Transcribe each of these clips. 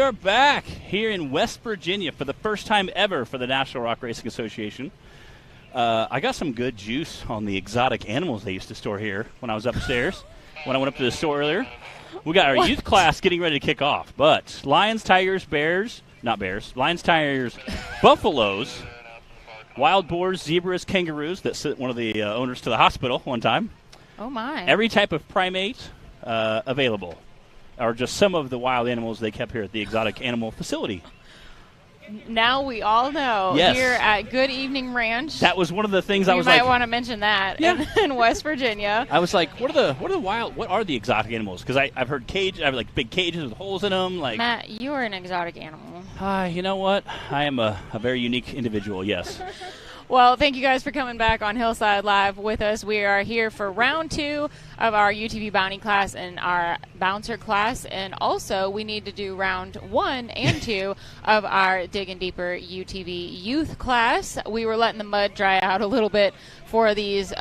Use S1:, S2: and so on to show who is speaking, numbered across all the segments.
S1: are back here in West Virginia for the first time ever for the National Rock Racing Association. I got some good juice on the exotic animals they used to store here when I was upstairs, when I went up to the store earlier. We got our youth class getting ready to kick off, but lions, tigers, bears, not bears, lions, tigers, buffaloes, wild boars, zebras, kangaroos that sent one of the owners to the hospital one time.
S2: Oh, my.
S1: Every type of primate available, or just some of the wild animals they kept here at the exotic animal facility.
S2: Now we all know here at Good Evening Ranch.
S1: That was one of the things I was
S2: like. You might want to mention that in West Virginia.
S1: I was like, what are the exotic animals? Because I've heard like big cages with holes in them. Like,
S2: Matt, you are an exotic animal.
S1: You know what? I am a very unique individual. Yes.
S2: Well, thank you guys for coming back on Hillside Live with us. We are here for round 2 of our UTV Bounty class and our bouncer class. And also, we need to do round 1 and 2 of our Digging Deeper UTV youth class. We were letting the mud dry out a little bit for these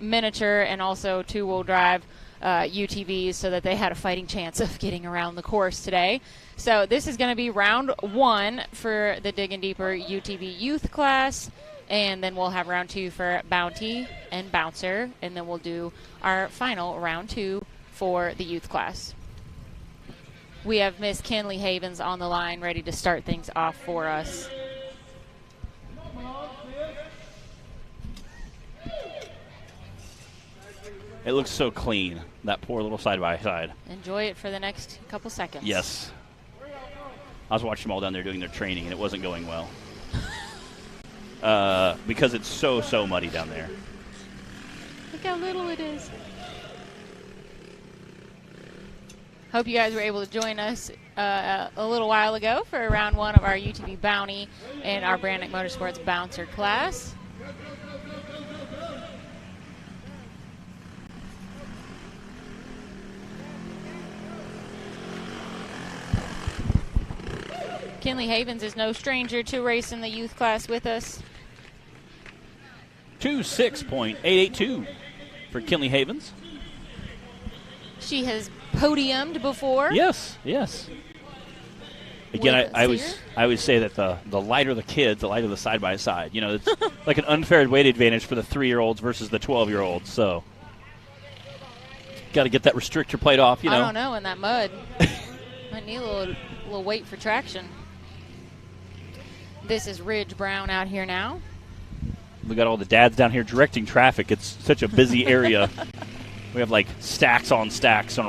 S2: miniature and also 2-wheel drive UTVs so that they had a fighting chance of getting around the course today. So this is going to be round 1 for the Digging Deeper UTV youth class. And then we'll have round 2 for Bounty and Bouncer. And then we'll do our final round 2 for the youth class. We have Miss Kinley Havens on the line ready to start things off for us.
S1: It looks so clean, that poor little side-by-side.
S2: Enjoy it for the next couple seconds.
S1: Yes. I was watching them all down there doing their training, and it wasn't going well. Because it's so muddy down there.
S2: Look how little it is. Hope you guys were able to join us a little while ago for round 1 of our UTV Bounty and our Branik Motorsports Bouncer class. Kinley Havens is no stranger to racing the youth class with us.
S1: 26.882 for Kinley Havens.
S2: She has podiumed before.
S1: Yes. Again, I would say that the lighter the kids, the lighter the side-by-side. You know, it's like an unfair weight advantage for the 3-year-olds versus the 12-year-olds. So, got to get that restrictor plate off, you know.
S2: I don't know, in that mud. Might need a little weight for traction. This is Ridge Brown out here now.
S1: We got all the dads down here directing traffic. It's such a busy area. We have like stacks on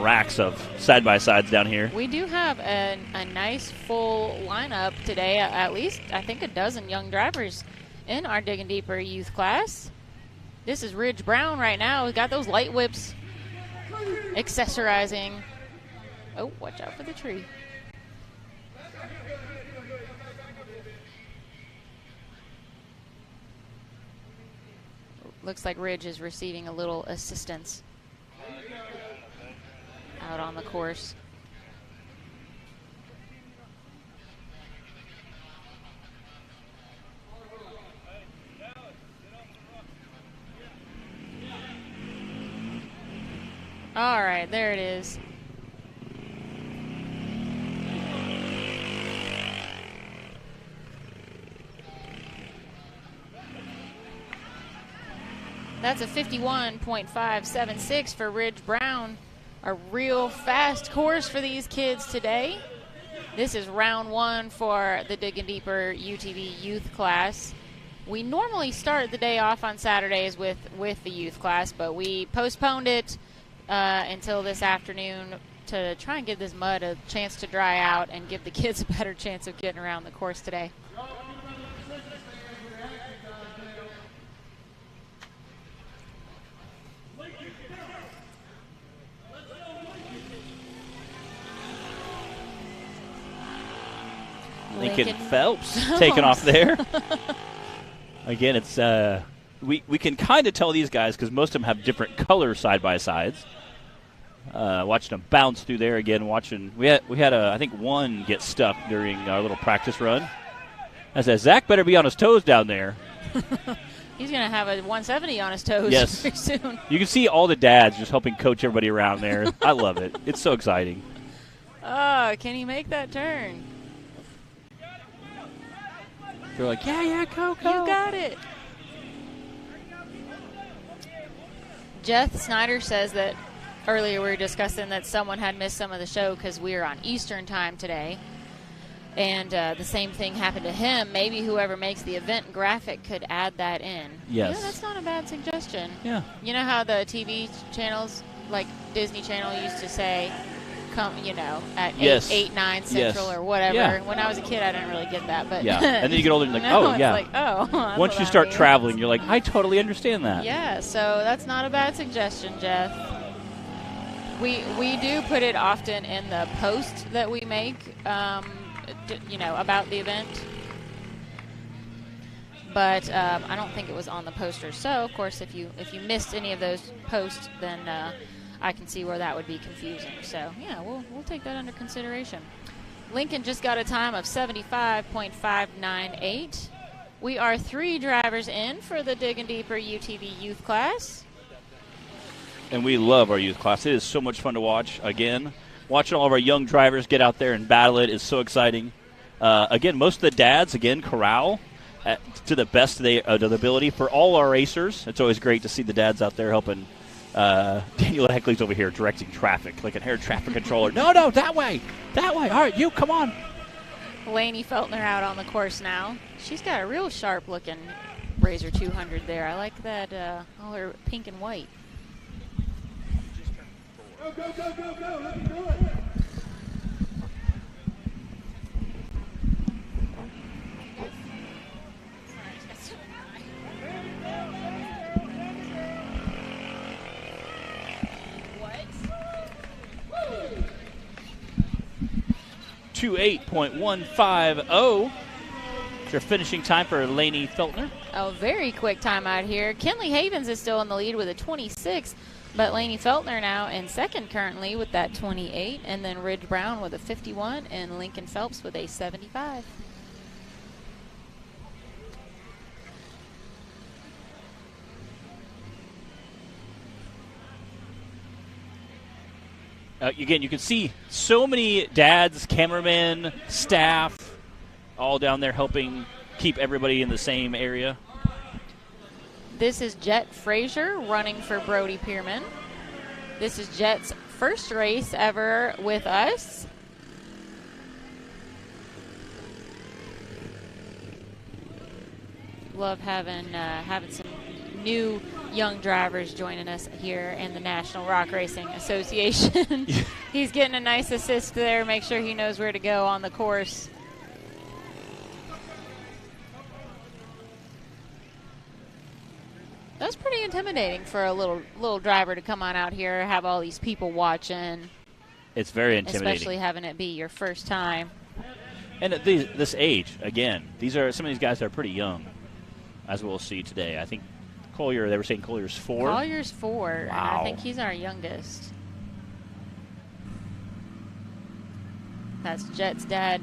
S1: racks of side-by-sides down here.
S2: We do have a nice full lineup today. At least, I think, a dozen young drivers in our Digging Deeper youth class. This is Ridge Brown right now. We got those light whips accessorizing. Oh, watch out for the tree. Looks like Ridge is receiving a little assistance out on the course. All right, there it is. That's a 51.576 for Ridge Brown. A real fast course for these kids today. This is round 1 for the Digging Deeper UTV youth class. We normally start the day off on Saturdays with the youth class, but we postponed it until this afternoon to try and give this mud a chance to dry out and give the kids a better chance of getting around the course today.
S1: Lincoln Phelps taking off there. Again, it's we can kind of tell these guys because most of them have different color side-by-sides. Watching them bounce through there again. We had I think one get stuck during our little practice run. I said, Zach better be on his toes down there.
S2: He's going to have a 170 on his toes very soon.
S1: You can see all the dads just helping coach everybody around there. I love it. It's so exciting.
S2: Oh, can he make that turn?
S1: They're like, yeah, go.
S2: You got it. Jeff Snyder says that earlier we were discussing that someone had missed some of the show because we were on Eastern time today. And the same thing happened to him. Maybe whoever makes the event graphic could add that in.
S1: Yes.
S2: Yeah, that's not a bad suggestion.
S1: Yeah.
S2: You know how the TV channels, like Disney Channel, used to say, come, at 8, 9 Central or whatever.
S1: Yeah.
S2: When I was a kid, I didn't really get that. But
S1: yeah. And then you get older and you're like,
S2: no,
S1: oh, yeah.
S2: It's like, oh. That's
S1: once
S2: what
S1: you
S2: that
S1: start
S2: means.
S1: traveling, you're like, I totally understand that.
S2: Yeah, so that's not a bad suggestion, Jeff. We do put it often in the post that we make, about the event. But I don't think it was on the poster. So, of course, if you missed any of those posts, then I can see where that would be confusing. So, yeah, we'll take that under consideration. Lincoln just got a time of 75.598. We are 3 drivers in for the Diggin' Deeper UTV youth class.
S1: And we love our youth class. It is so much fun to watch. Again, watching all of our young drivers get out there and battle it is so exciting. Again, most of the dads, corral to the best of their ability for all our racers. It's always great to see the dads out there helping. Daniel Heckley's over here directing traffic like an air traffic controller. No, that way. All right, you, come on.
S2: Lainey Feltner out on the course now. She's got a real sharp-looking Razor 200 there. I like that, all her pink and white.
S3: Go, let me do it.
S2: What?
S1: 28.150. It's your finishing time for Lainey Feltner.
S2: A very quick time out here. Kenley Havens is still in the lead with a 26. But Lainey Feltner now in second currently with that 28, and then Ridge Brown with a 51, and Lincoln Phelps with a 75.
S1: Again, you can see so many dads, cameramen, staff, all down there helping keep everybody in the same area.
S2: This is Jet Frazier running for Brody Pierman. This is Jet's first race ever with us. Love having some new young drivers joining us here in the National Rock Racing Association. He's getting a nice assist there, make sure he knows where to go on the course. That's pretty intimidating for a little driver to come on out here, have all these people watching.
S1: It's very intimidating.
S2: Especially having it be your first time.
S1: And at this age, again, some of these guys are pretty young, as we'll see today. I think Collier, they were saying Collier's 4.
S2: Collier's 4,
S1: wow.
S2: And I think he's our youngest. That's Jet's dad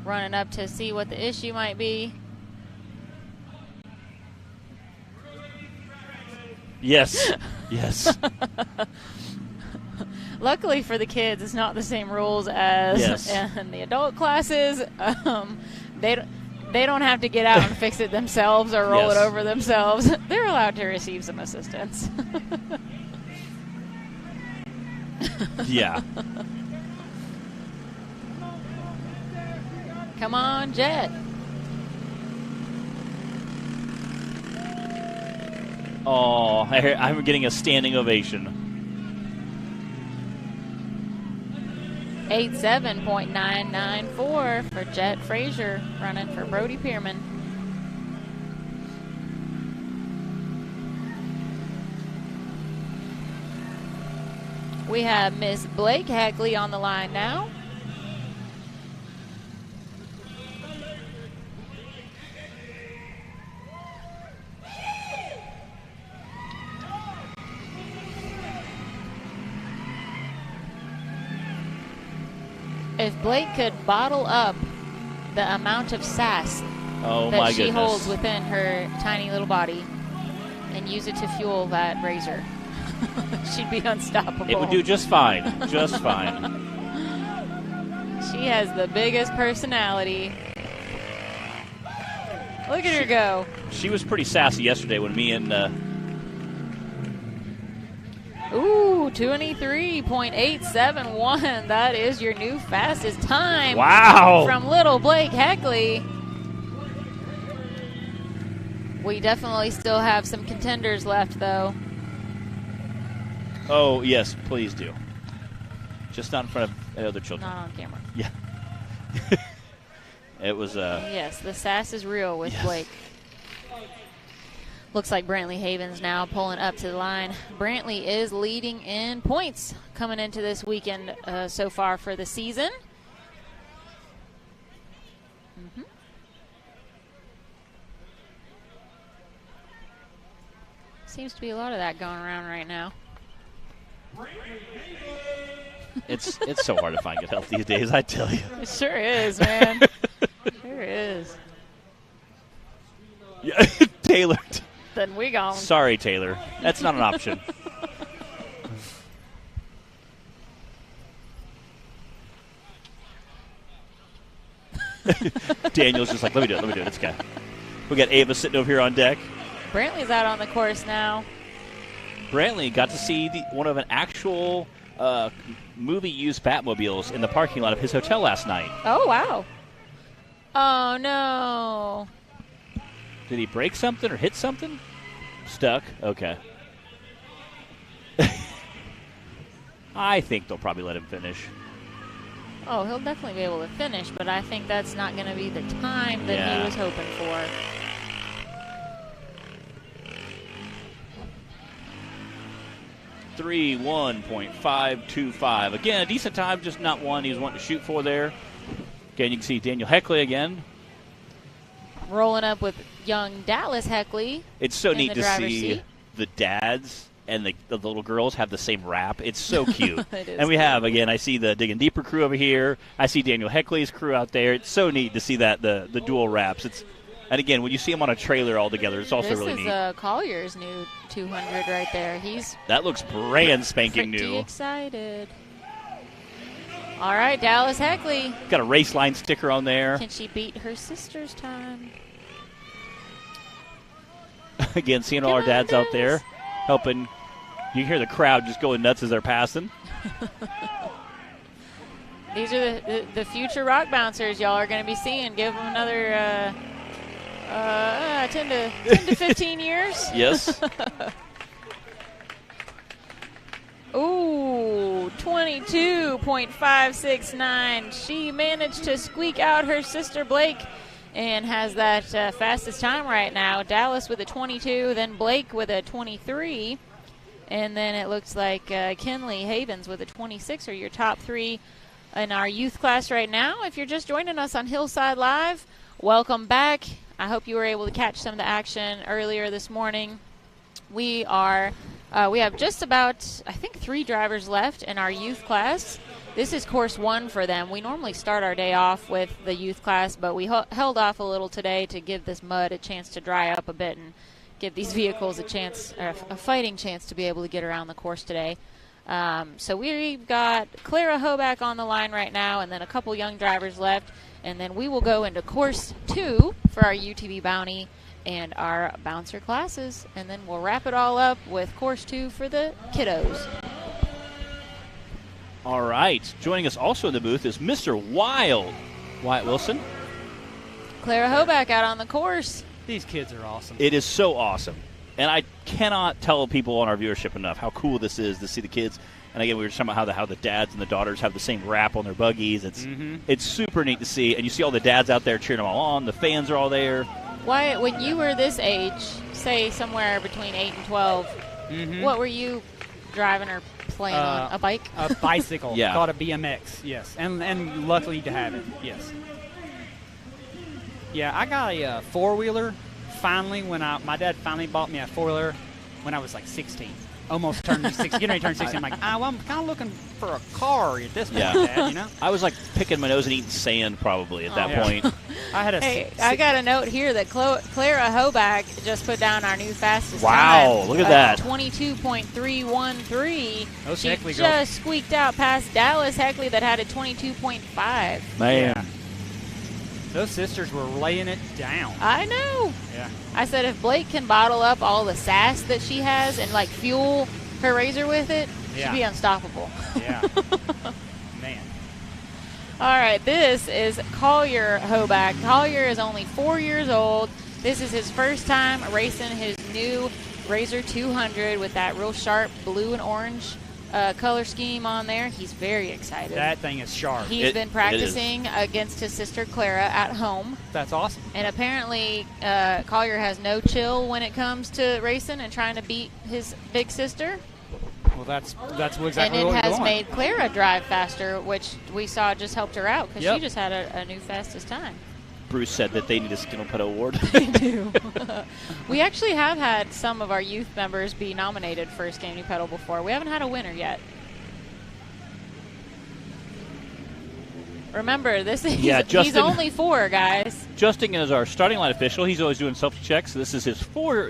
S2: running up to see what the issue might be.
S1: Yes.
S2: Luckily for the kids, it's not the same rules as in the adult classes. They don't have to get out and fix it themselves or roll it over themselves. They're allowed to receive some assistance.
S1: Yeah.
S2: Come on, Jet.
S1: Oh, I'm getting a standing ovation.
S2: 87.994 for Jet Frazier running for Brody Pierman. We have Miss Blake Heckley on the line now. If Blake could bottle up the amount of sass that she holds within her tiny little body and use it to fuel that Razor, she'd be unstoppable.
S1: It would do just fine. Just fine.
S2: She has the biggest personality. Look at her go.
S1: She was pretty sassy yesterday when me and
S2: Ooh, 23.871. That is your new fastest time.
S1: Wow.
S2: From little Blake Heckley. We definitely still have some contenders left, though.
S1: Oh, yes, please do. Just not in front of other children.
S2: Not on camera.
S1: Yeah. It was
S2: Yes, the sass is real with
S1: yes.
S2: Blake. Looks like Brantley Havens now pulling up to the line. Brantley is leading in points coming into this weekend so far for the season. Seems to be a lot of that going around right now.
S1: it's so hard to find good health these days, I tell you.
S2: It sure is, man. Sure is.
S1: Yeah, Taylor.
S2: Then we gone.
S1: Sorry, Taylor. That's not an option. Daniel's just like, let me do it. It's okay. We got Ava sitting over here on deck.
S2: Brantley's out on the course now.
S1: Brantley got to see one of an actual movie-used Batmobiles in the parking lot of his hotel last night.
S2: Oh, wow. Oh, no.
S1: Did he break something or hit something? Stuck? Okay. I think they'll probably let him finish.
S2: Oh, he'll definitely be able to finish, but I think that's not going to be the time that he was hoping for.
S1: .525. Again, a decent time, just not one he was wanting to shoot for there. Again, you can see Daniel Heckley again.
S2: Rolling up with young Dallas Heckley.
S1: It's so neat
S2: the
S1: to
S2: driver's
S1: see
S2: seat.
S1: the dads and the little girls have the same rap. It's so cute.
S2: It is
S1: and we
S2: cute.
S1: have, again, I see the Digging Deeper crew over here. I see Daniel Heckley's crew out there. It's so neat to see that, the dual raps. And again, when you see them on a trailer all together, it's also really neat.
S2: This is Collier's new 200 right there. He's
S1: That looks brand spanking
S2: pretty
S1: new.
S2: excited. All right, Dallas Heckley.
S1: Got a race line sticker on there.
S2: Can she beat her sister's time?
S1: Again, seeing all
S2: Come
S1: our
S2: on,
S1: dads out there
S2: Dallas.
S1: helping. You hear the crowd just going nuts as they're passing.
S2: These are the future rock bouncers y'all are going to be seeing. Give them another 10 to 15 years.
S1: Yes.
S2: Ooh, 22.569. She managed to squeak out her sister Blake and has that fastest time right now. Dallas with a 22, then Blake with a 23. And then it looks like Kinley Havens with a 26 are your top three in our youth class right now. If you're just joining us on Hillside Live, welcome back. I hope you were able to catch some of the action earlier this morning. We have just about, I think, 3 drivers left in our youth class. This is course 1 for them. We normally start our day off with the youth class, but we held off a little today to give this mud a chance to dry up a bit and give these vehicles a chance, a fighting chance to be able to get around the course today. So we've got Clara Hoback on the line right now, and then a couple young drivers left, and then we will go into course 2 for our UTV Bounty and our bouncer classes, and then we'll wrap it all up with course 2 for the kiddos.
S1: All right. Joining us also in the booth is Mr. Wild, Wyatt Wilson.
S2: Clara Hoback out on the course.
S4: These kids are awesome.
S1: It is so awesome. And I cannot tell people on our viewership enough how cool this is to see the kids. And again, we were just talking about how the dads and the daughters have the same wrap on their buggies. It's super neat to see. And you see all the dads out there cheering them all on. The fans are all there.
S2: Wyatt, when you were this age, say somewhere between 8 and 12, what were you driving or playing on? A bike?
S4: A bicycle.
S1: Yeah.
S4: Called a BMX, yes. And luckily to have it, yes. Yeah, I got a four-wheeler finally when my dad finally bought me a four-wheeler when I was like 16. almost turned 16. Getting ready to turn 16. I'm like, well, I'm kind of looking for a car at this point, Dad, you know?
S1: I was like picking my nose and eating sand probably at that point.
S4: I had a
S2: I got a note here that Clara Hoback just put down our new fastest
S1: Wow,
S2: time.
S1: look at that.
S2: 22.313.
S4: Those
S2: She
S4: Heckley
S2: just
S4: girls.
S2: squeaked out past Dallas Heckley that had a 22.5.
S1: Man.
S4: Those sisters were laying it down.
S2: I know.
S4: Yeah.
S2: I said if Blake can bottle up all the sass that she has and like fuel her razor with it, she'd be unstoppable.
S4: Yeah. Man.
S2: All right, this is Collier Hoback. Collier is only 4 years old. This is his first time racing his new Razor 200 with that real sharp blue and orange color scheme on there. He's very excited.
S4: That thing is sharp.
S2: He's been practicing against his sister Clara at home.
S4: That's awesome.
S2: And apparently Collier has no chill when it comes to racing and trying to beat his big sister.
S4: Well, that's exactly
S2: And it
S4: what we're
S2: has
S4: going.
S2: made Clara drive faster, which we saw just helped her out because
S4: Yep.
S2: she just had a new fastest time.
S1: Bruce said that they need a Skinner Pedal Award.
S2: They do. We actually have had some of our youth members be nominated for a Skinny Pedal before. We haven't had a winner yet. Remember, this is he's
S1: Justin-
S2: only 4, guys.
S1: Justin is our starting line official. He's always doing self-checks. This is his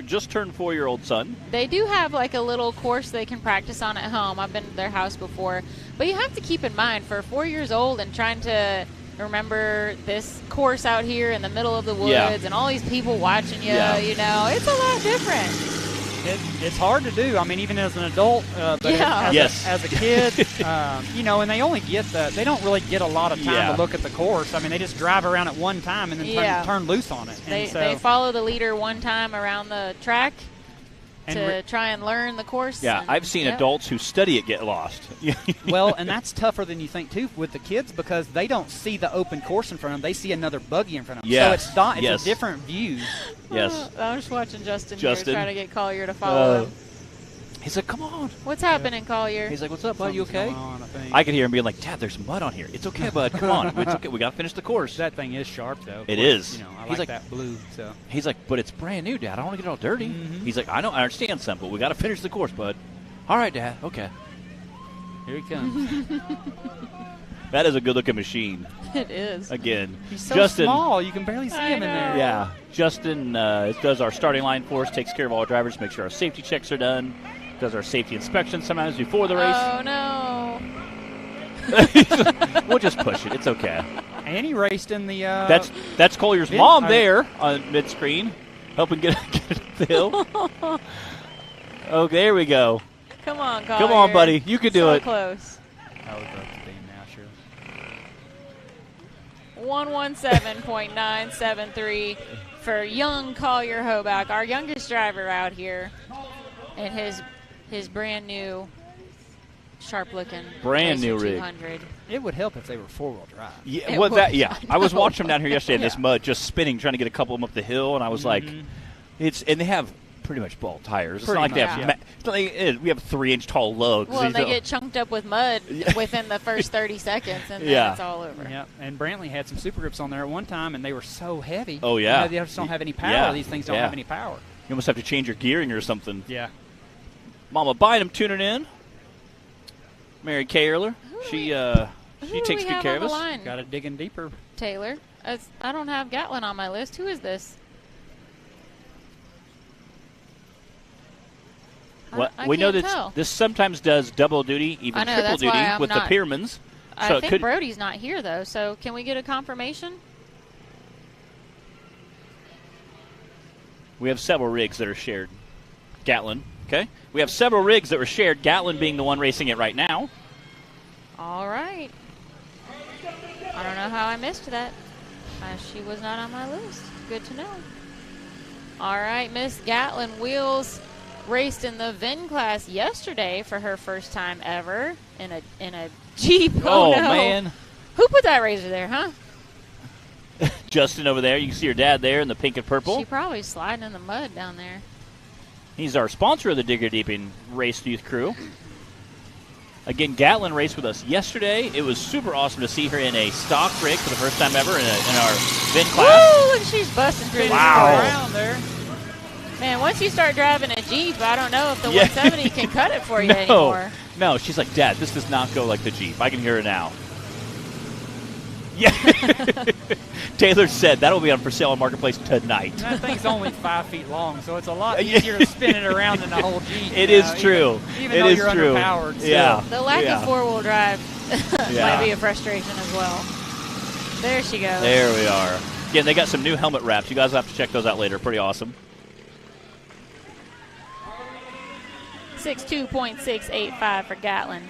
S1: just turned 4-year-old son.
S2: They do have like a little course they can practice on at home. I've been to their house before. But you have to keep in mind, for 4 years old and trying to remember this course out here in the middle of the woods and all these people watching you, you know, it's a lot different.
S4: It's hard to do. I mean, even as an adult, but as a kid, you know, and they only get they don't really get a lot of time to look at the course. I mean, they just drive around at one time and then turn loose on it.
S2: They follow the leader one time around the track to try and learn the course.
S1: Yeah,
S2: and,
S1: I've seen adults who study it get lost.
S4: Well, and that's tougher than you think, too, with the kids because they don't see the open course in front of them. They see another buggy in front of them.
S1: Yes.
S4: So it's a different view.
S1: Yes.
S2: I'm just watching Justin here trying to get Collier to follow him.
S1: He's like, come on.
S2: What's happening, Collier?
S1: He's like, what's up, bud? You okay?
S4: On,
S1: I could hear him being like, Dad, there's mud on here. It's okay, bud. Come on. It's okay. We got to finish the course.
S4: That thing is sharp, though.
S1: It is.
S4: You know, I
S1: He's
S4: like that blue. So
S1: he's like, but it's brand new, Dad. I don't want to get it all dirty. He's like, I know. I understand some, but we got to finish the course, bud. All right, Dad. Okay.
S4: Here he comes.
S1: That is a good-looking machine.
S2: It is.
S1: Again.
S4: He's so
S1: Justin,
S4: small. You can barely see him in there.
S1: Yeah. Justin does our starting line for us, takes care of all our drivers, makes sure our safety checks are done, does our safety inspection sometimes before the race.
S2: Oh, no.
S1: We'll just push it. It's okay.
S4: And he raced in the...
S1: That's Collier's mom there on mid-screen, helping get up the hill. Oh, there we go.
S2: Come on, Collier.
S1: Come on, buddy. You can do it.
S2: So close.
S4: I was up to beam now, sure.
S2: 117.973 for young Collier Hoback, our youngest driver out here, and his brand new, sharp-looking
S1: brand new rig.
S2: 200.
S4: It would help if they were four-wheel drive.
S1: Yeah, well, I was watching them down here yesterday in this mud, just spinning, trying to get a couple of them up the hill, and I was like, and they have pretty much ball tires. It's not like they have. It's not like we have 3-inch tall lugs.
S2: Well, they get chunked up with mud within the first 30 seconds, and then it's all over.
S4: Yeah, and Brantley had some super grips on there at one time, and they were so heavy.
S1: Oh, yeah.
S4: You know, they just don't have any power.
S1: Yeah.
S4: These things don't have any power.
S1: You almost have to change your gearing or something.
S4: Yeah.
S1: Mama Bynum tuning in. Mary Kayrler. She takes good care of us.
S4: Got to dig in deeper.
S2: Taylor. I don't have Gatlin on my list. Who is this?
S1: Well,
S2: I
S1: we know
S2: can't
S1: that
S2: tell.
S1: this sometimes does double duty, even
S2: I know,
S1: triple
S2: that's
S1: duty
S2: why I'm
S1: with the
S2: not-
S1: Piermans.
S2: I think Brody's not here, though, so can we get a confirmation?
S1: We have several rigs that are shared. Gatlin, okay? We have several rigs that were shared, Gatlin being the one racing it right now.
S2: All right. I don't know how I missed that. She was not on my list. Good to know. All right, Miss Gatlin Wheels raced in the VIN class yesterday for her first time ever in a Jeep.
S1: Oh,
S2: no.
S1: man.
S2: Who put that razor there, huh?
S1: Justin over there. You can see your dad there in the pink and purple.
S2: She probably sliding in the mud down there.
S1: He's our sponsor of the Digger Deeping Race Youth Crew. Again, Gatlin raced with us yesterday. It was super awesome to see her in a stock rig for the first time ever in our VIN class.
S2: Woo! Look, she's busting through
S1: Wow.
S2: around there. Man, once you start driving a Jeep, I don't know if the 170 can cut it for you anymore.
S1: No, she's like, Dad, this does not go like the Jeep. I can hear it now. Yeah. Taylor said that'll be on for sale on Marketplace tonight.
S4: That thing's only 5 feet long, so it's a lot easier to spin it around than the whole Jeep.
S1: It is true.
S4: Even though you're underpowered.
S1: Yeah.
S2: The lack of four-wheel drive might be a frustration as well. There she goes.
S1: There we are. Again, they got some new helmet wraps. You guys will have to check those out later. Pretty awesome.
S2: 62.685 for Gatlin.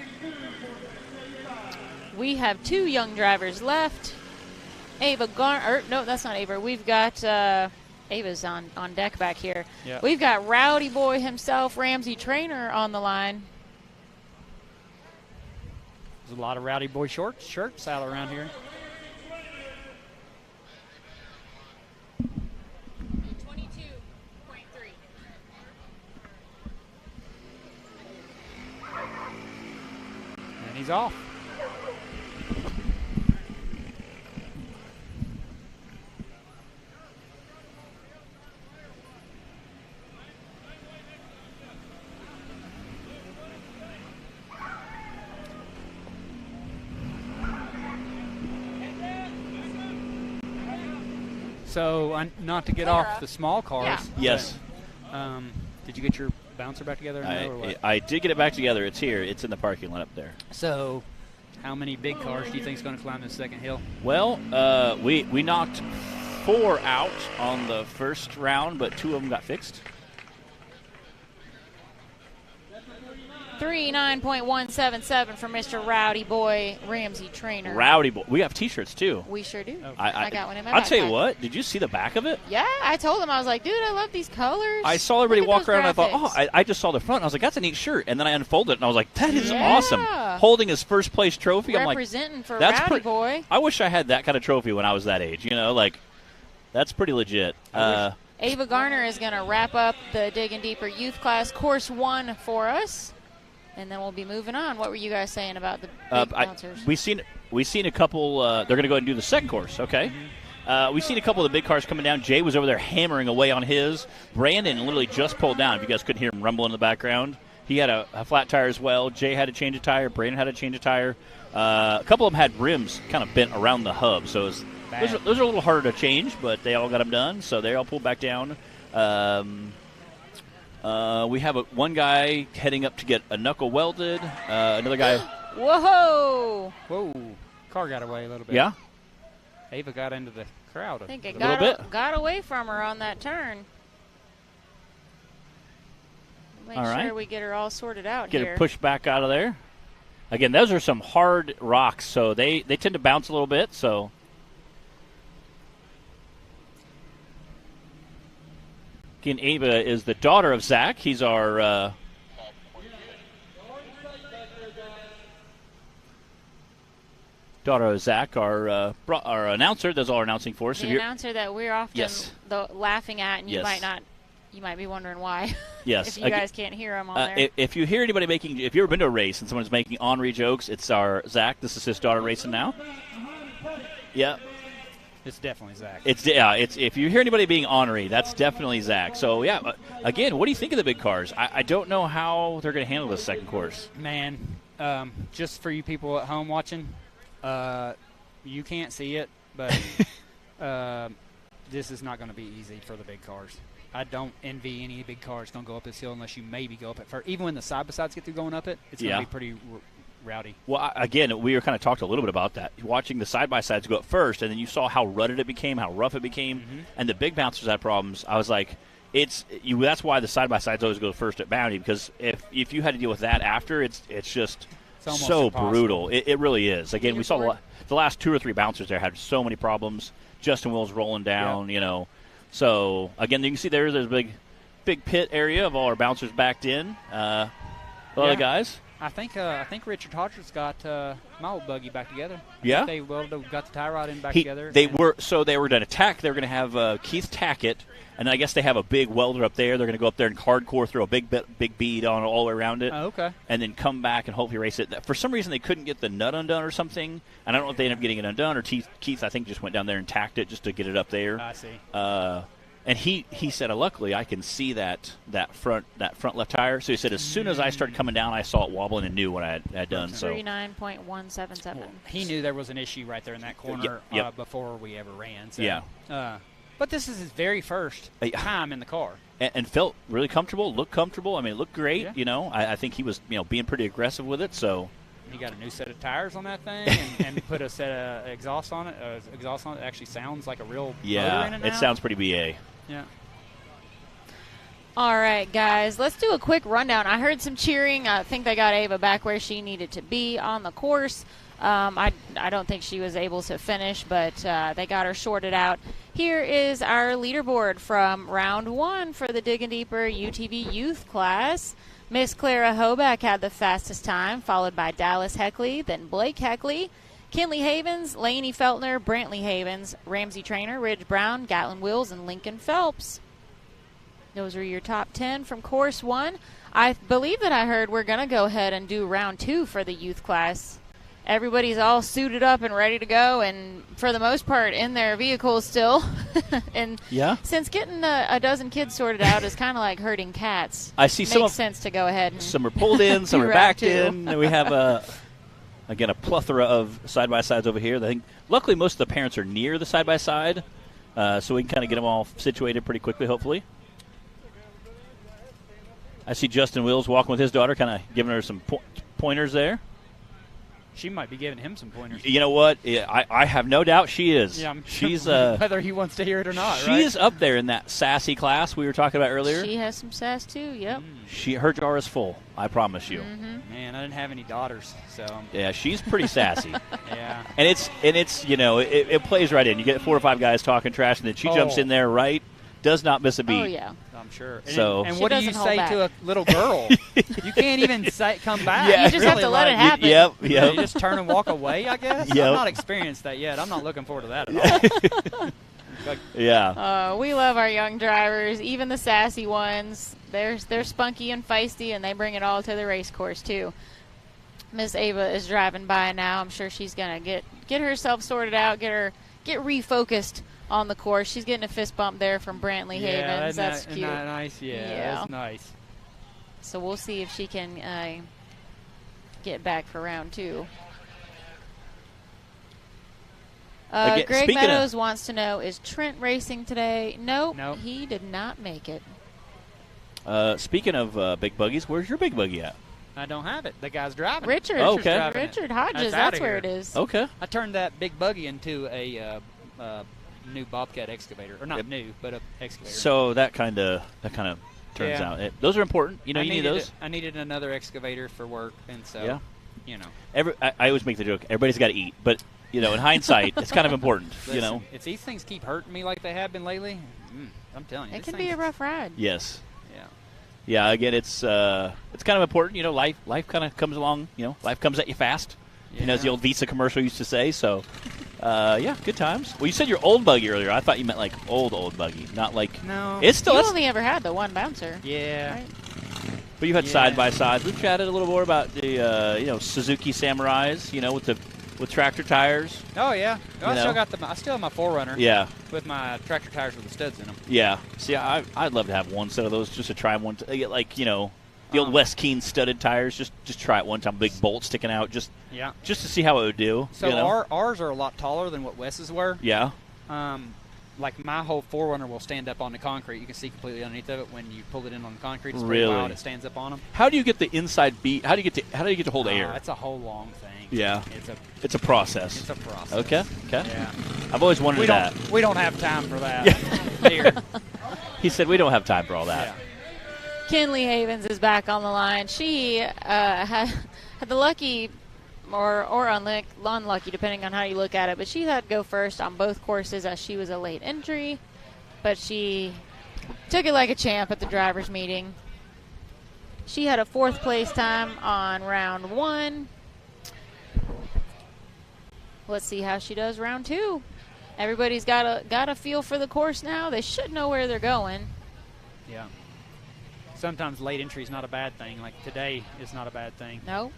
S2: We have 2 young drivers left. Ava Garner. No, that's not Ava. We've got Ava's on deck back here.
S4: Yep.
S2: We've got Rowdy Boy himself, Ramsey Trainer, on the line.
S4: There's a lot of Rowdy Boy shirts out around here. And he's off. So, not to get off the small cars.
S2: Yeah.
S1: Yes.
S4: But, did you get your bouncer back together?
S1: I did get it back together. It's here. It's in the parking lot up there.
S4: So, how many big cars do you think is going to climb this second hill?
S1: Well, we knocked 4 out on the first round, but 2 of them got fixed.
S2: 39.177 for Mr. Rowdy Boy, Ramsey Trainer.
S1: Rowdy Boy. We have T-shirts, too.
S2: We sure do.
S1: Okay.
S2: I got one in my backpack.
S1: I'll tell you what. Did you see the back of it?
S2: Yeah, I told him. I was like, dude, I love these colors.
S1: I saw everybody walk around, and I thought,
S2: graphics.
S1: I just saw the front. And I was like, that's a neat shirt. And then I unfolded it, and I was like, that is awesome. Holding his first place trophy.
S2: Representing for
S1: that's
S2: Rowdy Boy.
S1: I wish I had that kind of trophy when I was that age. You know, like, that's pretty legit.
S2: Ava Garner is going to wrap up the Digging Deeper Youth Class Course 1 for us. And then we'll be moving on. What were you guys saying about the big bouncers?
S1: We've seen a couple. They're going to go ahead and do the second course. Okay. We've seen a couple of the big cars coming down. Jay was over there hammering away on his. Brandon literally just pulled down. If you guys couldn't hear him rumbling in the background, he had a flat tire as well. Jay had to change a tire. Brandon had to change a tire. A couple of them had rims kind of bent around the hub, so those are a little harder to change, but they all got them done. So they all pulled back down. We have one guy heading up to get a knuckle welded. Another guy.
S2: Whoa!
S4: Car got away a little bit.
S1: Yeah.
S4: Ava got into the crowd
S2: I think it
S1: little bit.
S2: got away from her on that turn. Make sure we get her all sorted out
S1: here.
S2: Get
S1: her pushed back out of there. Again, those are some hard rocks, so they tend to bounce a little bit. So. Again, Ava is the daughter of Zach. He's our daughter of Zach, our announcer. Does all our announcing for us.
S2: The announcer that we're often laughing at, and you might be wondering why.
S1: Yes.
S2: If you guys can't hear him on there.
S1: If you hear anybody if you've ever been to a race and someone's making ornery jokes, it's our Zach. This is his daughter racing now. Yeah.
S4: It's definitely Zach.
S1: It's if you hear anybody being ornery, that's definitely Zach. So, yeah, again, what do you think of the big cars? I don't know how they're going to handle this second course.
S4: Man, just for you people at home watching, you can't see it, but this is not going to be easy for the big cars. I don't envy any big cars going to go up this hill unless you maybe go up it first. Even when the side-by-sides get through going up it, it's going to be pretty rowdy.
S1: Well, again, we were kind of talked a little bit about that. Watching the side-by-sides go up first, and then you saw how rutted it became, how rough it became, and the big bouncers had problems. I was like, that's why the side-by-sides always go first at Bounty, because if you had to deal with that after, it's just so
S4: impossible.
S1: Brutal. It really is. Again, we saw the last 2 or 3 bouncers there had so many problems. Justin Wills rolling down, you know. So, again, you can see there's a big pit area of all our bouncers backed in. A lot of guys.
S4: I think Richard Hodger's got my old buggy back together.
S1: Yeah,
S4: they got the tie rod in back together.
S1: They were going to attack. They were going to have Keith Tackett, and I guess they have a big welder up there. They're going to go up there and hardcore throw a big bead on all the way around it.
S4: Oh, okay.
S1: And then come back and hopefully race it. For some reason, they couldn't get the nut undone or something, and I don't know if they ended up getting it undone or Keith I think just went down there and tacked it just to get it up there.
S4: I see.
S1: And he said, luckily I can see that front left tire. So he said, as soon as I started coming down, I saw it wobbling and knew what I had done. So
S2: 39.177.
S4: Well, he knew there was an issue right there in that corner before we ever ran. So,
S1: yeah.
S4: But this is his very first time in the car.
S1: And felt really comfortable, looked comfortable. I mean, it looked great.
S4: Yeah.
S1: You know, I think he was being pretty aggressive with it. So
S4: he got a new set of tires on that thing and put a set of exhaust on it. Exhaust on it actually sounds like a real motor in it now.
S1: It sounds pretty BA.
S4: Yeah.
S2: All right, guys, let's do a quick rundown. I heard some cheering. I think they got Ava back where she needed to be on the course. I don't think she was able to finish, but they got her sorted out. Here is our leaderboard from round 1 for the Diggin' Deeper UTV Youth class. Miss Clara Hoback had the fastest time, followed by Dallas Heckley, then Blake Heckley, Kinley Havens, Lainey Feltner, Brantley Havens, Ramsey Trainer, Ridge Brown, Gatlin Wills, and Lincoln Phelps. Those are your top 10 from course 1. I believe that I heard we're going to go ahead and do round 2 for the youth class. Everybody's all suited up and ready to go, and for the most part in their vehicles still. And since getting a dozen kids sorted out is kind of like herding cats,
S1: I see
S2: makes sense to go ahead and
S1: some are pulled in, some are backed in, and we have a plethora of side-by-sides over here. I think luckily most of the parents are near the side-by-side, so we can kind of get them all situated pretty quickly, hopefully. I see Justin Wills walking with his daughter, kind of giving her some pointers there.
S4: She might be giving him some pointers.
S1: You know what? I have no doubt she is.
S4: Yeah,
S1: she's
S4: whether he wants to hear it or not.
S1: She's up there in that sassy class we were talking about earlier.
S2: She has some sass too. Yep.
S1: Her jar is full. I promise you.
S2: Mm-hmm.
S4: Man, I didn't have any daughters, so
S1: yeah, she's pretty sassy.
S4: Yeah.
S1: And it's it plays right in. You get 4 or 5 guys talking trash, and then she jumps in there right. Does not miss a beat.
S2: Oh yeah.
S4: I'm sure.
S1: And
S4: what do you say to a little girl? You can't even come back.
S2: Yeah, you just have to let it happen.
S1: Yep.
S4: You just turn and walk away, I guess.
S1: Yep.
S4: I've not experienced that yet. I'm not looking forward to that at all.
S1: Yeah.
S2: We love our young drivers, even the sassy ones. They're spunky and feisty, and they bring it all to the race course too. Miss Ava is driving by now. I'm sure she's gonna get herself sorted out, get refocused on the course. She's getting a fist bump there from Brantley Havens. That's cute.
S4: Nice, that's nice.
S2: So we'll see if she can get back for round 2. Greg Meadows wants to know, is Trent racing today? Nope. He did not make it.
S1: Speaking of big buggies, where's your big buggy at?
S4: I don't have it. The guy's driving.
S2: Richard Hodges, that's where it is.
S1: Okay.
S4: I turned that big buggy into a new Bobcat excavator, or not new, but a excavator.
S1: So that kind of turns out. Those are important. You need those.
S4: I needed another excavator for work, and so
S1: I always make the joke. Everybody's got to eat, but in hindsight, it's kind of important.
S4: Listen, if these things keep hurting me like they have been lately, I'm telling you,
S2: it can be a rough ride.
S1: Yes. Yeah. Again, it's kind of important. Life kind of comes along. Life comes at you fast. As the old Visa commercial used to say. So. Good times. Well, you said your old buggy earlier. I thought you meant like old buggy, not like.
S4: No.
S1: It's still.
S2: You only ever had the one bouncer.
S4: Yeah.
S2: Right?
S1: But you had side by sides. We've chatted a little more about the Suzuki Samurais. With tractor tires.
S4: Oh yeah. I still have my 4Runner.
S1: Yeah.
S4: With my tractor tires with the studs in them.
S1: Yeah. See, I'd love to have one set of those just to try one. The old West Keene studded tires. Just try it one time. Big bolt sticking out. Just to see how it would do.
S4: So ours are a lot taller than what Wes's were.
S1: Yeah.
S4: Like my whole 4Runner will stand up on the concrete. You can see completely underneath of it when you pull it in on the concrete. It's
S1: really
S4: wild. It stands up on them.
S1: How do you get the inside beat? How do you get to hold air?
S4: It's a whole long thing.
S1: Yeah. It's a process.
S4: It's a process.
S1: Okay.
S4: Yeah.
S1: I've always wondered that.
S4: We don't have time for that. Here.
S1: He said we don't have time for all that.
S4: Yeah.
S2: Kinley Havens is back on the line. She had the lucky or unlucky, depending on how you look at it, but she had to go first on both courses as she was a late entry, but she took it like a champ at the drivers' meeting. She had a 4th place time on round 1. Let's see how she does round 2. Everybody's got a feel for the course now. They should know where they're going.
S4: Yeah. Sometimes late entry is not a bad thing. Like today is not a bad thing.
S2: No.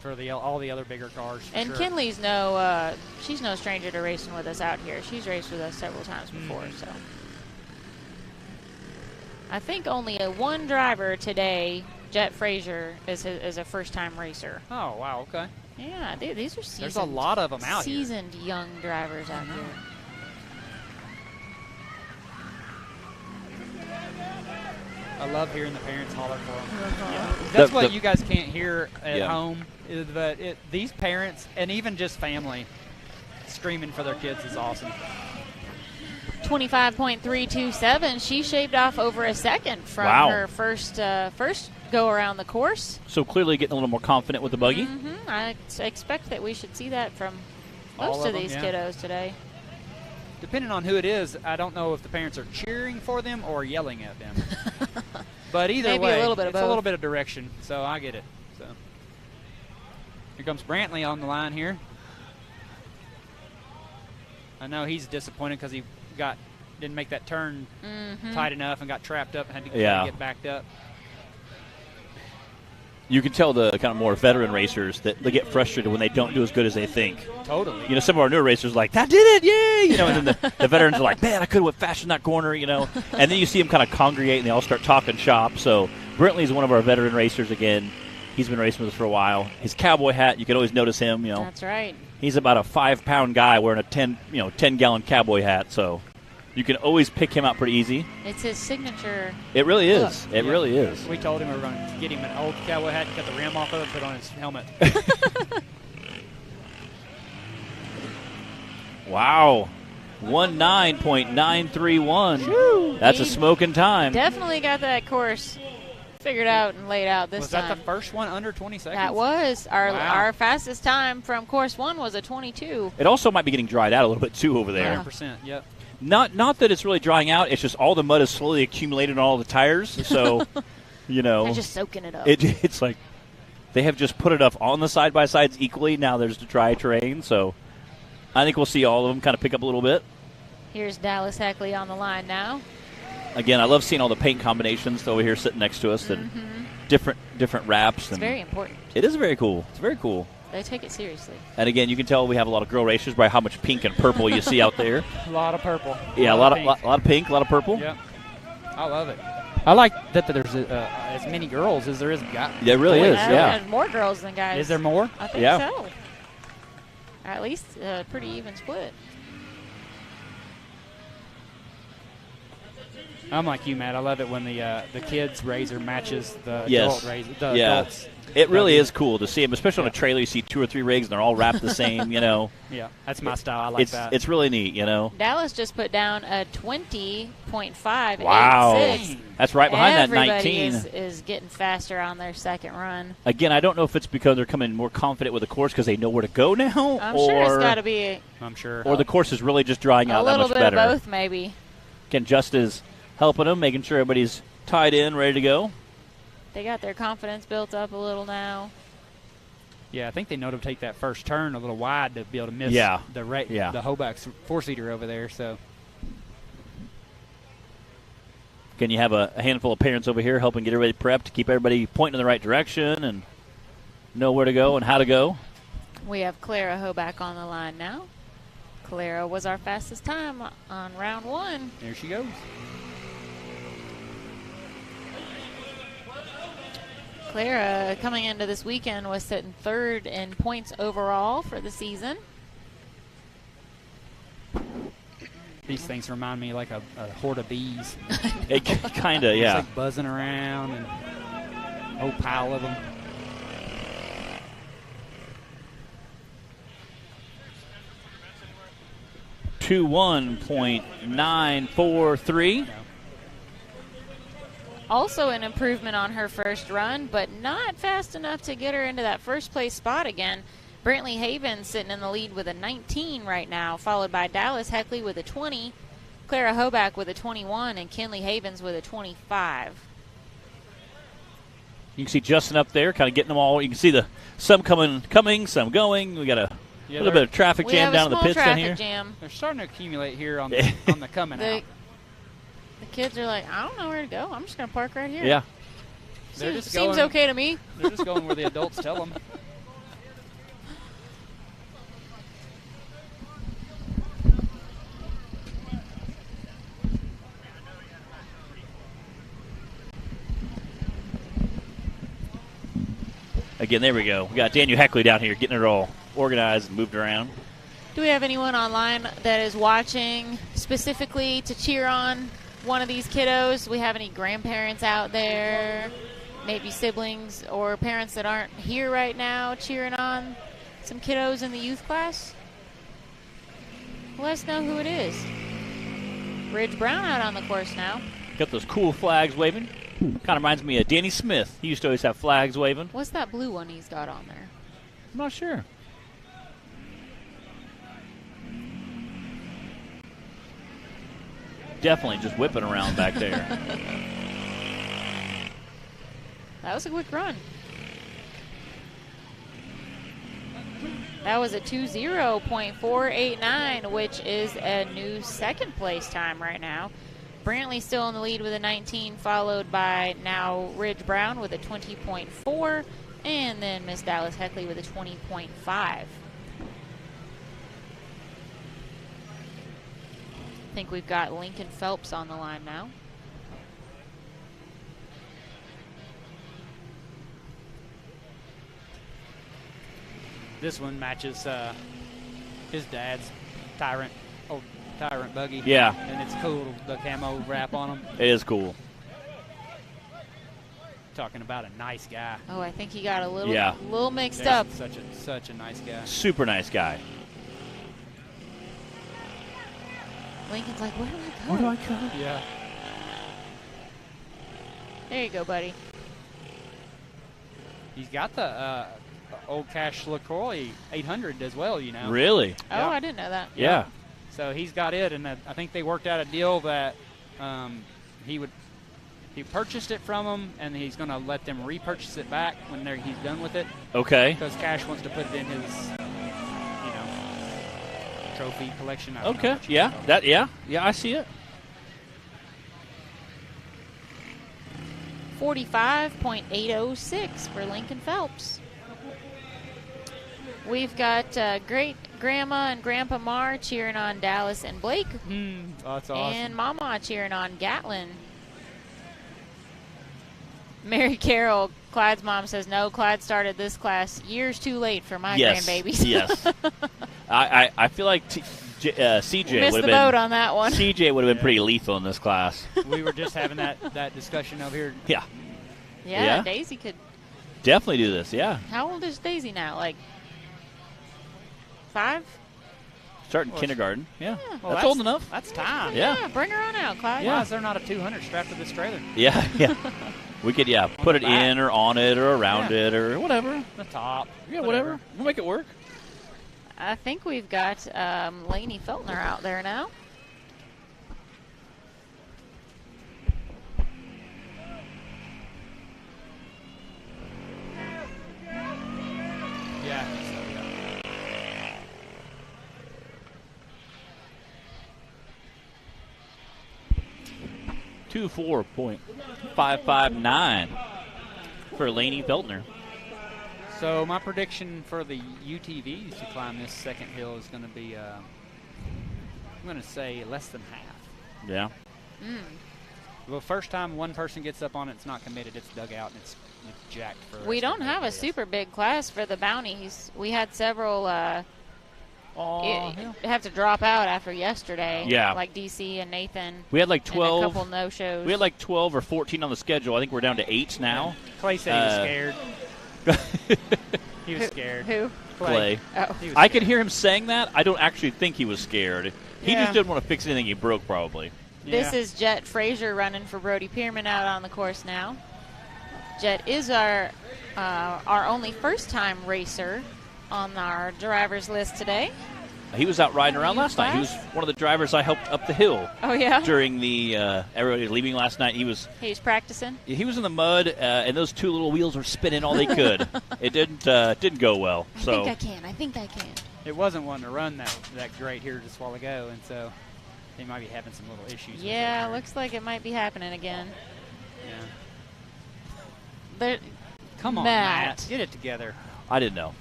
S4: For all the other bigger cars.
S2: And
S4: sure.
S2: Kinley's she's no stranger to racing with us out here. She's raced with us several times before. So I think only one driver today, Jet Frazier, is a first-time racer.
S4: Oh, wow, okay.
S2: Yeah, these are seasoned.
S4: There's a lot of them out here.
S2: Seasoned young drivers out here.
S4: I love hearing the parents holler for them. Yeah. That's what you guys can't hear at home. Is that these parents and even just family screaming for their kids is awesome.
S2: 25.327. She shaved off over a second from her first go around the course.
S1: So clearly getting a little more confident with the buggy.
S2: I expect that we should see that from most of these kiddos today.
S4: Depending on who it is, I don't know if the parents are cheering for them or yelling at them. But either
S2: Maybe
S4: way,
S2: a little bit of
S4: it's
S2: both.
S4: a little bit of direction, so I get it. So here comes Brantley on the line here. I know he's disappointed because he didn't make that turn tight enough and got trapped up and had to get backed up.
S1: You can tell the kind of more veteran racers that they get frustrated when they don't do as good as they think.
S4: Totally.
S1: You know, some of our newer racers are like, that did it, yay! You know, and then the veterans are like, man, I could have went faster in that corner, you know. And then you see them kind of congregate and they all start talking shop. So Brentley's one of our veteran racers again. He's been racing with us for a while. His cowboy hat, you can always notice him, you know.
S2: That's right.
S1: He's about a 5-pound guy wearing a 10-gallon cowboy hat, so you can always pick him out pretty easy.
S2: It's his signature.
S1: It really is. It really is.
S4: We told him we were going to get him an old cowboy hat and cut the rim off of it and put on his helmet.
S1: Wow. 19.931. That's a smoking time.
S2: Definitely got that course figured out and laid out this time.
S4: Was that the first one under 20 seconds?
S2: That was. Our fastest time from course 1 was a 22.
S1: It also might be getting dried out a little bit, too, over there.
S4: 100%, yep.
S1: Not that it's really drying out. It's just all the mud is slowly accumulated on all the tires. So, you know.
S2: They're just soaking it up.
S1: It's like they have just put it up on the side-by-sides equally. Now there's the dry terrain. So I think we'll see all of them kind of pick up a little bit.
S2: Here's Dallas Heckley on the line now.
S1: Again, I love seeing all the paint combinations over here sitting next to us. That different wraps.
S2: It's very important.
S1: It is very cool. It's very cool.
S2: They take it seriously.
S1: And again, you can tell we have a lot of girl racers by how much pink and purple you see out there.
S4: A lot of purple.
S1: Yeah, a lot of pink, a lot of purple.
S4: Yeah, I love it. I like that there's as many girls as there is guys.
S1: There really is, yeah.
S2: There's more girls than guys.
S4: Is there more?
S2: I think so. Or at least a pretty even split.
S4: I'm like you, Matt. I love it when the kids razor matches the adult razor. Adults.
S1: It really is cool to see them, especially on a trailer. You see 2 or 3 rigs, and they're all wrapped the same, you know.
S4: Yeah, that's my style. I like that.
S1: It's really neat, you know.
S2: Dallas just put down a 20.586.
S1: Wow. That's right behind
S2: Everybody
S1: that 19.
S2: is getting faster on their second run.
S1: Again, I don't know if it's because they're coming more confident with the course because they know where to go now.
S2: I'm sure it's got to be.
S4: I'm sure.
S1: Or the course is really just drying out that much better.
S2: A little bit of both, maybe.
S1: Again, just is helping them, making sure everybody's tied in, ready to go.
S2: They got their confidence built up a little now.
S4: Yeah, I think they know to take that first turn a little wide to be able to miss the Hoback's 4-seater over there. So,
S1: Can you have a handful of parents over here helping get everybody prepped to keep everybody pointing in the right direction and know where to go and how to go?
S2: We have Clara Hoback on the line now. Clara was our fastest time on round 1.
S4: There she goes.
S2: Clara, coming into this weekend, was sitting 3rd in points overall for the season.
S4: These things remind me like a horde of bees.
S1: It kind of, yeah.
S4: It's like buzzing around and a whole pile of them.
S1: .943.
S2: Also an improvement on her first run, but not fast enough to get her into that first place spot again. Brantley Havens sitting in the lead with a 19 right now, followed by Dallas Heckley with a 20, Clara Hoback with a 21, and Kinley Havens with a 25.
S1: You can see Justin up there kind of getting them all. You can see some coming, some going. We got a little bit of traffic jam down in the pits down here.
S2: Jam.
S4: They're starting to accumulate here on the coming out.
S2: The kids are like, I don't know where to go. I'm just going to park right here.
S1: Yeah.
S2: Seems okay to me.
S4: They're just going where the adults tell them.
S1: Again, there we go. We got Daniel Heckley down here getting it all organized and moved around.
S2: Do we have anyone online that is watching specifically to cheer on one of these kiddos? Do we have any grandparents out there, maybe siblings or parents that aren't here right now cheering on some kiddos in the youth class? Let us know who it is. Ridge Brown out on the course now.
S1: Got those cool flags waving. Kind of reminds me of Danny Smith. He used to always have flags waving.
S2: What's that blue one he's got on there?
S1: I'm not sure. Definitely just whipping around back there.
S2: That was a quick run. That was a 2:0.489, which is a new second place time right now. Brantley still in the lead with a 19, followed by now Ridge Brown with a 20.4, and then Miss Dallas Heckley with a 20.5. I think we've got Lincoln Phelps on the line now.
S4: This one matches his dad's old Tyrant buggy.
S1: Yeah.
S4: And it's cool, the camo wrap on them.
S1: It is cool.
S4: Talking about a nice guy.
S2: Oh, I think he got a little mixed up.
S4: Such a nice guy.
S1: Super nice guy.
S2: Lincoln's like, where do I go?
S1: Where do I go?
S4: Yeah.
S2: There you go, buddy.
S4: He's got the old Cash LaCroix 800 as well, you know.
S1: Really?
S2: Oh,
S4: Yeah.
S2: I didn't know that.
S1: Yeah.
S4: So he's got it, and I think they worked out a deal that he purchased it from them, and he's going to let them repurchase it back when he's done with it.
S1: Okay.
S4: Because Cash wants to put it in his, trophy collection. I don't know
S1: Okay.
S4: what you
S1: Yeah.
S4: call it.
S1: Yeah. I see it.
S2: 45.806 for Lincoln Phelps. We've got great Grandma and Grandpa Marr cheering on Dallas and Blake.
S4: That's awesome.
S2: And Mama cheering on Gatlin. Mary Carroll, Clyde's mom, says, no, Clyde started this class years too late for my grandbabies.
S1: Yes. I feel like CJ
S2: missed
S1: would
S2: the
S1: have
S2: boat
S1: been
S2: on that one.
S1: CJ would have been pretty lethal in this class.
S4: We were just having that discussion over here.
S1: Yeah.
S2: Yeah, Daisy could.
S1: Definitely do this, yeah.
S2: How old is Daisy now? Like 5?
S1: Starting kindergarten. Yeah.
S4: Well,
S1: that's old enough.
S4: That's time.
S1: Yeah.
S2: Bring her on out, Clyde.
S4: Why is there not a 200 strapped to this trailer?
S1: Yeah. We could, put it
S4: the back.
S1: in or on it or around it or whatever.
S4: The top.
S1: Yeah, whatever. We'll make it work.
S2: I think we've got Lainey Feltner out there now.
S4: Yeah, I think so, yeah.
S1: 24.559 for Lainey Feltner.
S4: So my prediction for the UTVs to climb this second hill is going to be, I'm going to say less than half.
S1: Yeah.
S4: Well, first time one person gets up on it, it's not committed, it's dug out, and it's jacked for the
S2: We
S4: rest
S2: don't
S4: of the
S2: have a
S4: day.
S2: super big class for the bounties. We had several have to drop out after yesterday.
S1: Yeah.
S2: Like DC and Nathan.
S1: We had like
S2: and
S1: 12.
S2: a couple no-shows.
S1: We had like 12 or 14 on the schedule. I think we're down to 8 now.
S4: Clay said he was scared. He was scared.
S2: Who?
S1: Clay.
S2: Oh.
S1: I could hear him saying that. I don't actually think he was scared. He
S4: Yeah.
S1: just didn't want to fix anything he broke, probably.
S2: This is Jet Frazier running for Brody Pierman out on the course now. Jet is our only first-time racer on our drivers list today.
S1: He was out riding around last night. He was one of the drivers I helped up the hill.
S2: Oh, yeah?
S1: During the everybody leaving last night. He was
S2: practicing?
S1: He was in the mud, and those two little wheels were spinning all they could. It didn't go well.
S2: I think I can.
S4: It wasn't one to run that great here just a while ago, and so they might be having some little issues.
S2: Yeah, looks like it might be happening again.
S4: Yeah. Come on, Matt. Get it together.
S1: I didn't know.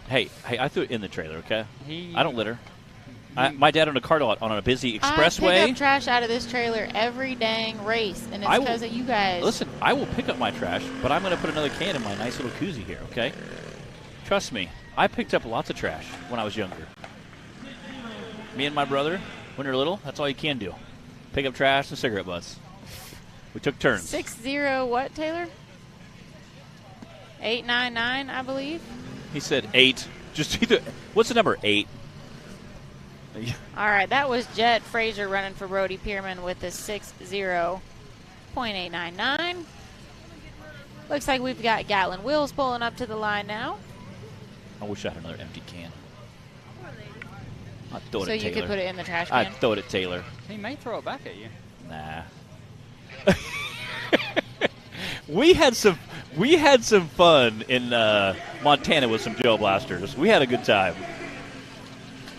S1: Hey, I threw it in the trailer, okay? I don't litter. My dad owned a car lot on a busy expressway.
S2: I pick up trash out of this trailer every dang race, and it's because of you guys.
S1: Listen, I will pick up my trash, but I'm going to put another can in my nice little koozie here, okay? Trust me, I picked up lots of trash when I was younger. Me and my brother, when we were little, that's all you can do. Pick up trash and cigarette butts. We took turns.
S2: 6-0 what, Taylor? 899, I believe.
S1: He said 8. Just either. What's the number? 8.
S2: All right, that was Jet Frazier running for Brody Pierman with the 6:0.899. Looks like we've got Gatlin Wills pulling up to the line now.
S1: I wish I had another empty can. I'd throw it
S2: so
S1: at Taylor.
S2: You could put it in the trash can?
S1: I'd throw it at Taylor.
S4: He may throw it back at you.
S1: Nah. We had some fun in Montana with some Gel Blasters. We had a good time.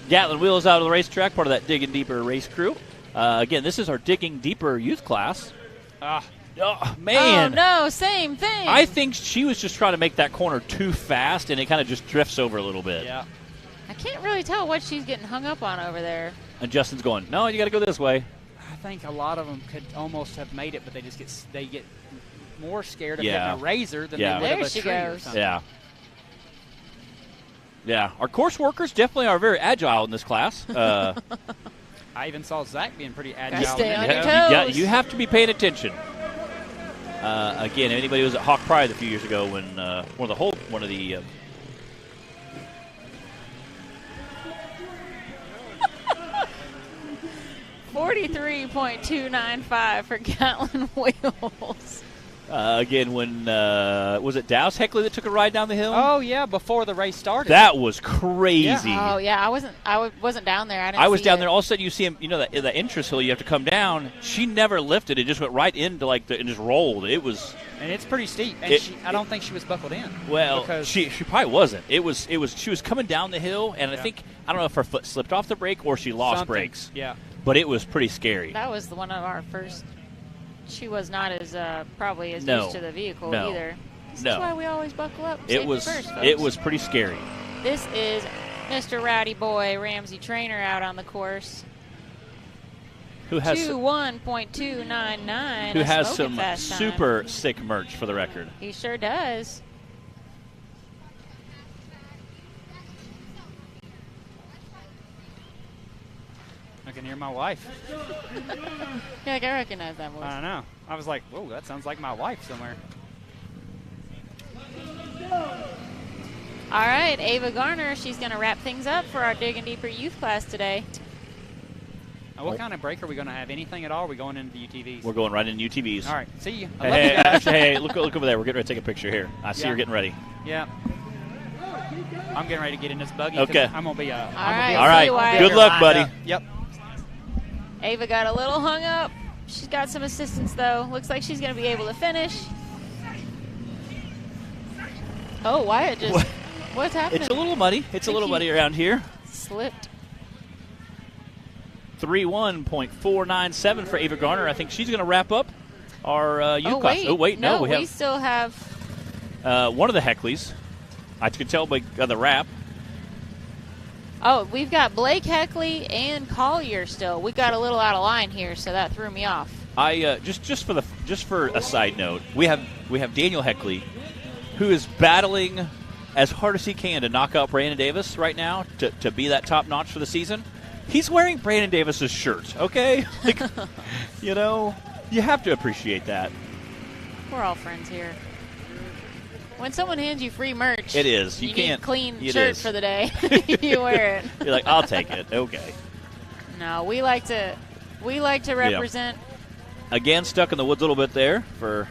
S1: Gatlin Wheels out of the racetrack, part of that Digging Deeper race crew. Again, this is our Digging Deeper youth class. Oh, man.
S2: Oh, no, same thing.
S1: I think she was just trying to make that corner too fast, and it kind of just drifts over a little bit.
S4: Yeah.
S2: I can't really tell what she's getting hung up on over there.
S1: And Justin's going, no, you got to go this way.
S4: I think a lot of them could almost have made it, but they just get more scared of hitting a razor than they would of a tree or something.
S1: Yeah. Yeah, our course workers definitely are very agile in this class.
S4: I even saw Zach being pretty agile.
S2: Stay on your toes.
S1: You have to be paying attention. Again, anybody who was at Hawk Pride a few years ago when one of the
S2: 43.295 for Gatlin Wheels.
S1: Again, when was it Dow's Heckley that took a ride down the hill?
S4: Oh yeah, before the race started.
S1: That was crazy.
S2: Yeah. Oh yeah, I wasn't down there.
S1: I was down there. All of a sudden, you see him. You know the entrance hill you have to come down. She never lifted. It just went right into and just rolled. It was.
S4: And it's pretty steep. And I don't think she was buckled in.
S1: Well, she probably wasn't. It was. She was coming down the hill, and I don't know if her foot slipped off the brake or she lost brakes.
S4: Yeah.
S1: But it was pretty scary.
S2: That was one of our first. She was not as probably as used to the vehicle either. This is why we always buckle up.
S1: It was
S2: first, folks.
S1: It was pretty scary.
S2: This is Mr. Rowdy Boy Ramsey Trainer out on the course.
S1: Who has
S2: 21.299.
S1: Who has some super sick merch for the record.
S2: He sure does.
S4: I can hear my wife.
S2: Yeah, I recognize that voice.
S4: I know. I was like, whoa, that sounds like my wife somewhere.
S2: All right, Ava Garner, she's going to wrap things up for our Digging Deeper youth class today.
S4: Now, what kind of break are we going to have? Anything at all? Or are we going into the UTVs?
S1: We're going right into UTVs.
S4: All right, see you.
S1: Hey, look over there. We're getting ready to take a picture here. I see you're getting ready.
S4: Yeah. I'm getting ready to get in this buggy.
S1: Okay.
S4: I'm going to be
S2: All
S1: right. Good luck, buddy.
S4: Yep.
S2: Ava got a little hung up. She's got some assistance, though. Looks like she's going to be able to finish. Oh, Wyatt just... What's happening?
S1: It's a little muddy. It's a little muddy around here.
S2: Slipped.
S1: 31.497 for Ava Garner. I think she's going to wrap up our youth class. Oh, wait. No,
S2: we still have...
S1: one of the Heckleys. I could tell by the wrap.
S2: Oh, we've got Blake Heckley and Collier still. We got a little out of line here, so that threw me off.
S1: Just for a side note, we have Daniel Heckley, who is battling as hard as he can to knock out Brandon Davis right now to be that top notch for the season. He's wearing Brandon Davis's shirt, okay? You have to appreciate that.
S2: We're all friends here. When someone hands you free merch,
S1: it is. You
S2: can't need a clean shirt for the day. You wear it.
S1: You're like, I'll take it. Okay.
S2: No, we like to represent.
S1: Again, stuck in the woods a little bit there for.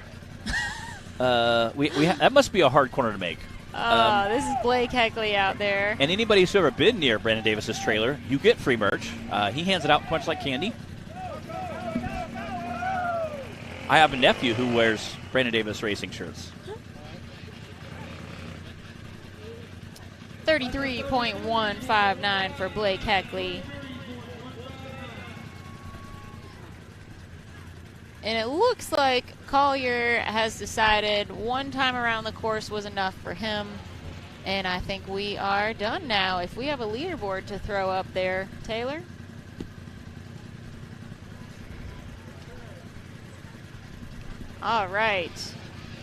S1: That must be a hard corner to make.
S2: This is Blake Heckley out there.
S1: And anybody who's ever been near Brandon Davis's trailer, you get free merch. He hands it out much like candy. I have a nephew who wears Brandon Davis racing shirts.
S2: 33.159 for Blake Heckley. And it looks like Collier has decided one time around the course was enough for him. And I think we are done now. If we have a leaderboard to throw up there, Taylor. All right.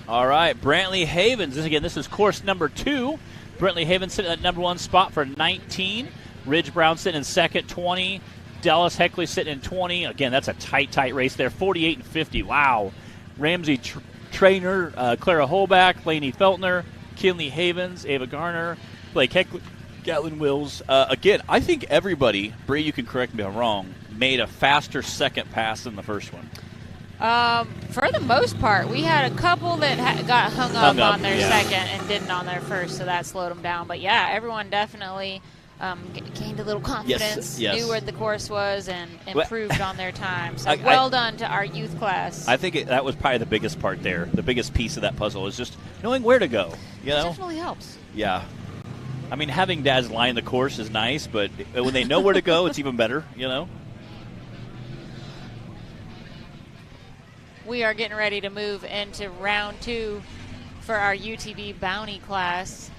S1: All right, Brantley Havens. This is course number 2. Brantley Havens sitting at number 1 spot for 19. Ridge Brown sitting in second, 20. Dallas Heckley sitting in 20. Again, that's a tight race there, 48 and 50. Wow. Ramsey Trainer, Clara Holback, Lainey Feltner, Kinley Havens, Ava Garner, Blake Heckley, Gatlin Wills. Again, I think everybody, Bree, you can correct me if I'm wrong, made a faster second pass than the first one.
S2: For the most part, we had a couple that got hung up on their second and didn't on their first, so that slowed them down. But, yeah, everyone definitely gained a little confidence, knew where the course was, and improved on their time. So well done to our youth class.
S1: I think that was probably the biggest part there. The biggest piece of that puzzle is just knowing where to go. You know?
S2: It definitely helps.
S1: Yeah. I mean, having dads line the course is nice, but when they know where to go, it's even better, you know?
S2: We are getting ready to move into round 2 for our UTV Bounty class.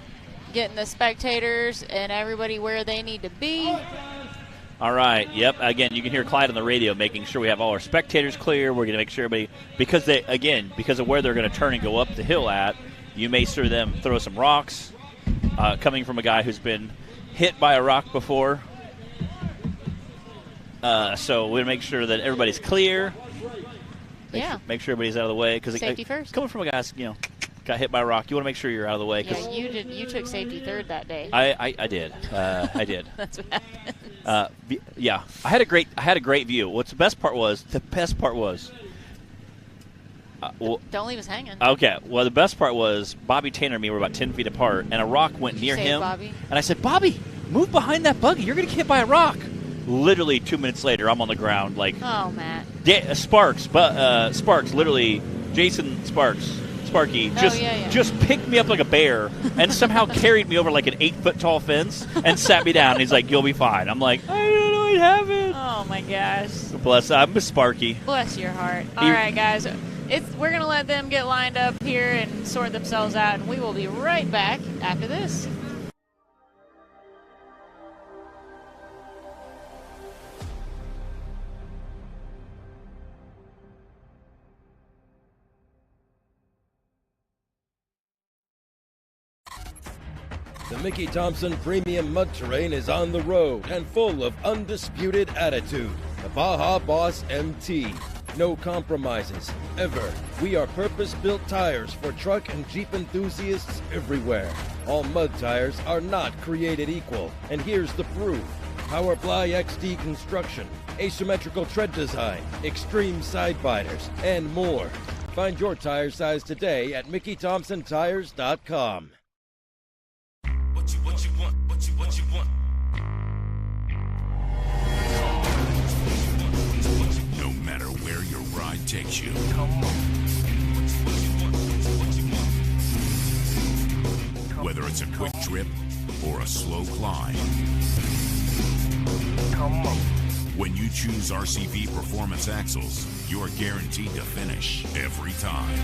S2: Getting the spectators and everybody where they need to be.
S1: All right. Yep. Again, you can hear Clyde on the radio making sure we have all our spectators clear. We're going to make sure everybody, because of where they're going to turn and go up the hill at, you may see them throw some rocks. Coming from a guy who's been hit by a rock before. So we'll make sure that everybody's clear. Make sure everybody's out of the way.
S2: Safety first.
S1: Coming from a guy, got hit by a rock, you want to make sure you're out of the way.
S2: Yeah, you took safety third that day.
S1: I did. I did.
S2: That's what happened.
S1: Yeah, I had a great view. The best part was.
S2: Don't leave us hanging.
S1: Okay. Well, the best part was Bobby Tanner and me were about 10 feet apart, and a rock went near him.
S2: Bobby?
S1: And I said, Bobby, move behind that buggy. You're going to get hit by a rock. Literally 2 minutes later, I'm on the ground like.
S2: Oh, Matt.
S1: Sparks, literally Jason Sparky just picked me up like a bear and somehow carried me over like an 8-foot tall fence and sat me down. And he's like, "You'll be fine." I'm like, "I don't know what happened."
S2: Oh my gosh.
S1: Bless. I'm Miss Sparky.
S2: Bless your heart. All right, guys. We're gonna let them get lined up here and sort themselves out, and we will be right back after this.
S5: The Mickey Thompson Premium Mud Terrain is on the road and full of undisputed attitude. The Baja Boss MT. No compromises, ever. We are purpose-built tires for truck and Jeep enthusiasts everywhere. All mud tires are not created equal, and here's the proof. Powerply XD construction, asymmetrical tread design, extreme side biters, and more. Find your tire size today at MickeyThompsonTires.com. What you want?
S6: No matter where your ride takes you. Whether it's a quick trip or a slow climb. When you choose RCV Performance Axles, you're guaranteed to finish every time.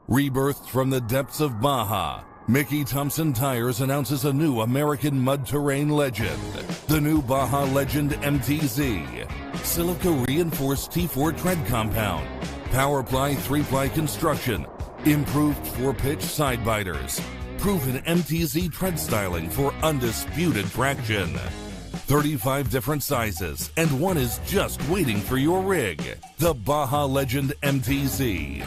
S6: Rebirthed from the depths of Baja, Mickey Thompson Tires announces a new American mud terrain legend. The new Baja Legend MTZ. Silica reinforced T4 tread compound. Powerply 3-ply construction, improved 4-pitch side biters, proven MTZ tread styling for undisputed traction. 35 different sizes, and one is just waiting for your rig. The Baja Legend MTZ.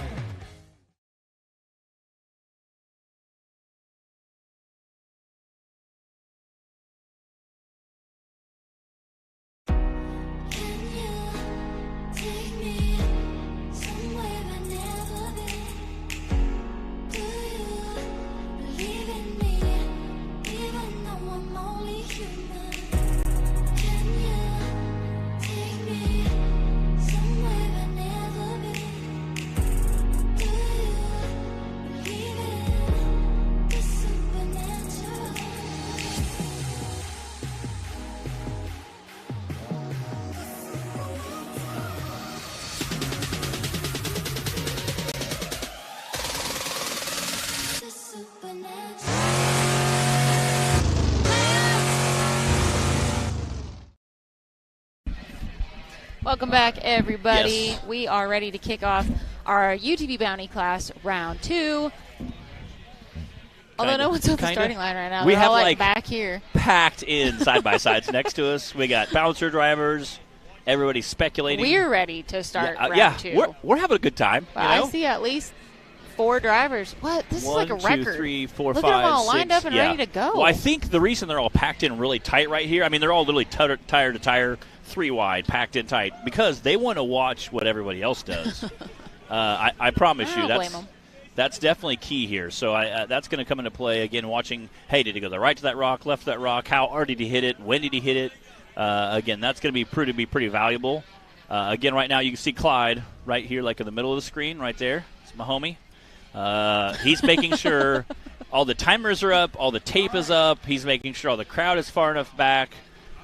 S2: Welcome back, everybody.
S1: Yes.
S2: We are ready to kick off our UTV Bounty class round 2. Although no one's at the starting line right now.
S1: We
S2: They're
S1: have
S2: all
S1: like
S2: back here.
S1: Packed in side-by-sides next to us. We got bouncer drivers. Everybody's speculating.
S2: We're ready to start round 2.
S1: We're having a good time.
S2: Well, I see at least 4 drivers. What? This is like a record.
S1: 1, 2, 3, 4,
S2: Look
S1: 5,
S2: at them all
S1: 6.
S2: lined up and ready to go.
S1: Well, I think the reason they're all packed in really tight right here, I mean, they're all literally tire to tire, 3 wide, packed in tight, because they want to watch what everybody else does. I promise you, that's definitely key here. So that's going to come into play again. Watching, hey, did he go the right to that rock, left to that rock? How hard did he hit it? When did he hit it? Again, that's going to be pretty valuable. Again, right now you can see Clyde right here, like in the middle of the screen, right there. It's my homie. He's making sure all the timers are up, all the tape is up. He's making sure all the crowd is far enough back.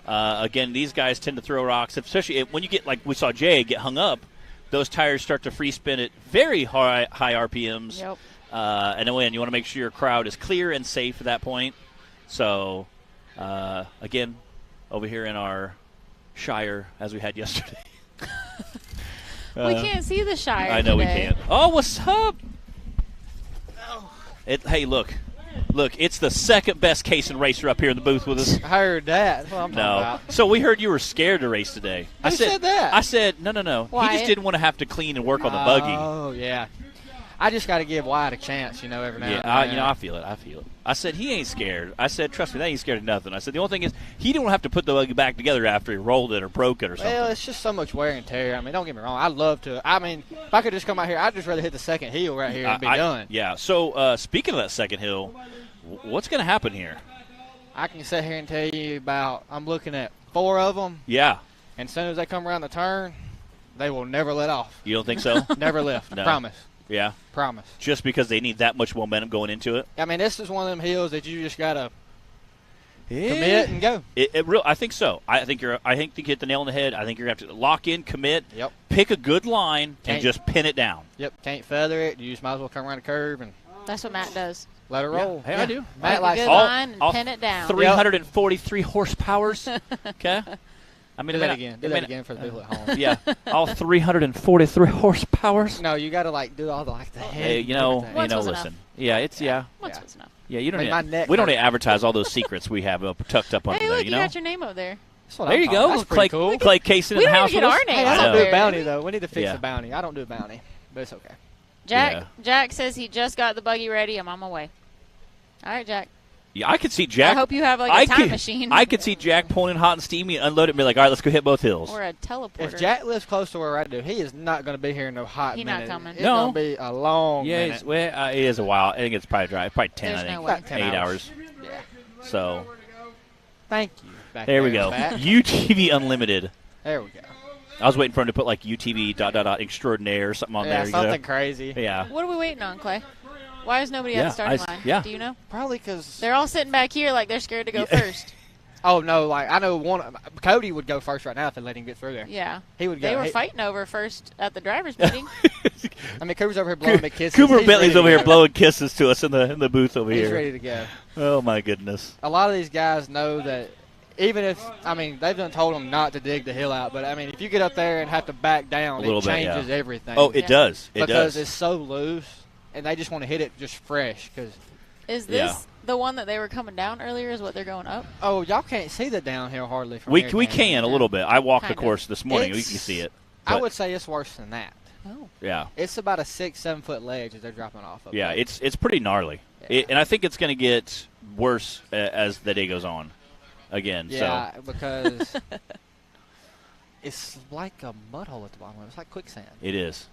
S1: Again, these guys tend to throw rocks, especially when you get, like we saw Jay get hung up. Those tires start to free spin at very high RPMs.
S2: Yep.
S1: And then you want to make sure your crowd is clear and safe at that point. So, again, over here in our Shire, as we had yesterday.
S2: We can't see the Shire
S1: I know
S2: today.
S1: we can't. Oh, what's up? Hey, look, it's the second best Cason racer up here in the booth with us.
S7: I heard that. That's what I'm talking about.
S1: So we heard you were scared to race today.
S7: Who said that?
S1: I said, no.
S2: Wyatt.
S1: He just didn't want to have to clean and work on the buggy.
S7: Oh, yeah. I just got to give Wyatt a chance, every now and then.
S1: I feel it. I said, he ain't scared. I said, trust me, they ain't scared of nothing. I said, the only thing is, he didn't have to put the buggy back together after he rolled it or broke it or something.
S7: Well, it's just so much wear and tear. I mean, don't get me wrong. I'd love to. I mean, if I could just come out here, I'd just rather hit the second hill right here and be done.
S1: Yeah. So, speaking of that second hill, what's going to happen here?
S7: I can sit here and tell you I'm looking at 4 of them.
S1: Yeah.
S7: And as soon as they come around the turn, they will never let off.
S1: You don't think so?
S7: Never lift.
S1: No.
S7: Promise.
S1: Yeah.
S7: Promise.
S1: Just because they need that much momentum going into it?
S7: I mean, this is one of them hills that you just got to commit and go.
S1: I think so. I think you hit the nail on the head. I think you're going to have to lock in, commit,
S7: Yep.
S1: pick a good line, and just pin it down.
S7: Yep. Can't feather it. You just might as well come around the curve and
S2: That's what Matt does.
S7: let it roll.
S1: Hey, I do.
S7: Matt likes
S2: Good
S7: it.
S2: line and pin it down.
S1: 343 horsepowers. Okay. I mean,
S7: Do that again. Do that again for the people at home.
S1: Yeah. All 343 horsepowers.
S7: No, you got to do all the head.
S1: Hey,
S7: everything.
S2: Once was
S1: listen.
S2: enough.
S1: Yeah, it's
S2: Once was enough.
S1: Yeah, you don't.
S7: Made my neck
S1: We don't
S7: hurt.
S1: need to advertise all those secrets we have tucked up under
S2: Hey,
S1: there.
S2: look,
S1: You
S2: you
S1: know.
S2: got your name over there.
S7: That's what
S1: There
S7: I'm
S1: you
S7: talking
S1: go.
S7: about. That's pretty cool.
S1: Clay Cason in
S2: We
S1: the
S2: don't
S1: house
S2: even
S1: with
S2: get
S1: us.
S2: our names
S7: Hey, I
S2: up
S7: don't do
S2: there.
S7: a bounty, though. We need to fix
S1: Yeah.
S7: the bounty. I don't do a bounty, but it's okay.
S2: Jack says he just got the buggy ready. I'm on my way. All right, Jack.
S1: Yeah, I could see Jack.
S2: I hope you have a time machine.
S1: I could see Jack pulling in hot and steamy and unload it and be like, all right, let's go hit both hills.
S2: Or a teleporter.
S7: If Jack lives close to where I do, he is not going to be here in no hot
S2: He
S7: minute.
S2: not coming.
S7: It's
S1: No.
S7: going to be a long minute.
S1: It is a while. I think it's probably dry. Probably 10,
S2: There's
S1: I think.
S2: no way.
S7: About 10
S1: 8 hours.
S7: Yeah.
S1: So,
S7: Thank you. Back
S1: there we go.
S7: Back.
S1: UTV Unlimited.
S7: There we go.
S1: I was waiting for him to put like UTV ... extraordinaire or something on
S7: Yeah,
S1: there.
S7: something crazy.
S1: Yeah.
S2: What are we waiting on, Clay? Why is nobody at the starting line?
S1: Yeah.
S2: Do you know?
S7: Probably because
S2: They're all sitting back here like they're scared to go first.
S7: Oh no! Like I know Cody would go first right now if they let him get through there.
S2: Yeah.
S7: He would go.
S2: They were fighting over first at the drivers' meeting.
S7: I mean, Cooper's over here blowing me kisses.
S1: Cooper
S7: He's
S1: Bentley's
S7: ready
S1: over
S7: to
S1: here
S7: go.
S1: blowing kisses to us in the booth over
S7: He's
S1: here.
S7: ready to go.
S1: Oh my goodness.
S7: A lot of these guys know that even if, I mean, they've done told them not to dig the hill out, but, I mean, if you get up there and have to back down, it changes everything.
S1: Oh, it does. It
S7: because
S1: does.
S7: it's so loose, and they just want to hit it just fresh.
S2: Is this the one that they were coming down earlier is what they're going up?
S7: Oh, y'all can't see the downhill hardly from
S1: We
S7: here,
S1: can a little bit. I walked the
S2: Kind
S1: course this morning. We
S7: It's-
S1: can see it.
S7: I would say it's worse than that.
S2: Oh.
S1: Yeah.
S7: It's about a 6-7 foot ledge that they're dropping off of.
S1: Yeah,
S7: there.
S1: it's pretty gnarly.
S7: Yeah.
S1: And I think it's going to get worse as the day goes on again.
S7: Yeah, because it's like a mud hole at the bottom. It's like quicksand.
S1: It is.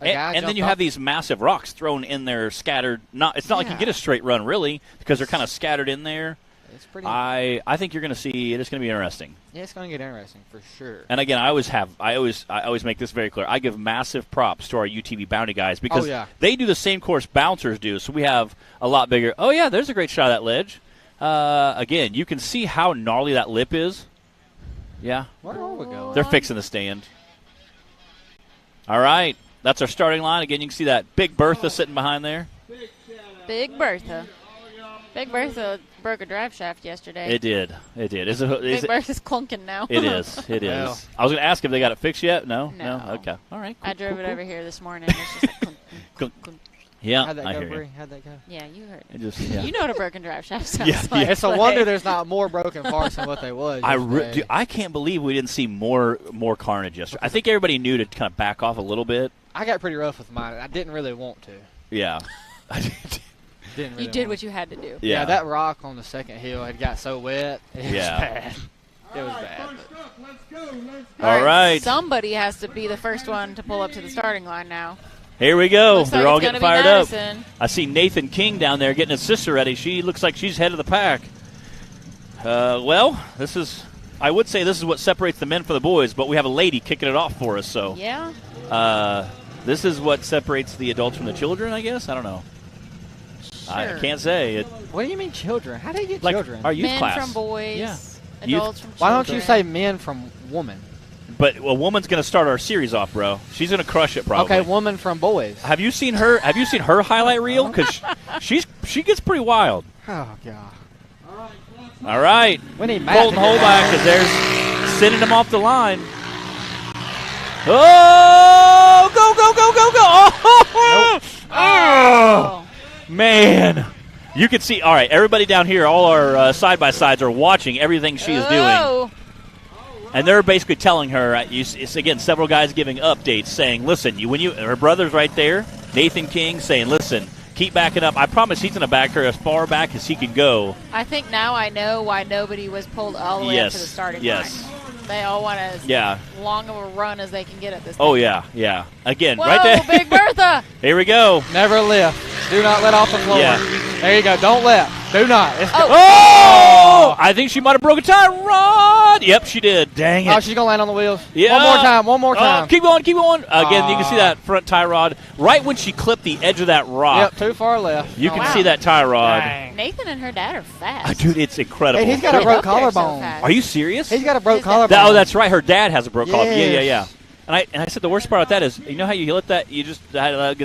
S7: A guy
S1: And then you
S7: jumped
S1: have
S7: off-
S1: these massive rocks thrown in there, scattered. It's not like you get a straight run, really, because they're kind of scattered in there.
S7: It's pretty.
S1: I think you're going to see it's going to be interesting.
S7: Yeah, it's going to get interesting for sure.
S1: And again, I always make this very clear. I give massive props to our UTV Bounty guys because they do the same course bouncers do. So we have a lot bigger. Oh yeah, there's a great shot of that ledge. Again, you can see how gnarly that lip is. Yeah.
S7: Where are we going?
S1: They're fixing the stand. All right, that's our starting line. Again, you can see that Big Bertha sitting behind there.
S2: Big Bertha. Big Bertha broke a drive shaft yesterday.
S1: It did.
S2: Big Bertha's clunking now.
S1: It is. It is.
S7: Well.
S1: I was going to ask if they got it fixed yet. No.
S2: No.
S1: Okay. All right.
S2: I drove it over here this morning. It's just like clunk, clunk, clunk.
S1: Yeah,
S7: How'd that
S1: I
S7: go,
S1: hear you.
S7: Bree? How'd that go?
S2: Yeah, you heard.
S1: It just, yeah.
S2: You know what a broken drive shaft sounds like.
S7: It's a wonder there's not more broken parts than what they was.
S1: I can't believe we didn't see more carnage yesterday. I think everybody knew to kind of back off a little bit.
S7: I got pretty rough with mine. I didn't really want to.
S1: Yeah.
S7: Didn't really
S2: You did
S7: want
S2: what you had to do.
S7: Yeah, that rock on the second hill had got so wet. It was bad. It was bad.
S1: All right.
S2: Somebody has to be the first one to pull up to the starting line now.
S1: Here we go.
S2: Looks
S1: They're
S2: like
S1: all
S2: it's
S1: getting
S2: gonna be
S1: fired up.
S2: Madison.
S1: I see Nathan King down there getting his sister ready. She looks like she's head of the pack. Well, I would say this is what separates the men from the boys, but we have a lady kicking it off for us. So
S2: yeah.
S1: This is what separates the adults from the children, I guess. I don't know.
S2: Sure.
S1: I can't say.
S7: What do you mean children? How do you get
S1: Like
S7: children?
S1: our youth
S2: Men
S1: class.
S2: from boys.
S1: Yeah.
S2: Adults from children.
S7: Why don't you say men from woman?
S1: But a woman's going to start our series off, bro. She's going to crush it, probably.
S7: Okay, woman from boys.
S1: Have you seen her? Have you seen her highlight reel? Because she gets pretty wild.
S7: Oh God.
S1: All right.
S7: We need Matt
S1: Golden
S7: to get
S1: holdback because there's sending them off the line. Oh! Go, go, go, go, go! Oh! Man. You can see, all right, everybody down here, all our side-by-sides are watching everything she is doing. And they're basically telling her, it's again, several guys giving updates saying, listen, her brother's right there, Nathan King, saying, listen, keep backing up. I promise he's going to back her as far back as he can go.
S2: I think now I know why nobody was pulled all the way up to the starting line. They all want as long of a run as they can get at this thing.
S1: Oh, yeah. Again,
S2: Whoa,
S1: right there.
S2: Big Bertha!
S1: Here we go.
S7: Never lift. Do not let off the floor.
S1: Yeah.
S7: There you go. Don't lift. Do not.
S1: Oh! I think she might have broke a tie rod. Yep, she did. Dang it.
S7: Oh, she's going to land on the wheels.
S1: Yeah.
S7: One more time.
S1: Keep going. Again, you can see that front tie rod right when she clipped the edge of that rock.
S7: Yep, too far left.
S1: You can see that tie rod.
S7: Dang.
S2: Nathan and her dad are fast.
S1: Dude, it's incredible.
S7: Hey, he's got a broke collarbone.
S1: Are you serious?
S7: He's got a broke collarbone.
S1: Oh, that's right. Her dad has a broke collarbone.
S7: Yes.
S1: Yeah. And I said the worst part about that is, you know how you let that, you just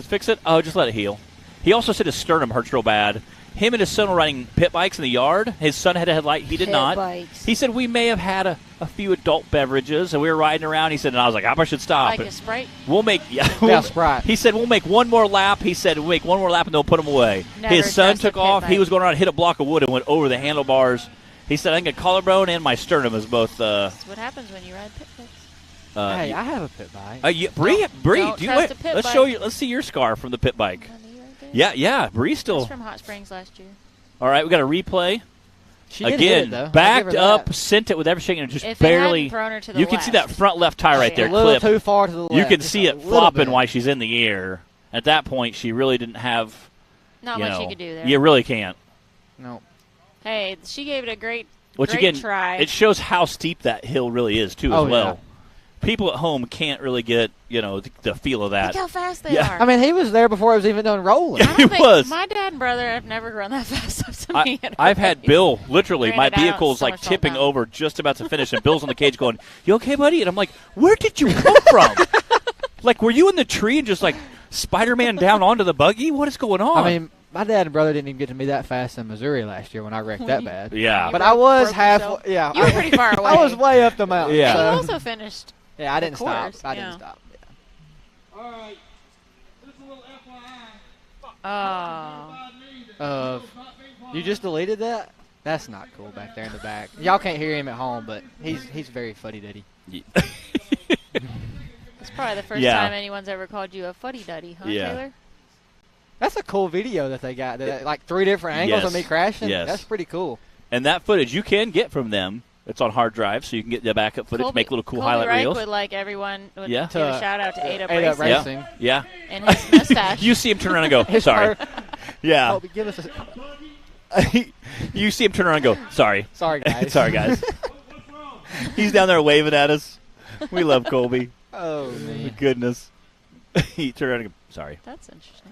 S1: fix it? Oh, just let it heal. He also said his sternum hurts real bad. Him and his son were riding pit bikes in the yard. His son had a headlight. He did not.
S2: Bikes.
S1: He said we may have had a few adult beverages, and we were riding around. He said, and I was like, I probably should stop.
S2: Like a Sprite?
S1: We'll make
S7: Sprite.
S1: He said we'll make one more lap. He said we'll make one more lap and they'll put him away.
S2: Never
S1: His son
S2: trust a
S1: took
S2: pit
S1: off.
S2: bike.
S1: He was going around and hit a block of wood and went over the handlebars. He said I think a collarbone and my sternum is both.
S2: That's what happens when you ride pit bikes.
S7: Hey, I have a pit bike.
S1: Bree,
S2: don't
S1: do you
S2: trust a pit
S1: let's
S2: bike.
S1: show you. Let's see your scar from the pit bike. Yeah. Bree still.
S2: That's from Hot Springs last year.
S1: All right, we got a replay.
S7: She did hit it, though.
S1: Backed
S7: I'll give her
S1: up,
S7: that.
S1: sent it with everything, and just
S2: If
S1: barely.
S2: it hadn't thrown her to the
S1: You can see that front left tire right there
S7: A little
S1: clip.
S7: too far to the left.
S1: You can
S7: Just
S1: see
S7: a
S1: it
S7: little
S1: flopping
S7: bit.
S1: while she's in the air. At that point, she really didn't have.
S2: Not much you could do there.
S1: You really can't.
S7: No.
S2: Hey, she gave it a great
S1: Which again,
S2: try.
S1: it shows how steep that hill really is too, as well. People at home can't really get the feel of that.
S2: Look how fast they are.
S7: I mean, he was there before it was even done rolling.
S2: I don't
S1: He
S2: think
S1: was.
S2: My dad and brother have never run that fast up to me.
S1: I've had Bill, literally, my
S2: Granted, I don't
S1: vehicle's
S2: so
S1: like
S2: much slow
S1: tipping
S2: down.
S1: over just about to finish, and Bill's on the cage going, "You okay, buddy?" And I'm like, "Where did you come from? Like, were you in the tree and just like Spider-Man down onto the buggy? What is going on?"
S7: I mean, My dad and brother didn't even get to me that fast in Missouri last year when I wrecked that bad.
S1: Yeah.
S7: But I was halfway. Yeah.
S2: You were pretty far away.
S7: I was way up the mountain.
S1: Yeah.
S2: And you also finished.
S7: Yeah, I didn't stop.
S2: course,
S7: I didn't stop. Yeah.
S3: All right. Just a little FYI.
S2: Oh.
S7: You just deleted that? That's not cool back there in the back. Y'all can't hear him at home, but he's very fuddy-duddy.
S2: It's probably the first time anyone's ever called you a fuddy-duddy, huh, Taylor?
S7: That's a cool video that they got. Like 3 different angles of me crashing.
S1: Yes.
S7: That's pretty cool.
S1: And that footage you can get from them. It's on hard drive, so you can get the backup footage, make little cool highlight reels.
S2: Would like everyone would give a shout out to 8 Up
S7: Racing.
S1: Yeah.
S2: And his mustache.
S1: You see him turn around and go, sorry. Yeah.
S7: Colby, give us a...
S1: You see him turn around and go, sorry.
S7: Sorry, guys.
S1: Sorry, guys. He's down there waving at us. We love Colby.
S7: Oh, man.
S1: Goodness. He turned around and go, sorry.
S2: That's interesting.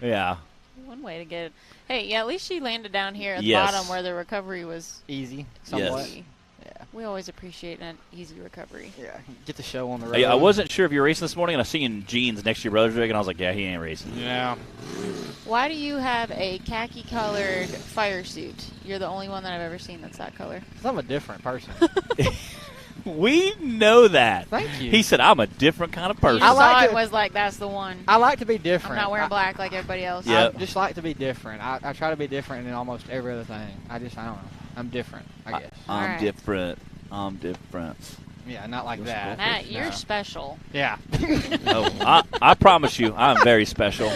S1: Yeah.
S2: One way to get it. Hey, yeah, at least she landed down here at the bottom where the recovery was
S7: easy, somewhat.
S2: Yes. Yeah. We always appreciate an easy recovery.
S7: Yeah, get the show on the road.
S1: Hey, I wasn't sure if you were racing this morning, and I seen jeans next to your brother's rig, and I was like, yeah, he ain't racing.
S7: Yeah.
S2: Why do you have a khaki-colored fire suit? You're the only one that I've ever seen that's that color.
S7: 'Cause I'm a different person.
S1: We know that.
S7: Thank you.
S1: He said, I'm a different kind of person.
S2: You saw it was like, that's the one.
S7: I like to be different.
S2: I'm not wearing black like everybody else.
S1: Yeah.
S7: I just like to be different. I try to be different in almost every other thing. I don't know. I'm different, I guess.
S1: I'm different. I'm different.
S7: Yeah, not like that.
S2: Matt, you're special.
S7: Yeah.
S1: Oh, I promise you, I'm very special.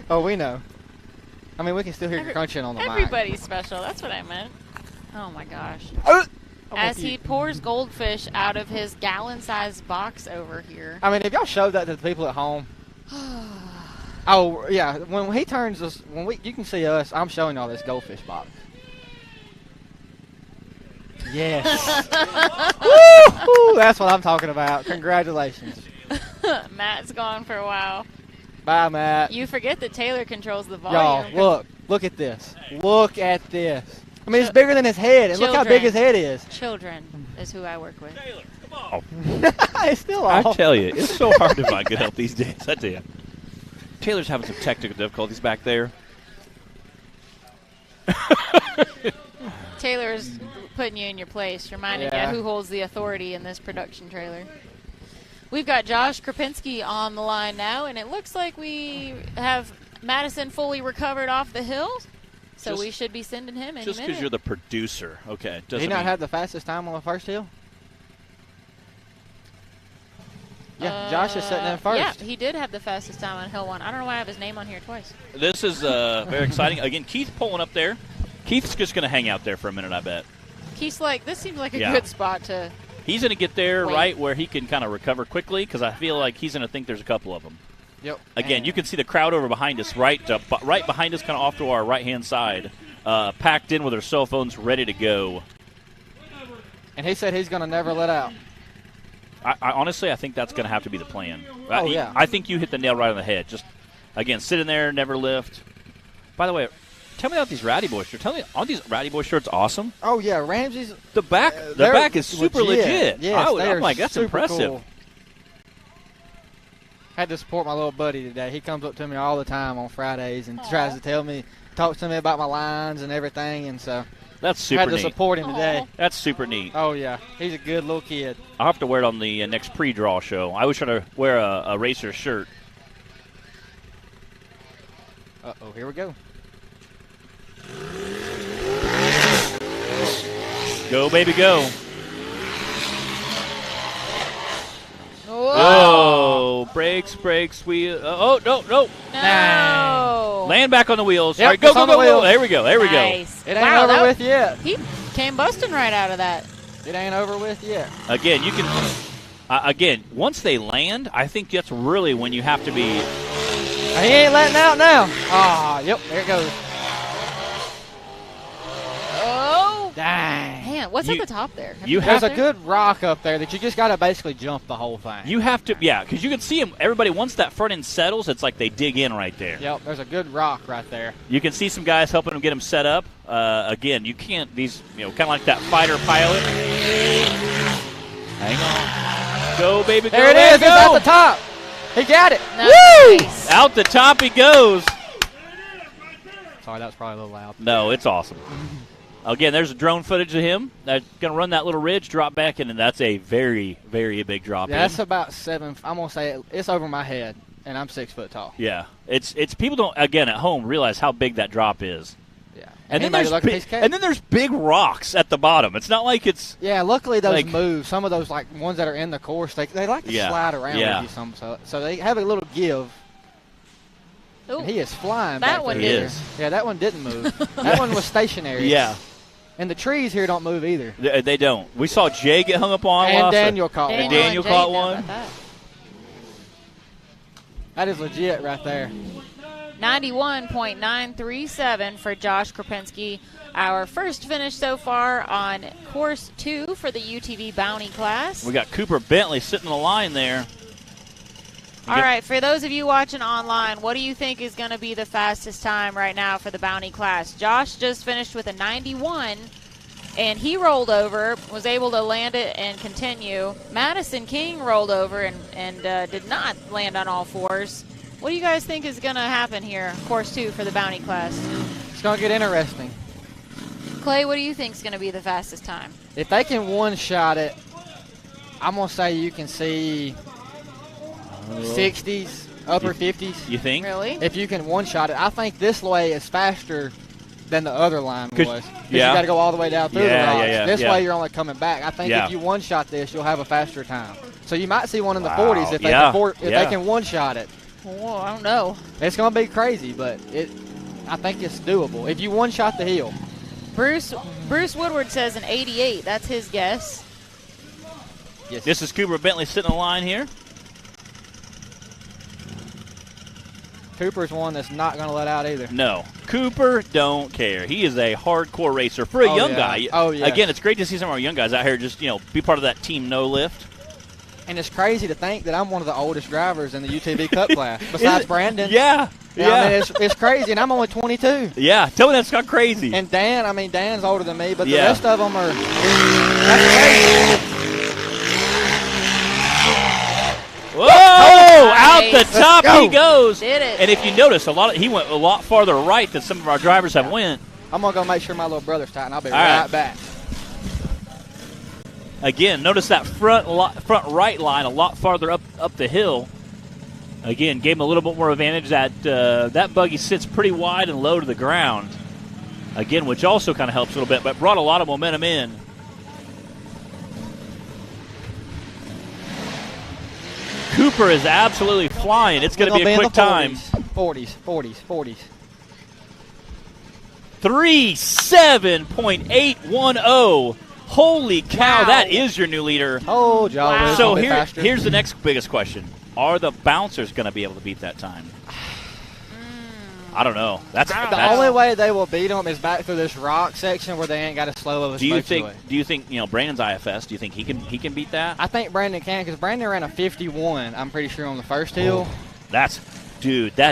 S7: Oh, we know. I mean, we can still hear you crunching on the mic.
S2: Everybody's special. That's what I meant. Oh, my gosh. As he pours goldfish out of his gallon-sized box over here.
S7: I mean, if y'all showed that to the people at home. Oh, yeah. When he turns us, you can see us, I'm showing y'all this goldfish box. Yes. Woo! That's what I'm talking about. Congratulations.
S2: Matt's gone for a while.
S7: Bye, Matt.
S2: You forget that Taylor controls the volume.
S7: Y'all, look at this. Look at this. I mean, it's bigger than his head, and look how big his head is.
S2: Children is who I work with.
S1: Taylor, come on.
S7: It's still off.
S1: I tell you, it's so hard to find good help these days. I tell you. Taylor's having some technical difficulties back there.
S2: Taylor's putting you in your place, reminding you who holds the authority in this production trailer. We've got Josh Krapinski on the line now, and it looks like we have Madison fully recovered off the hill. So we should be sending him in
S1: just because you're the producer. Okay.
S7: Did he not have the fastest time on the first hill? Yeah, Josh is sitting in first.
S2: Yeah, he did have the fastest time on hill 1. I don't know why I have his name on here twice.
S1: This is very exciting. Again, Keith pulling up there. Keith's just going to hang out there for a minute, I bet.
S2: Keith's like, this seems like a good spot to
S1: He's going to get there right where he can kind of recover quickly because I feel like he's going to think there's a couple of them.
S7: Yep.
S1: Again, you can see the crowd over behind us, right behind us, kind of off to our right-hand side, packed in with their cell phones, ready to go.
S7: And he said he's going to never let out.
S1: I honestly, I think that's going to have to be the plan.
S7: Yeah.
S1: I think you hit the nail right on the head. Just, again, sit in there, never lift. By the way, tell me about these Ratty Boy shirts. Tell me, aren't these Ratty Boy shirts awesome?
S7: Oh, yeah, Ramsey's.
S1: The back is super legit.
S7: Yes,
S1: I'm like, that's impressive.
S7: Cool. Had to support my little buddy today. He comes up to me all the time on Fridays and tries to talks to me about my lines and everything, and so
S1: that's super neat.
S7: Had to support him today.
S1: That's super neat.
S7: Oh, yeah. He's a good little kid.
S1: I'll have to wear it on the next pre-draw show. I was trying to wear a racer shirt.
S7: Uh-oh, here we go.
S1: Go, baby, go.
S2: Whoa.
S1: Oh, brakes, wheel. Oh, no.
S2: No.
S1: Land back on the wheels.
S7: Yep,
S1: all right, go. There we go.
S2: Nice.
S7: It ain't over with yet.
S2: He came busting right out of that.
S7: It ain't over with yet.
S1: Again, you can. Once they land, I think that's really when you have to be.
S7: He ain't letting out now. Yep, there it goes.
S2: Oh.
S7: Dang.
S2: Man, what's at the top there?
S7: There's a good rock up there that you just got to basically jump the whole thing.
S1: You have to, because you can see them. Everybody, once that front end settles, it's like they dig in right there.
S7: Yep, there's a good rock right there.
S1: You can see some guys helping them get them set up. Again, you can't, kind of like that fighter pilot. Hang on. Go, baby, go.
S7: There it is. It's at the top. He got it.
S2: Nice.
S1: Woo! Out the top he goes.
S7: Sorry, that was probably a little loud.
S1: No, it's awesome. Again, there's a drone footage of him. That's going to run that little ridge, drop back in, and that's a very, very big drop in.
S7: Yeah, that's about 7. I'm going to say it's over my head, and I'm 6 foot tall.
S1: Yeah. It's people don't, again, at home realize how big that drop is.
S7: Yeah.
S1: And then there's big rocks at the bottom. It's not like it's.
S7: Yeah, luckily those move. Some of those ones that are in the course, they like to slide around with you some, so they have a little give.
S2: Ooh,
S7: and he is flying.
S2: That one did.
S7: Yeah, that one didn't move. That one was stationary.
S1: Yeah.
S7: And the trees here don't move either.
S1: They don't. We saw Jay get hung up on.
S7: And Daniel caught one.
S1: And Daniel caught one.
S7: That is legit right there.
S2: 91.937 for Josh Kropinski. Our first finish so far on course 2 for the UTV Bounty class.
S1: We got Cooper Bentley sitting in the line there.
S2: All right, for those of you watching online, what do you think is going to be the fastest time right now for the Bounty class? Josh just finished with a 91, and he rolled over, was able to land it and continue. Madison King rolled over and did not land on all fours. What do you guys think is going to happen here, course 2 for the Bounty class?
S7: It's going to get interesting.
S2: Clay, what do you think is going to be the fastest time?
S7: If they can one-shot it, I'm going to say you can see 60s, upper 50s.
S1: You think?
S2: Really?
S7: If you can one-shot it. I think this way is faster than the other line was. Because you got to go all the way down through the rocks. This way you're only coming back. I think if you one-shot this, you'll have a faster time. So you might see one in the 40s if they can one-shot it.
S2: Oh, I don't know.
S7: It's going to be crazy, but I think it's doable. If you one-shot the hill.
S2: Bruce Woodward says an 88. That's his guess.
S7: Yes.
S1: This is Cooper Bentley sitting in the line here.
S7: Cooper's one that's not going to let out either.
S1: No. Cooper don't care. He is a hardcore racer for a young guy.
S7: Oh, yeah.
S1: Again, it's great to see some of our young guys out here just, be part of that team no lift.
S7: And it's crazy to think that I'm one of the oldest drivers in the UTV Cup class, besides Brandon.
S1: Yeah.
S7: I mean, it's crazy, and I'm only 22.
S1: Yeah, tell me that's not crazy.
S7: And Dan's older than me, but the rest of them are. That's crazy.
S1: Whoa! Out the top he goes.
S2: Did it.
S1: And if you notice, he went a lot farther right than some of our drivers have went.
S7: I'm going to go make sure my little brother's tight, and I'll be right back.
S1: Again, notice that front right line a lot farther up the hill. Again, gave him a little bit more advantage. That buggy sits pretty wide and low to the ground. Again, which also kind of helps a little bit, but brought a lot of momentum in. Cooper is absolutely flying. It's going to be a quick time.
S7: 40s.
S1: 3:07.810. Holy cow, that is your new leader.
S7: Oh, Joe. Wow.
S1: So here's the next biggest question. Are the bouncers going to be able to beat that time? I don't know. That's
S7: the only way they will beat them is back through this rock section where they ain't got to slow over.
S1: Do you think Brandon's IFS? Do you think he can beat that?
S7: I think Brandon can, because Brandon ran a 51. I'm pretty sure on the first hill.
S1: That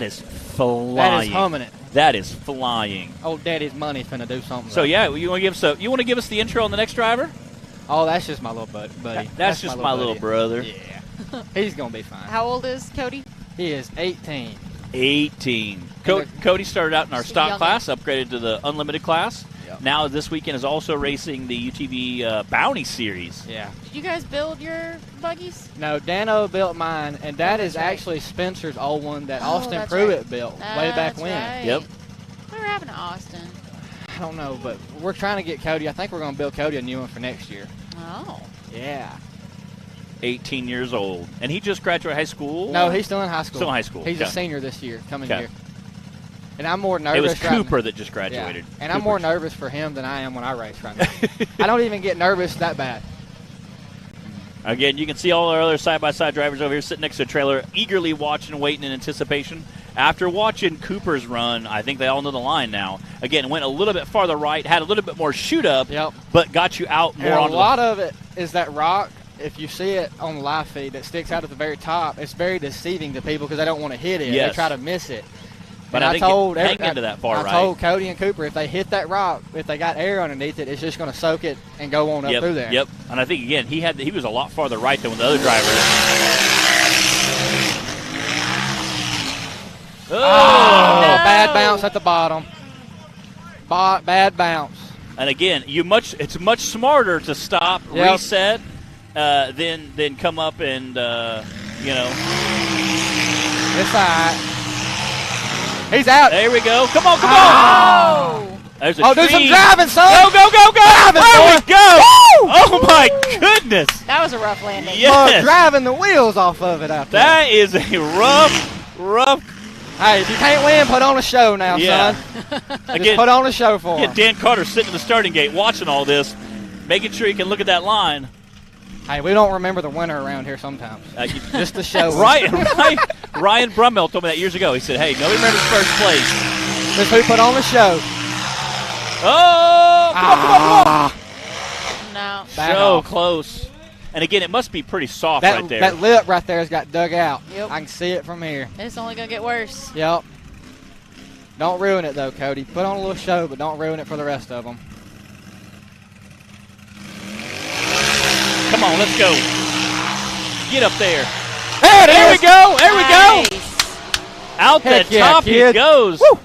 S1: is flying.
S7: That is humming it.
S1: That is flying.
S7: Old Daddy's money's finna do something.
S1: So you want to give us the intro on the next driver?
S7: Oh, that's just my little buddy.
S1: That's just my little brother.
S7: Yeah, he's gonna be fine.
S2: How old is Cody?
S7: He is 18.
S1: 18. Cody started out in our stock class, upgraded to the unlimited class. Yep. Now this weekend is also racing the UTV Bounty series.
S7: Yeah.
S2: Did you guys build your buggies?
S7: No, Dano built mine, and that is actually Spencer's old one that Austin Pruitt built way back when.
S2: Right.
S1: Yep.
S2: What happened to Austin?
S7: I don't know, but we're trying to get Cody. I think we're going to build Cody a new one for next year.
S2: Oh.
S7: Yeah.
S1: 18 years old. And he just graduated high school?
S7: No, he's still in high school.
S1: Still in high school.
S7: He's a senior this year, coming here. And I'm more nervous.
S1: It was Cooper that just graduated.
S7: Yeah. And I'm more nervous for him than I am when I race right now. I don't even get nervous that bad.
S1: Again, you can see all our other side-by-side drivers over here sitting next to a trailer, eagerly watching, waiting in anticipation. After watching Cooper's run, I think they all know the line now. Again, went a little bit farther right, had a little bit more shoot-up, but got you out more
S7: onto a lot of it is that rock. If you see it on the live feed that sticks out at the very top, it's very deceiving to people because they don't want to hit it. They try to miss it.
S1: But I told
S7: Cody and Cooper, if they hit that rock, if they got air underneath it, it's just going to soak it and go on up through there.
S1: Yep. And I think, again, he was a lot farther right than the other driver.
S7: Oh, bad bounce at the bottom. bad bounce.
S1: And again, it's much smarter to stop, reset, than come up and
S7: It's all right. He's out.
S1: There we go. Come on. There's a
S7: do some driving, son.
S1: Go.
S7: Driving,
S1: there
S7: boy.
S1: we go. Woo! Oh, my goodness.
S2: That was a rough landing.
S1: Yes.
S7: Driving the wheels off of it out there.
S1: That is a rough.
S7: Hey, if you can't win, put on a show now, son.
S1: Again,
S7: just put on a show for him.
S1: Dan Carter sitting at the starting gate watching all this, making sure he can look at that line.
S7: Hey, we don't remember the winner around here sometimes. Just the show.
S1: Ryan Brummel told me that years ago. He said, hey, nobody remembers first place.
S7: Just who put on the show.
S1: Oh, come on.
S2: No.
S1: So close. And again, it must be pretty soft right there.
S7: That lip right there has got dug out.
S2: Yep.
S7: I can see it from here.
S2: It's only going to get worse.
S7: Yep. Don't ruin it, though, Cody. Put on a little show, but don't ruin it for the rest of them.
S1: Come on, let's go. Get up there.
S7: There
S1: we go. There we go. Out
S7: Heck
S1: the top he goes.
S7: Woo.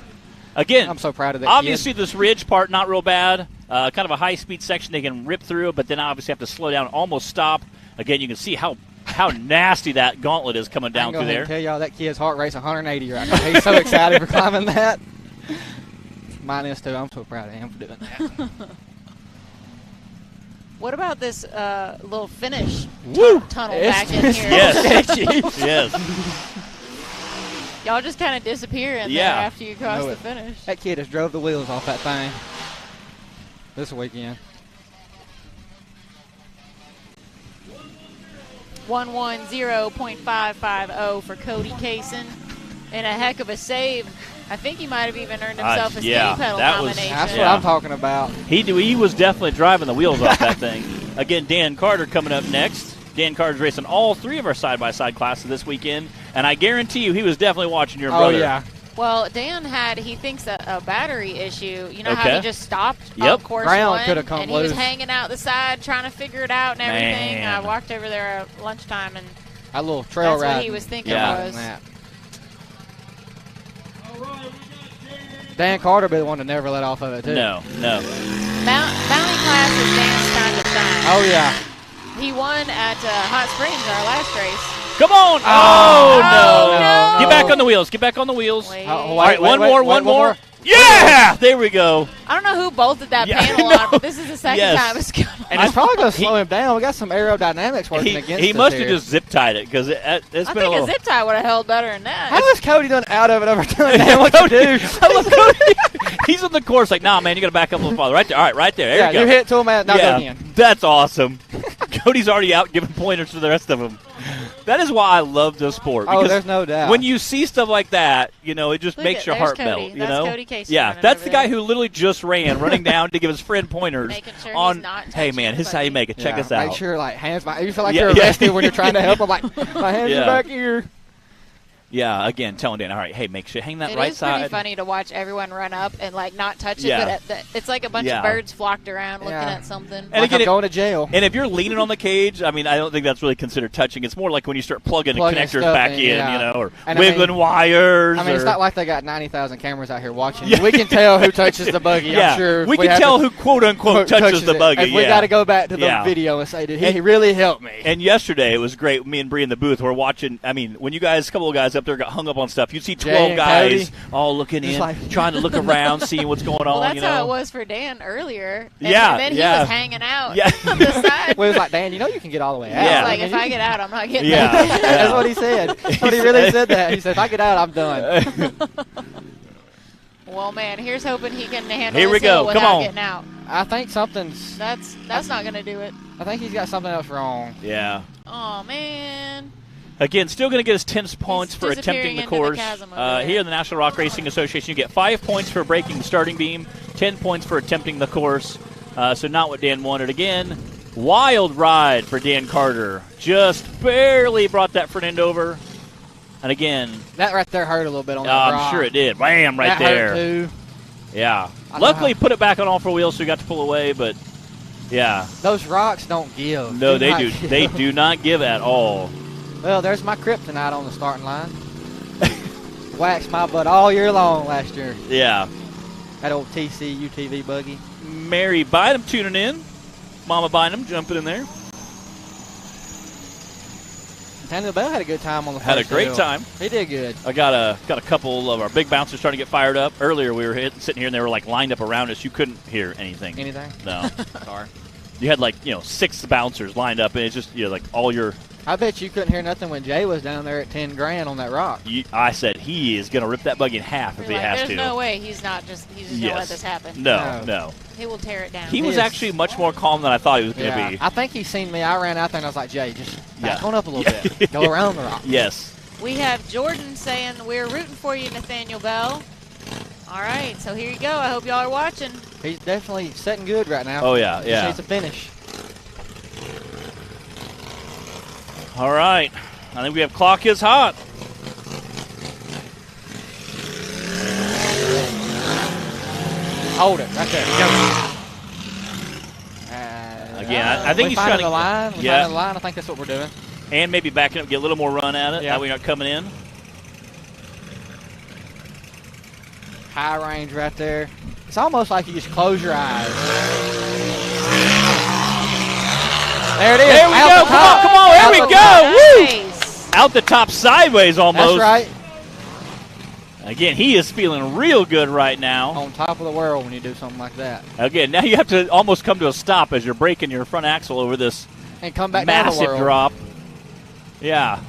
S1: Again,
S7: I'm so proud of that
S1: obviously
S7: kid.
S1: this ridge part, not real bad. Kind of a high-speed section they can rip through, but then obviously have to slow down, almost stop. Again, you can see how nasty that gauntlet is coming down through there.
S7: I tell y'all, that kid's heart rate's 180 right now. He's so excited for climbing that. Mine is, too. I'm so proud of him for doing that.
S2: What about this little finish tunnel
S7: It's
S2: back in here?
S1: Yes.
S2: Y'all just kind of disappear in there after you cross the finish.
S7: That kid has drove the wheels off that thing this weekend.
S2: 110.550 for Cody Kaysen. And a heck of a save. I think he might have even earned himself a skinny pedal nomination.
S7: That's what I'm talking about.
S1: He was definitely driving the wheels off that thing. Again, Dan Carter coming up next. Dan Carter's racing all three of our side-by-side classes this weekend, and I guarantee you he was definitely watching your brother.
S7: Oh, yeah.
S2: Well, Dan he thinks a battery issue. You know how he just stopped on course
S7: Ground
S2: one,
S7: could have come
S2: and
S7: loose.
S2: he was hanging out the side trying to figure it out and everything.
S1: Man.
S2: I walked over there at lunchtime, and
S7: a little trail
S2: that's
S7: ride.
S2: what he was thinking was.
S3: All right, we got Dan.
S7: Dan Carter be the one to never let off of it, too.
S1: No.
S2: Bounty class is Dan's time to shine.
S7: Oh, yeah.
S2: He won at Hot Springs, our last race.
S1: Come on!
S2: Oh,
S1: no.
S2: no.
S1: Get back on the wheels. Get back on the wheels.
S2: Wait.
S1: All right, one more. Yeah! There we go.
S2: I don't know who bolted that panel on, but this is the second time it's come on.
S7: And it's probably going to slow him down. We got some aerodynamics working against us.
S1: He must have just zip-tied it because it's
S2: I
S1: been a
S2: think
S1: little...
S2: a zip tie would have held better than that.
S7: How is Cody done out of it over time? Man, what you do?
S1: I love Cody. He's on the course like, nah, man, you got to back up a little farther. Right there. All right, right there. There you go.
S7: You hit to him, man. Now go again.
S1: That's awesome. Cody's already out giving pointers to the rest of them. That is why I love this sport.
S7: Oh, there's no doubt.
S1: When you see stuff like that, it just makes your heart melt.
S2: That's Cody Kaysen.
S1: Yeah, that's the guy who literally just ran, running down to give his friend pointers.
S2: Making sure
S1: on,
S2: he's not
S1: hey, man, this is how you make it. Check this out.
S7: Make sure, hands. You feel like you're arrested when you're trying to help him. Like, my hands are back here.
S1: Yeah, again, telling Dan, all right, hey, make sure hang that right side.
S2: It is pretty funny to watch everyone run up and not touch it, but it's like a bunch of birds flocked around looking at something.
S1: And again,
S7: I'm going to jail.
S1: And if you're leaning on the cage, I mean, I don't think that's really considered touching. It's more like when you start plugging connectors back in, or wiggling wires.
S7: I mean, it's not like they got 90,000 cameras out here watching. We can tell who touches the buggy. I'm sure
S1: we can tell who quote unquote touches the buggy.
S7: We got to go back to the video and say, did he really help me?
S1: And yesterday it was great. Me and Bree in the booth were watching. I mean, when a couple of guys up there got hung up on stuff. You'd see 12 guys all looking in, trying to look around, seeing what's going on.
S2: Well, that's how it was for Dan earlier. And then he was hanging out on the side.
S7: Well, it was like, Dan, you can get all the way out.
S2: Yeah. Like, if I get out, I'm not getting out.
S7: That's what he said. But he really said that. He said, if I get out, I'm done.
S2: Well, man, here's hoping he can handle
S1: this
S2: hill without getting out.
S7: I think something's...
S2: That's not going to do it.
S7: I think he's got something else wrong.
S1: Yeah.
S2: Oh, man.
S1: Again, still going to get us 10 points for attempting the course. Here in the National Rock Racing Association, you get 5 points for breaking the starting beam, 10 points for attempting the course. So not what Dan wanted. Again, wild ride for Dan Carter. Just barely brought that front end over. And again...
S7: That right there hurt a little bit on the rock.
S1: I'm sure it did. Bam, right there.
S7: That hurt too.
S1: Yeah. Luckily, put it back on all four wheels so we got to pull away, but yeah.
S7: Those rocks don't give.
S1: No, they do. They do not give at all.
S7: Well, there's my kryptonite on the starting line. Waxed my butt all year long last year.
S1: Yeah.
S7: That old TC UTV buggy.
S1: Mary Bynum tuning in. Mama Bynum jumping in there.
S7: Nathaniel Bell had a good time on the
S1: Had a great
S7: hill.
S1: time.
S7: He did good.
S1: I got a couple of our big bouncers starting to get fired up. Earlier we were sitting here and they were like lined up around us. You couldn't hear anything.
S7: Anything?
S1: No.
S7: Sorry.
S1: You had like 6 bouncers lined up, and it's just like all your.
S7: I bet you couldn't hear nothing when Jay was down there at 10 grand on that rock.
S1: I said he is gonna rip that buggy in half if he has to.
S2: There's no way he's just gonna let this happen.
S1: No.
S2: He will tear it down.
S1: He was actually much more calm than I thought he was gonna be.
S7: I think he seen me. I ran out there and I was like, Jay, just back on up a little bit. Go around the rock.
S1: Yes.
S2: We have Jordan saying we're rooting for you, Nathaniel Bell. All right, so here you go. I hope y'all are watching.
S7: He's definitely setting good right now.
S1: Oh yeah,
S7: Just needs to finish.
S1: All right. I think we have Clock is Hot.
S7: Hold it right there. Go.
S1: Again, I think he's trying to.
S7: The line. Finding the line. I think that's what we're doing.
S1: And maybe backing up, get a little more run at it. That way you're not coming in.
S7: High range right there. It's almost like you just close your eyes. There it is.
S1: There we go. Come on. There we go.
S2: Nice.
S1: Woo! Out the top sideways almost.
S7: That's right.
S1: Again, he is feeling real good right now.
S7: On top of the world when you do something like that.
S1: Again, now you have to almost come to a stop as you're braking your front axle over this
S7: and come back down the
S1: massive
S7: world.
S1: drop. Yeah.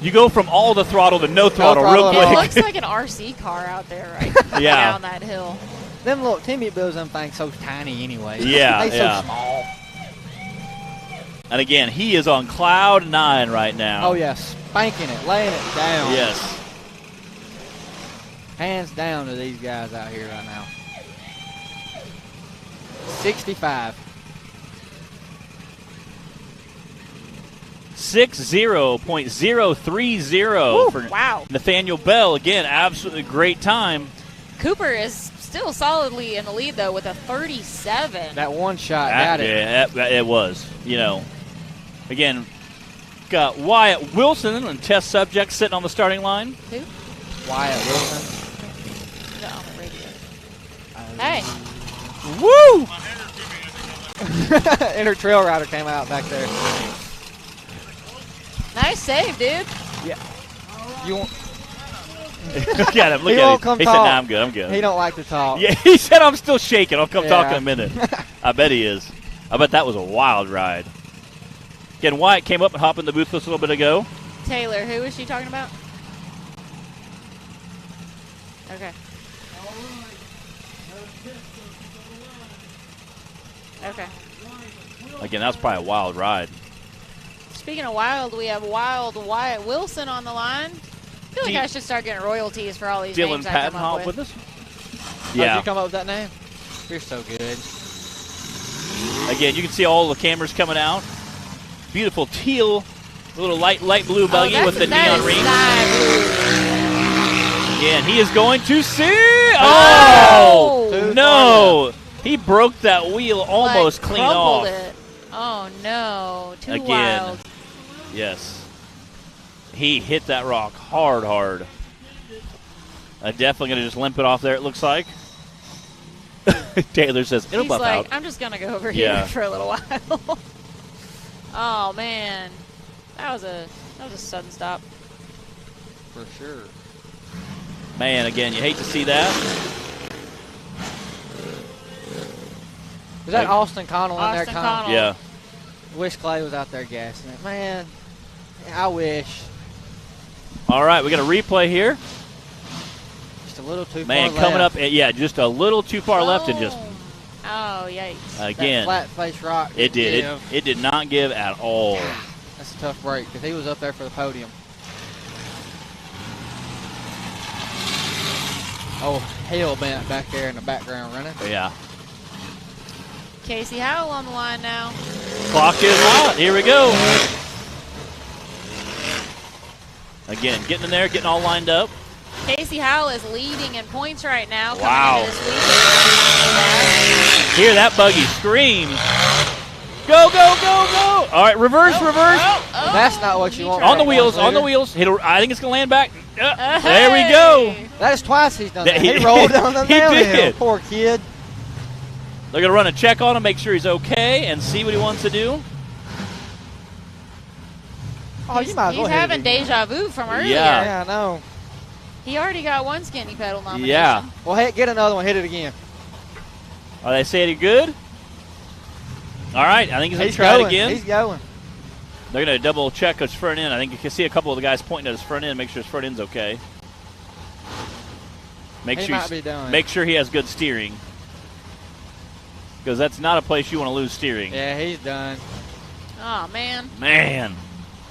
S1: You go from all the throttle to no throttle real quick.
S2: It looks like an RC car out there down that hill.
S7: Them little Timmy builds them things so tiny anyway.
S1: Yeah,
S7: they so small.
S1: And again, he is on cloud 9 right now.
S7: Oh, yeah, spanking it, laying it down.
S1: Yes.
S7: Hands down to these guys out here right now. 65.
S1: 60.030 for Nathaniel Bell. Again, absolutely great time.
S2: Cooper is still solidly in the lead, though, with a 37.
S7: That one shot got it.
S1: Yeah, it was. Again, got Wyatt Wilson and test subject sitting on the starting line.
S2: Who?
S7: Wyatt Wilson.
S2: No, on the radio. Hey.
S1: Woo!
S7: Inner trail rider came out back there.
S2: Nice save, dude.
S7: Yeah. You want?
S1: Look at him. Look
S7: he
S1: at
S7: won't
S1: him.
S7: come
S1: He
S7: talk.
S1: said, "No, I'm good. I'm good."
S7: He don't like to talk.
S1: Yeah, he said, "I'm still shaking. I'll come talk in a minute." I bet he is. I bet that was a wild ride. Again, Wyatt came up and hopped in the booth a little bit ago.
S2: Taylor, who is she talking about? Okay. Okay.
S1: Again, that was probably a wild ride.
S2: Speaking of wild, we have wild Wyatt Wilson on the line. I feel like I should start getting royalties for all these
S1: Dylan
S2: names I come up
S1: Patton
S2: with.
S1: us?
S7: Yeah. Did you come up with that name? You're so good.
S1: Again, you can see all the cameras coming out. Beautiful teal, little light blue buggy with the neon ring. Again, he is going to see. Oh no! He broke that wheel almost clean off.
S2: It. Oh no! Too
S1: Again,
S2: wild.
S1: Yes. He hit that rock hard. Definitely going to just limp it off there, it looks like. Taylor says, it'll buff out.
S2: I'm just going to go over here for a little while. Oh, man. That was a sudden stop.
S7: For sure.
S1: Man, again, you hate to see that.
S7: Is that Austin Connell in there?
S2: Connell.
S1: Yeah.
S7: Wish Clay was out there gassing it. Man, I wish.
S1: All right, we got a replay here.
S7: Just a little too far
S1: Man,
S7: left.
S1: coming up, just a little too far left and just.
S2: Oh, yikes.
S1: Again.
S7: That flat face rock.
S1: It did. It did not give at all.
S7: That's a tough break because he was up there for the podium. Oh, hell bent back there in the background running.
S1: Yeah.
S2: Casey Howell on the line now.
S1: Clock is hot. Here we go. Again, getting in there, getting all lined up.
S2: Casey Howell is leading in points right now.
S1: Wow.
S2: Coming into this
S1: Hear that buggy scream. Go, go, go, go. All right, reverse.
S2: Oh,
S7: That's not what you want.
S1: On the wheels, on the wheels. I think it's going to land back. There we go.
S7: That is twice he's done that. He rolled down the downhill. Poor kid.
S1: They're going to run a check on him, make sure he's okay, and see what he wants to do.
S7: Oh, you might
S2: He's having deja vu from earlier.
S7: Yeah, I know.
S2: He already got one skinny pedal nomination.
S1: Yeah.
S7: Well, hey, get another one. Hit it again.
S1: Are they saying it good? All right, I think he's going to try it again.
S7: He's going.
S1: They're going to double check his front end. I think you can see a couple of the guys pointing at his front end, make sure his front end's okay. Make sure he has good steering. Because that's not a place you want to lose steering.
S7: Yeah, he's done.
S2: Oh, man.
S1: Man.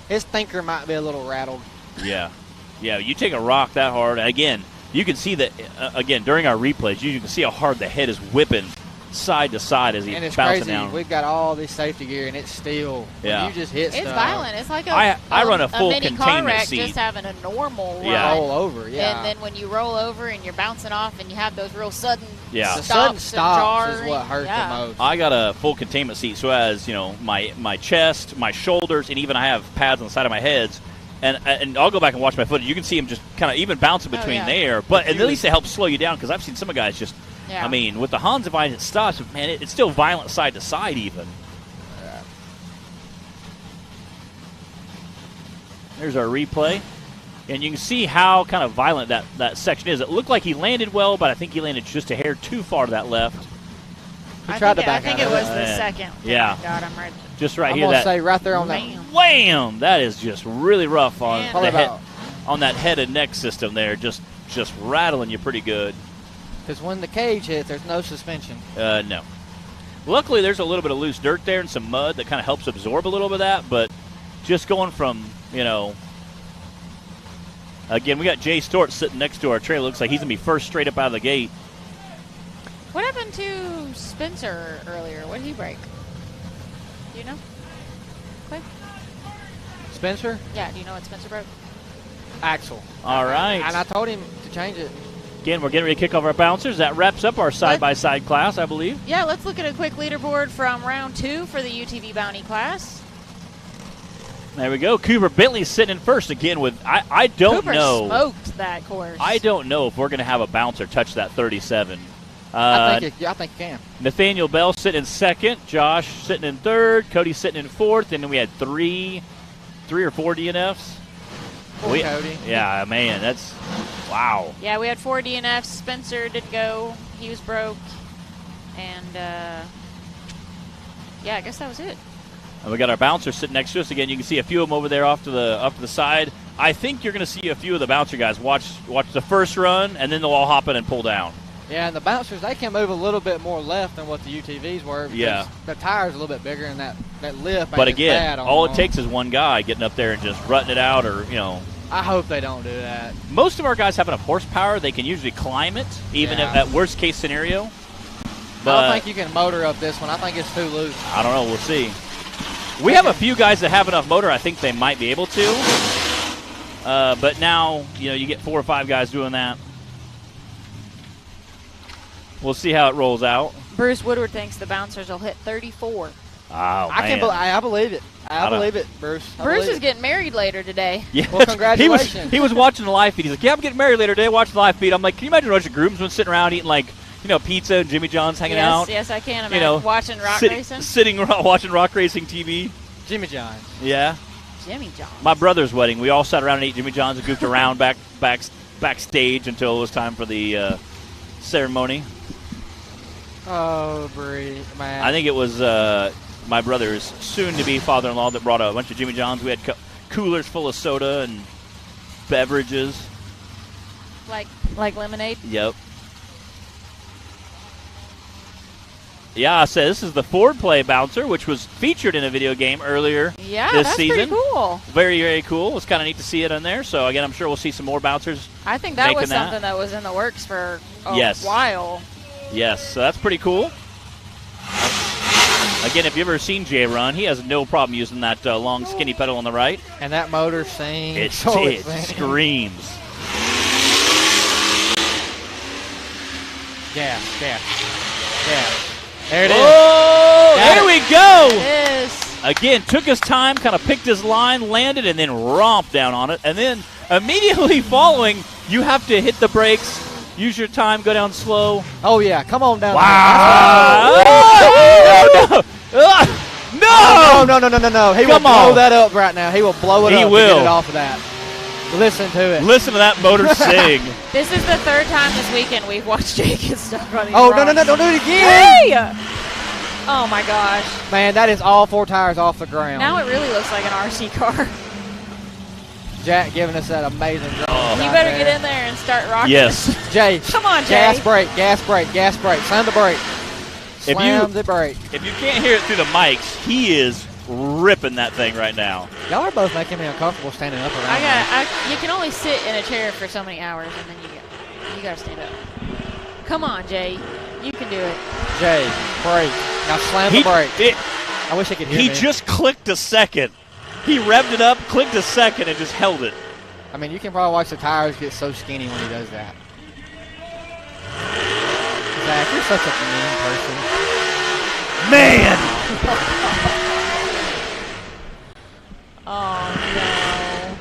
S7: His thinker might be a little rattled.
S1: Yeah. Yeah, you take a rock that hard. Again, you can see that, again, during our replays, you can see how hard the head is whipping side to side as he's bouncing
S7: crazy.
S1: Down.
S7: We've got all this safety gear, and it's still, you just hit stuff.
S2: It's violent. It's like
S1: I run a full
S2: mini
S1: containment
S2: car wreck
S1: seat.
S2: Just having a normal
S7: roll over,
S2: And then when you roll over and you're bouncing off and you have those real sudden
S7: stops,
S2: sudden
S7: stops is what hurt the most.
S1: I got a full containment seat, so as, you know, my chest, my shoulders, and even I have pads on the side of my heads. And I'll go back and watch my footage. You can see him just kind of even bouncing between there. But at least it helps slow you down because I've seen some guys just, I mean, with the Hans Divine, it stops. Man, it's still violent side to side even. Yeah. There's our replay. And you can see how kind of violent that section is. It looked like he landed well, but I think he landed just a hair too far to that left.
S2: I think it was the second.
S1: Yeah.
S2: Got him right.
S1: Just right
S7: I'm
S1: here.
S7: I'm going to say right there on that.
S1: Wham! That is just really rough on the head, on that head and neck system there. Just rattling you pretty good.
S7: Because when the cage hits, there's no suspension.
S1: No. Luckily, there's a little bit of loose dirt there and some mud that kind of helps absorb a little bit of that. But just going from, you know, again, we got Jay Stort sitting next to our trailer. Looks like he's going to be first straight up out of the gate.
S2: What happened to Spencer earlier? What did he break? Do you know? Quick.
S7: Spencer?
S2: Yeah, do you know what Spencer broke?
S7: Axle.
S1: All right.
S7: And I told him to change it.
S1: Again, we're getting ready to kick off our bouncers. That wraps up our side-by-side class, I believe.
S2: Yeah, let's look at a quick leaderboard from round 2 for the UTV Bounty class.
S1: There we go. Cooper Bentley's sitting in first again with, I don't know.
S2: Cooper smoked that course.
S1: I don't know if we're going to have a bouncer touch that 37.
S7: I think you can.
S1: Nathaniel Bell sitting in second. Josh sitting in third. Cody sitting in fourth. And then we had three or four DNFs.
S7: Cody.
S1: Yeah, man, that's wow.
S2: Yeah, we had 4 DNFs. Spencer didn't go. He was broke. And, yeah, I guess that was it.
S1: And we got our bouncers sitting next to us again. You can see a few of them over there off to the side. I think you're going to see a few of the bouncer guys watch the first run, and then they'll all hop in and pull down.
S7: Yeah, and the bouncers, they can move a little bit more left than what the UTVs were.
S1: Yeah.
S7: The tire's a little bit bigger, and that lip
S1: But
S7: ain't
S1: again,
S7: as bad on
S1: all
S7: them.
S1: it takes is one guy getting up there and just rutting it out, or, you know.
S7: I hope they don't do that.
S1: Most of our guys have enough horsepower. They can usually climb it, even at worst case scenario. But
S7: I don't think you can motor up this one. I think it's too loose.
S1: I don't know. We'll see. We have a few guys that have enough motor. I think they might be able to. But now, you know, you get 4 or 5 guys doing that. We'll see how it rolls out.
S2: Bruce Woodward thinks the bouncers will hit 34.
S1: Oh,
S7: I believe it. I believe it, Bruce.
S2: Bruce is getting married later today.
S1: Yeah.
S7: Well, congratulations.
S1: He was watching the live feed. He's like, yeah, I'm getting married later today. Watch the live feed. I'm like, can you imagine a bunch of groomsmen sitting around eating, like, you know, pizza and Jimmy John's hanging out?
S2: Yes, I can imagine.
S1: You know,
S2: watching rock racing?
S1: Sitting watching rock racing TV.
S7: Jimmy John's.
S1: Yeah.
S2: Jimmy John's.
S1: My brother's wedding. We all sat around and ate Jimmy John's and goofed around backstage until it was time for the ceremony.
S7: Oh, Bree, man.
S1: I think it was my brother's soon-to-be father-in-law that brought a bunch of Jimmy John's. We had coolers full of soda and beverages.
S2: Like lemonade?
S1: Yep. Yeah, I said this is the Ford Play bouncer, which was featured in a video game earlier this
S2: that's
S1: season.
S2: Pretty cool.
S1: Very, very cool. It's kind of neat to see it on there. So, again, I'm sure we'll see some more bouncers.
S2: I think that was something that was in the works for a while.
S1: Yes, so that's pretty cool. Again, if you've ever seen Jay run, he has no problem using that long, skinny pedal on the right.
S7: And that motor sings.
S1: It screams. Gas. There it is.
S2: Oh,
S1: there we go.
S2: It is.
S1: again, took his time, kind of picked his line, landed, and then romped down on it. And then immediately following, you have to hit the brakes, use your time, go down slow.
S7: Oh, yeah. Come on down.
S1: Wow.
S7: No. He will blow that up right now. He will blow it up to get it off of that. Listen to it.
S1: Listen to that motor sing.
S2: This is the third time this weekend we've watched Jake get stuck on these
S7: rocks.
S2: No,
S7: don't do it again.
S2: Hey! Oh, my gosh.
S7: Man, that is all 4 tires off the ground.
S2: Now it really looks like an RC car.
S7: Jack giving us that amazing drive.
S2: You better get in there and start rocking.
S1: Yes.
S7: Jay.
S2: Come on, Jay.
S7: Gas brake. Slam the brake. Slam the brake.
S1: If you can't hear it through the mics, he is ripping that thing right now.
S7: Y'all are both making me uncomfortable standing up around.
S2: You can only sit in a chair for so many hours, and then you got to stand up. Come on, Jay. You can do it.
S7: Jay, brake. Now slam the brake. I wish I could hear
S1: He just clicked a second. He revved it up, clicked a second, and just held it.
S7: I mean, you can probably watch the tires get so skinny when he does that. Zach, you're such a mean person.
S1: Man!
S2: Oh, no.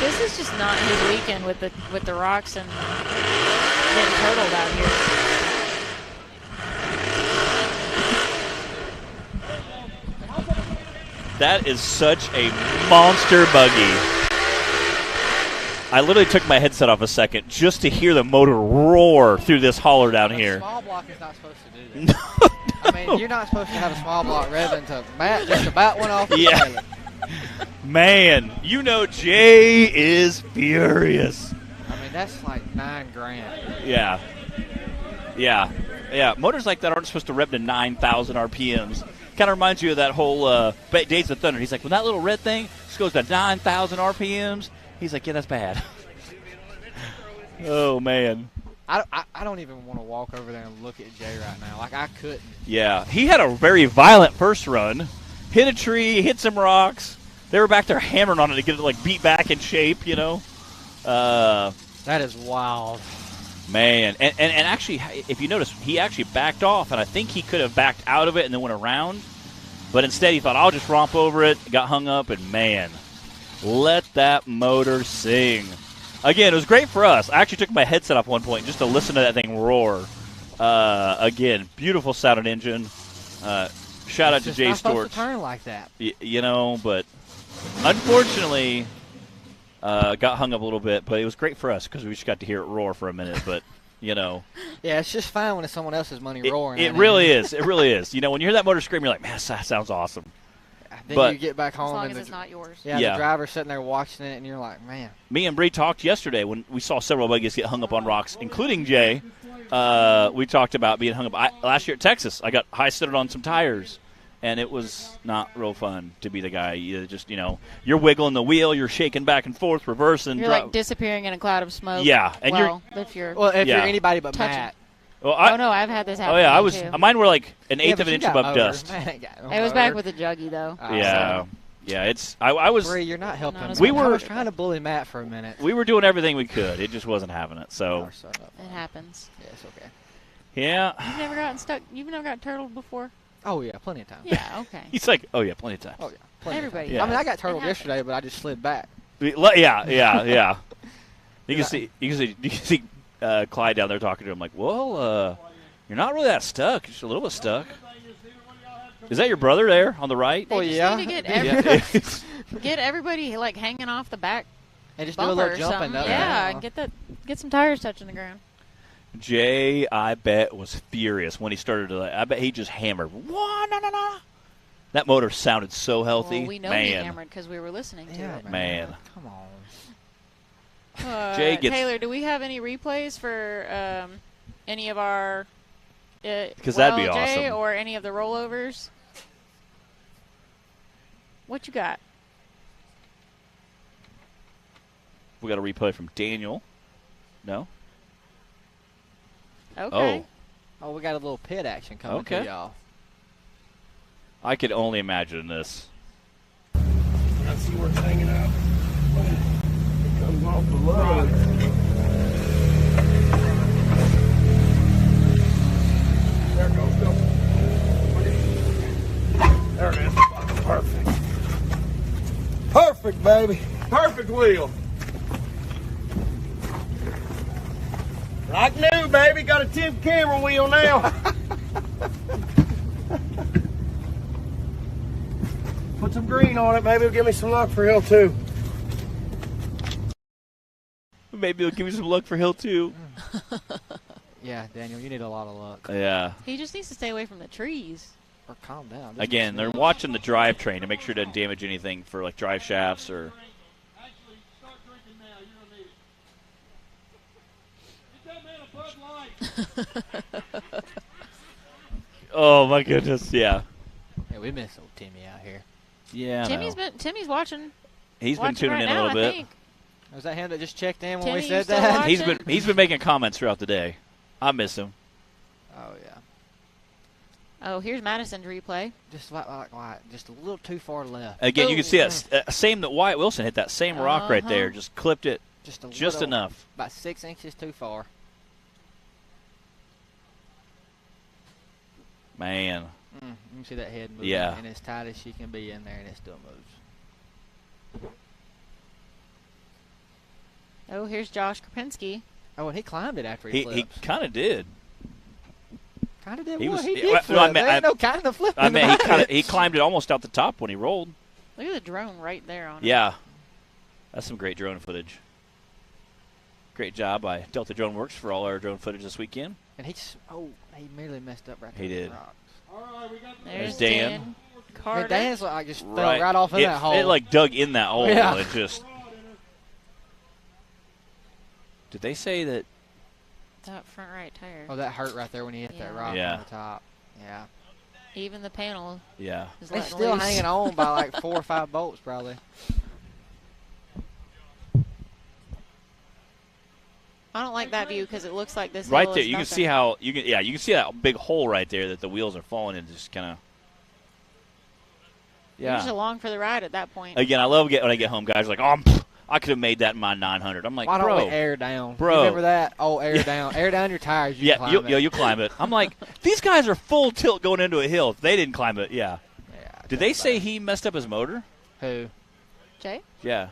S2: This is just not his weekend with the rocks and getting turtled out here.
S1: That is such a monster buggy. I literally took my headset off a second just to hear the motor roar through this holler down here.
S7: Small block is not supposed to do that. I mean, you're not supposed to have a small block revving to just about one off the trailer.
S1: Man, you know Jay is furious.
S7: I mean, that's like $9,000.
S1: Yeah. Motors like that aren't supposed to rev to 9,000 RPMs. Kind of reminds you of that whole Days of Thunder. He's like, when that little red thing just goes to 9,000 RPMs, he's like, yeah, that's bad. Oh, man.
S7: I don't even want to walk over there and look at Jay right now. Like, I couldn't.
S1: Yeah, he had a very violent first run. Hit a tree, hit some rocks. They were back there hammering on it to get it, like, beat back in shape, you know.
S7: That is wild.
S1: Man, and actually, if you notice, he actually backed off, and I think he could have backed out of it and then went around. But instead, he thought, I'll just romp over it, got hung up, and man, let that motor sing. Again, it was great for us. I actually took my headset off one point just to listen to that thing roar. Again, beautiful sounding engine. Shout out to Jay
S7: Storch.
S1: Storch.
S7: To turn like that.
S1: You know, but unfortunately, got hung up a little bit. But it was great for us because we just got to hear it roar for a minute. But you know,
S7: yeah, it's just fine when it's someone else's money roaring.
S1: It really is. It really is. You know, when you hear that motor scream, you're like, man, that sounds awesome.
S7: Then you get back home.
S2: As long as it's not yours.
S7: Yeah, the driver's sitting there watching it, and you're like, man.
S1: Me and Bree talked yesterday when we saw several buggies get hung up on rocks, including Jay. We talked about being hung up. Last year at Texas, I got high-sided on some tires, and it was not real fun to be the guy. You're wiggling the wheel, you're shaking back and forth, reversing.
S2: You're like disappearing in a cloud of smoke.
S1: Yeah. And
S2: if you're
S7: anybody but
S2: touching.
S7: Matt.
S2: Well, no, I've had this happen.
S1: Oh, yeah,
S2: too.
S1: Mine were like an eighth of an inch above dust.
S2: It was back with the juggy, though.
S1: Yeah. Yeah, I was.
S7: Bree, you're not helping. I was trying to bully Matt for a minute.
S1: We were doing everything we could. It just wasn't having it. So
S2: it happens.
S7: Yeah, it's okay.
S1: Yeah.
S2: You've never gotten stuck. You've never gotten turtled before.
S7: Oh yeah, plenty of times.
S2: Yeah. Okay.
S1: He's like, oh yeah, plenty of times.
S7: Oh yeah, plenty.
S2: Everybody.
S7: Yeah. I mean, I got turtled yesterday, but I just slid back.
S1: Yeah. You can see Clyde down there talking to him like, well, you're not really that stuck. You're just a little bit stuck. Is that your brother there on the right?
S2: They just need to get everybody like hanging off the back
S7: and just do a little jumping up.
S2: Yeah, and get some tires touching the ground.
S1: Jay, I bet, was furious when he started to. I bet he just hammered. That motor sounded so healthy.
S2: Well, we know he hammered because we were listening to it.
S1: Man,
S7: come
S2: on. Taylor, do we have any replays for any of our?
S1: Because that'd be awesome.
S2: Jay, or any of the rollovers? What you got?
S1: We got a replay from Daniel. No?
S2: Okay.
S7: Oh, we got a little pit action coming to y'all.
S1: I could only imagine this.
S3: I see where it's hanging out. It comes off the road. There it goes. Go. baby. Perfect wheel. Like new, baby. Got a 10th camera wheel now. Put some green on it. Maybe it'll give me some luck for Hill 2.
S1: Maybe it'll give me some luck for Hill 2.
S7: Yeah, Daniel, you need a lot of luck.
S1: Yeah.
S2: He just needs to stay away from the trees.
S7: Or calm down.
S1: Again, they're watching the drivetrain to make sure it doesn't damage anything for like drive shafts or.
S8: Actually, start drinking now. You don't need it. Get that man a Bud Light.
S1: Oh my goodness! Yeah.
S7: Yeah, we miss old Timmy out here.
S1: Yeah.
S2: Timmy's watching.
S1: He's been tuning
S2: right
S1: in
S2: now,
S1: a little bit.
S2: I think.
S7: Was that him that just checked in when
S2: Timmy,
S7: we said
S2: still
S7: that?
S2: watching?
S1: He's been making comments throughout the day. I miss him.
S7: Oh yeah.
S2: Oh, here's Madison's replay.
S7: Just like just a little too far left.
S1: Again, you can see that same that Wyatt Wilson hit that same rock right there. Just clipped it just enough.
S7: About 6 inches too far.
S1: Man.
S7: You can see that head moving.
S1: Yeah.
S7: And as tight as she can be in there, and it still moves.
S2: Oh, here's Josh Krapinski.
S7: Oh, and he climbed it after he flipped.
S1: He kind of did.
S7: Kind of did
S1: He
S7: what?
S1: was-
S7: He
S1: well,
S7: did
S1: no,
S7: flip.
S1: I meant-
S7: There ain't no kind of flipping
S1: I mean,
S7: about
S1: he climbed it almost out the top when he rolled.
S2: Look at the drone right there on it.
S1: Yeah. That's some great drone footage. Great job by Delta Drone Works for all our drone footage this weekend.
S7: And he merely messed up right there.
S1: He did.
S8: All right, we got the
S2: There's
S1: Dan.
S2: Carter.
S7: And Dan's like just fell right off in that hole.
S1: It like dug in that hole.
S7: Yeah.
S1: It just. Did they say that?
S2: Top front right tire.
S7: Oh, that hurt right there when he hit that rock
S1: Yeah.
S7: on the top. Yeah.
S2: Even the panel
S1: Yeah.
S2: is
S7: It's
S2: letting
S7: still
S2: loose.
S7: hanging on by like 4 or 5 bolts probably.
S2: I don't like that view because it looks like this
S1: Right
S2: hill
S1: there,
S2: is
S1: you can
S2: nothing.
S1: see how you can see that big hole right there that the wheels are falling in. Just kind of.
S2: You're just
S1: Yeah.
S2: along for the ride at that point.
S1: Again, I love when I get home, guys are like, oh, I could have made that in my 900. I'm like,
S7: Why
S1: bro.
S7: don't we air down?
S1: Bro.
S7: You remember that? Oh, air down. Air down your tires. You can climb it.
S1: You'll climb it. I'm like, these guys are full tilt going into a hill. If they didn't climb it, yeah. Did they say he messed up his motor?
S7: Who?
S2: Jay?
S1: Yeah.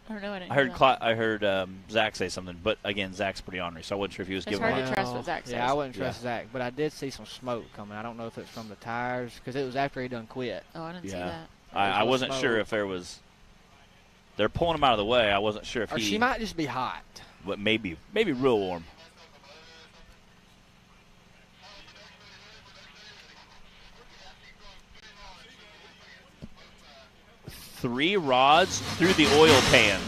S2: I don't know. I didn't
S1: I
S2: hear
S1: heard
S2: that.
S1: I heard Zach say something, but again, Zach's pretty ornery, so I wasn't sure if he was
S2: It's
S1: giving
S2: hard
S1: one.
S2: to trust what Zach says.
S7: Yeah, I wouldn't trust Zach, but I did see some smoke coming. I don't know if it's from the tires because it was after he done quit.
S2: Oh, I didn't see
S1: Yeah.
S2: that.
S1: I wasn't sure if there was. They're pulling him out of the way. I wasn't sure if
S7: Or
S1: he.
S7: she might just be hot.
S1: But maybe real warm. Three rods through the oil pan.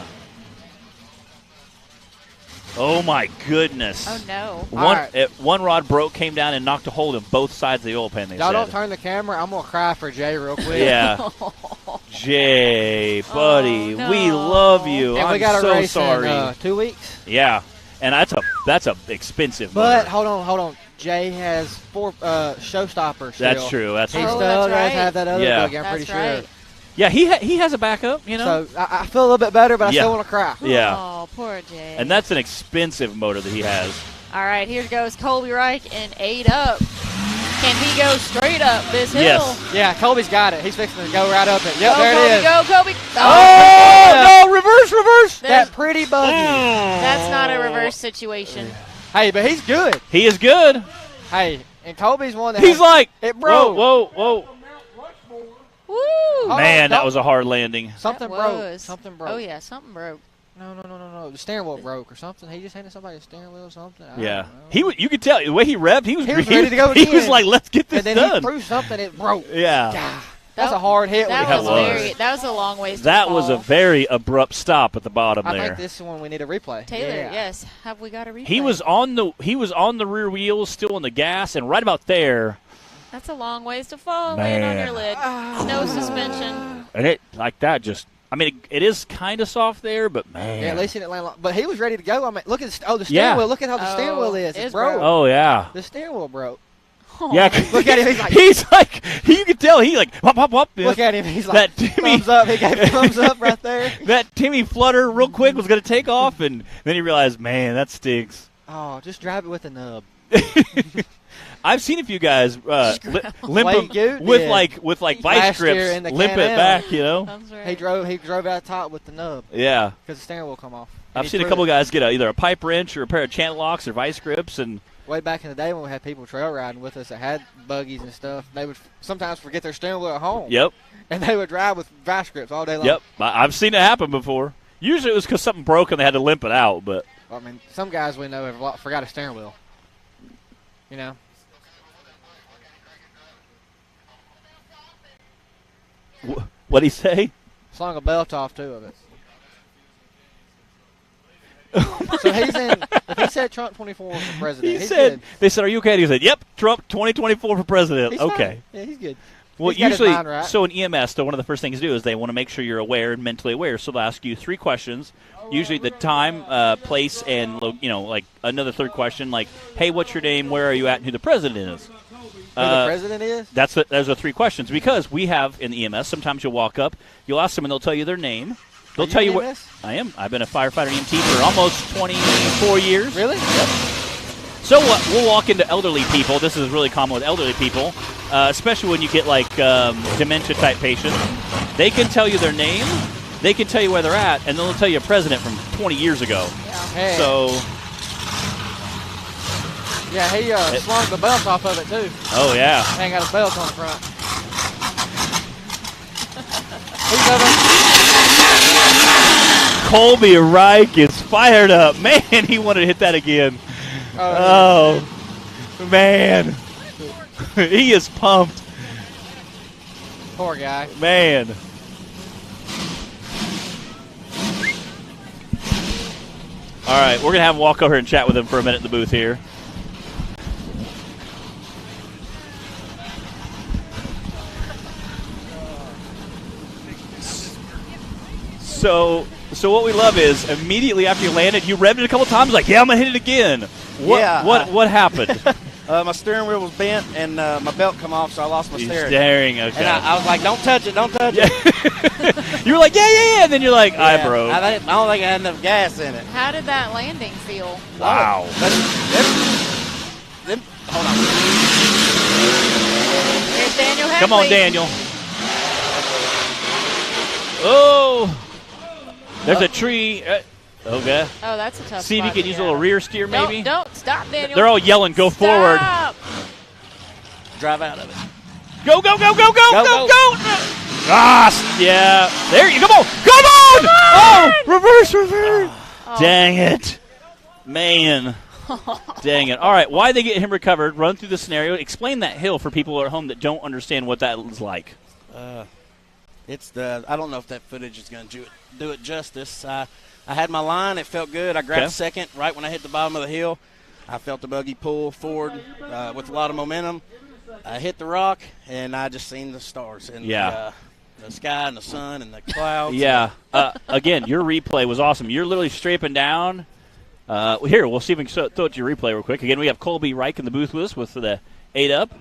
S1: Oh my goodness!
S2: Oh no!
S1: One rod broke, came down, and knocked a hole in both sides of the oil pan.
S7: Y'all don't turn the camera. I'm gonna cry for Jay real quick.
S1: Yeah, Jay, buddy,
S2: no.
S1: we love you.
S7: And
S1: I'm
S7: we got a
S1: so
S7: race
S1: sorry.
S7: in 2 weeks.
S1: Yeah, and that's a expensive.
S7: But
S1: motor.
S7: hold on. Jay has 4 showstoppers.
S1: That's
S7: still.
S1: true. That's
S7: He
S1: true.
S7: still
S2: that's
S7: does
S2: right.
S7: have that other
S1: Yeah.
S7: buggy, I'm pretty
S2: That's
S7: sure.
S1: Yeah, he has a backup. You know.
S7: So I feel a little bit better, but I
S1: Yeah.
S7: still want to cry.
S1: Yeah.
S2: Oh, poor Jay.
S1: And that's an expensive motor that he has.
S2: All right, here goes Colby Reich in 8 up. Can he go straight up this hill?
S1: Yes.
S7: Yeah, Colby's got it. He's fixing to go right up it. Yep,
S2: Go,
S7: there
S2: Colby,
S7: it is.
S2: go, Colby.
S1: Oh, no, reverse.
S2: There's-
S7: That pretty buggy.
S2: That's not a reverse situation.
S7: Hey, but he's good.
S1: He is good.
S7: Hey, and Colby's one that
S1: He's like,
S7: it broke.
S1: Whoa.
S2: Woo!
S7: Oh,
S1: Man, that
S7: don't-
S1: was a hard landing.
S7: Something
S2: That
S7: broke.
S2: was.
S7: Something broke.
S2: Oh, yeah, something broke.
S7: No. The steering wheel broke or something. He just handed somebody a steering wheel or something. I
S1: Yeah,
S7: don't know.
S1: you could tell the way he revved. He was
S7: ready to go
S1: He was
S7: again.
S1: like, let's get this
S7: And then he
S1: done.
S7: threw something. It broke.
S1: Yeah.
S7: God, that's a hard hit.
S2: That
S7: when it
S2: was
S7: comes.
S2: that was a long ways to
S1: That was a
S2: fall.
S1: very abrupt stop at the bottom
S7: I
S1: there.
S7: think this one we need a replay.
S2: Taylor,
S7: Yeah.
S2: yes. Have we got a replay?
S1: He was on the rear wheels, still on the gas, and right about there.
S2: That's a long ways to fall. Laying on
S1: Man.
S2: your lid. No suspension.
S1: And it like that just. I mean, it is kind of soft there, but man.
S7: Yeah, at least he didn't land long. But he was ready to go. I mean, look at the steering
S1: Yeah.
S7: wheel. Look at how the steering wheel is. It's broke.
S1: Oh yeah.
S7: The steering wheel broke.
S1: Yeah,
S7: Look at him. He's like,
S1: you can tell he like whop.
S7: Look at him. He's like,
S1: That Timmy-
S7: thumbs up. He gave a thumbs up right there.
S1: That Timmy flutter real quick was going to take off, and then he realized, man, that stinks.
S7: Oh, just drive it with a nub.
S1: I've seen a few guys limp them with like vice grips, limp it back. You know.
S2: That's right.
S7: He drove out top with the nub.
S1: Yeah.
S7: Because the steering wheel come off.
S1: I've seen a couple guys get either a pipe wrench or a pair of channel locks or vice grips and.
S7: Way back in the day when we had people trail riding with us that had buggies and stuff, they would sometimes forget their steering wheel at home.
S1: Yep.
S7: And they would drive with vice grips all day long.
S1: Yep. I've seen it happen before. Usually it was because something broke and they had to limp it out. But
S7: I mean, some guys we know have forgot a steering wheel. You know.
S1: What'd he say?
S7: Slung a belt off 2 of it. So he's in. If he said Trump 24 for president, he's good.
S1: They said, "Are you okay?" And he said, "Yep, Trump 2024 for president."
S7: He's
S1: okay.
S7: Fine. Yeah, he's good.
S1: Well,
S7: he's got
S1: usually,
S7: his mind right.
S1: so in EMS, one of the first things to do is they want to make sure you're aware and mentally aware. So they'll ask you 3 questions. Usually the time, place, and like another third question, like, "Hey, what's your name? Where are you at? And who the president is?"
S7: Who the president is?
S1: Those are 3 questions because we have in the EMS. Sometimes you'll walk up, you'll ask them, and they'll tell you their name. They'll tell you what I am. I've been a firefighter EMT for almost 24 years.
S7: Really?
S1: Yep. So we'll walk into elderly people. This is really common with elderly people, especially when you get like dementia-type patients. They can tell you their name. They can tell you where they're at, and they'll tell you a president from 20 years ago.
S2: Yeah.
S7: Hey.
S1: So.
S7: Yeah, he slung the belt off of it, too.
S1: Oh, yeah.
S7: He ain't got his belt on the front. He's over.
S1: Colby Reich is fired up. Man, he wanted to hit that again. Oh, man. He is pumped.
S7: Poor guy.
S1: Man. All right, we're going to have him walk over and chat with him for a minute in the booth here. So what we love is immediately after you landed, you revved it a couple times, like, yeah, I'm going to hit it again. What happened?
S9: My steering wheel was bent, and my belt come off, so I lost my
S1: steering. Okay.
S9: And I was like, don't touch it.
S1: You were like, yeah, and then you're like, I broke.
S9: I don't think I had enough gas in it.
S2: How did that landing feel?
S1: Wow.
S9: Hold on.
S2: Here's Daniel Henley.
S1: Come on, Daniel. Oh. There's a tree. Okay.
S2: Oh, that's a tough
S1: See if you can use a little rear steer, maybe.
S2: Don't stop, Daniel.
S1: They're all yelling, go forward.
S9: Drive out of it.
S1: Go. Ah, yeah. There you go. Come on. Oh, reverse.
S2: Oh.
S1: Dang it. Man. Dang it. All right, why they get him recovered, run through the scenario. Explain that hill for people at home that don't understand what that is like.
S9: I don't know if that footage is going to do it justice. I had my line. It felt good. I grabbed second right when I hit the bottom of the hill. I felt the buggy pull forward with a lot of momentum. I hit the rock, and I just seen the stars and the sky and the sun and the clouds.
S1: Yeah. Again, your replay was awesome. You're literally straight down. Here, we'll see if we can throw it to your replay real quick. Again, we have Colby Reich in the booth with us with the 8-up.